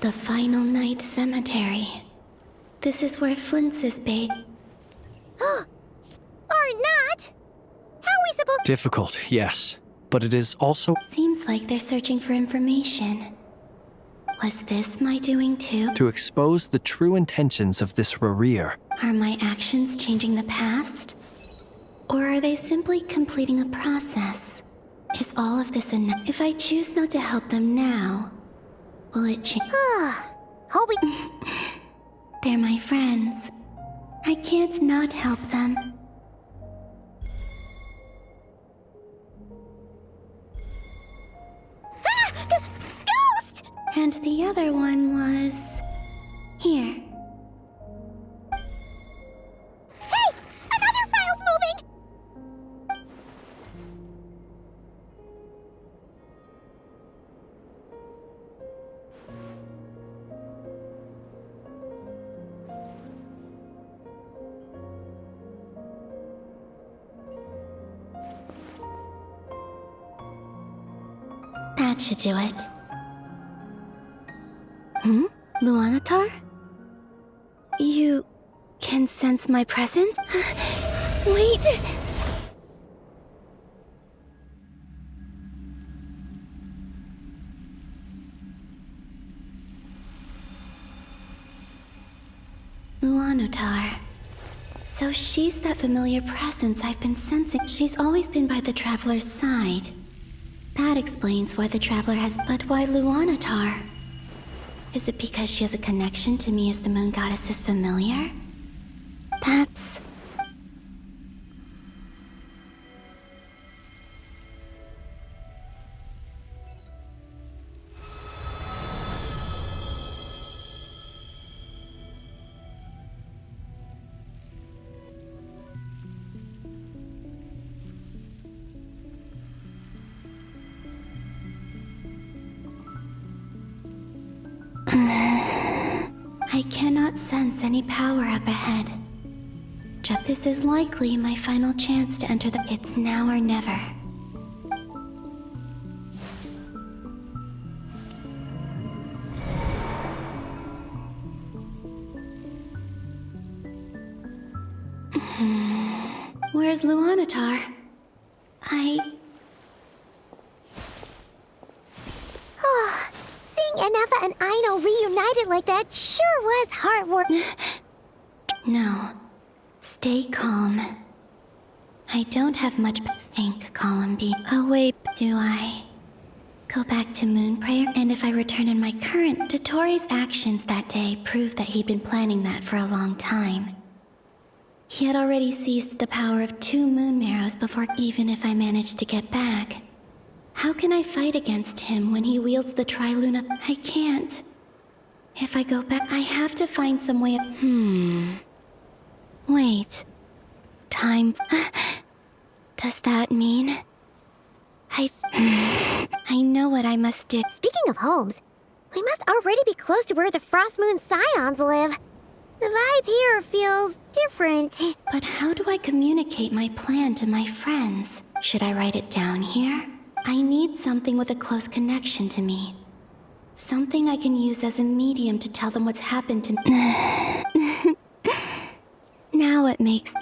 The final night cemetery. This is where Flint's is bait. Or not! How are we supposed— Difficult, yes. But it is also Seems like they're searching for information. Was this my doing too? to expose the true intentions of this Rarir. Are my actions changing the past? Or are they simply completing a process? Is all of this enough? If I choose not to help them now, will it change? They're my friends. I can't not help them. Ghost! And the other one was... here. Hey! Another file's moving! That should do it. Luanatar? You can sense my presence? Wait! Luanatar. So she's that familiar presence I've been sensing. She's always been by the Traveler's side. That explains why the Traveler has... But why Luanatar? Is it because she has a connection to me as the Moon Goddess's familiar? That's... I cannot sense any power up ahead. This is likely my final chance to enter the... It's now or never. Where's Luanatar? Seeing Enefa and Aino reunited like that sure was heartwarming. No. Stay calm. I don't have much but think, Column B. Oh wait, do I? Go back to Moonprayer, and if I return in my current... Dottoro's actions that day prove that he'd been planning that for a long time. He had already seized the power of 2 moon marrows before... Even if I managed to get back, how can I fight against him when he wields the Triluna? I can't. If I go back, I have to find some way of... Wait. Time... Does that mean... I know what I must do. Speaking of homes, we must already be close to where the Frost Moon Scions live. The vibe here feels different. But how do I communicate my plan to my friends? Should I write it down here? I need something with a close connection to me. Something I can use as a medium to tell them what's happened to me. Now it makes...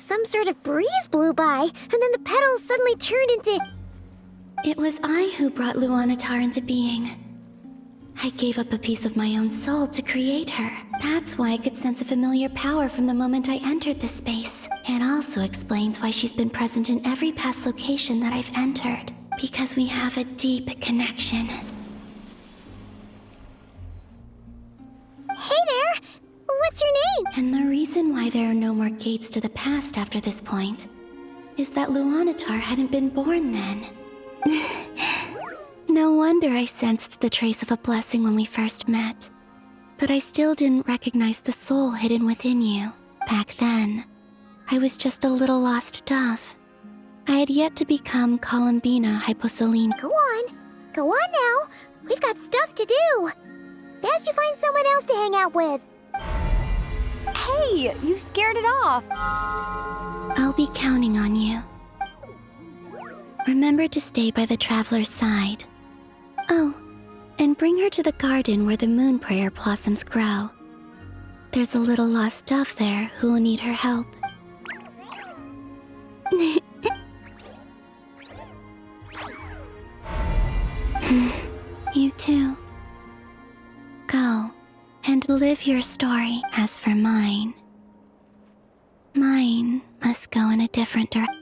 some sort of breeze blew by, and then the petals suddenly turned into... It was I who brought Luanatar into being. I gave up a piece of my own soul to create her. That's why I could sense a familiar power from the moment I entered this space. It also explains why she's been present in every past location that I've entered. Because we have a deep connection. Hey there! What's your name? And the reason why there are no more gates to the past after this point is that Luanatar hadn't been born then. No wonder I sensed the trace of a blessing when we first met. But I still didn't recognize the soul hidden within you. Back then, I was just a little lost dove. I had yet to become Columbina Hyposaline. Go on now. We've got stuff to do. Best you find someone else to hang out with. Hey, you scared it off. I'll be counting on you. Remember to stay by the traveler's side. Oh, and bring her to the garden where the moon prayer blossoms grow. There's a little lost dove there who will need her help. You too. Go and live your story. As for mine must go in a different direction.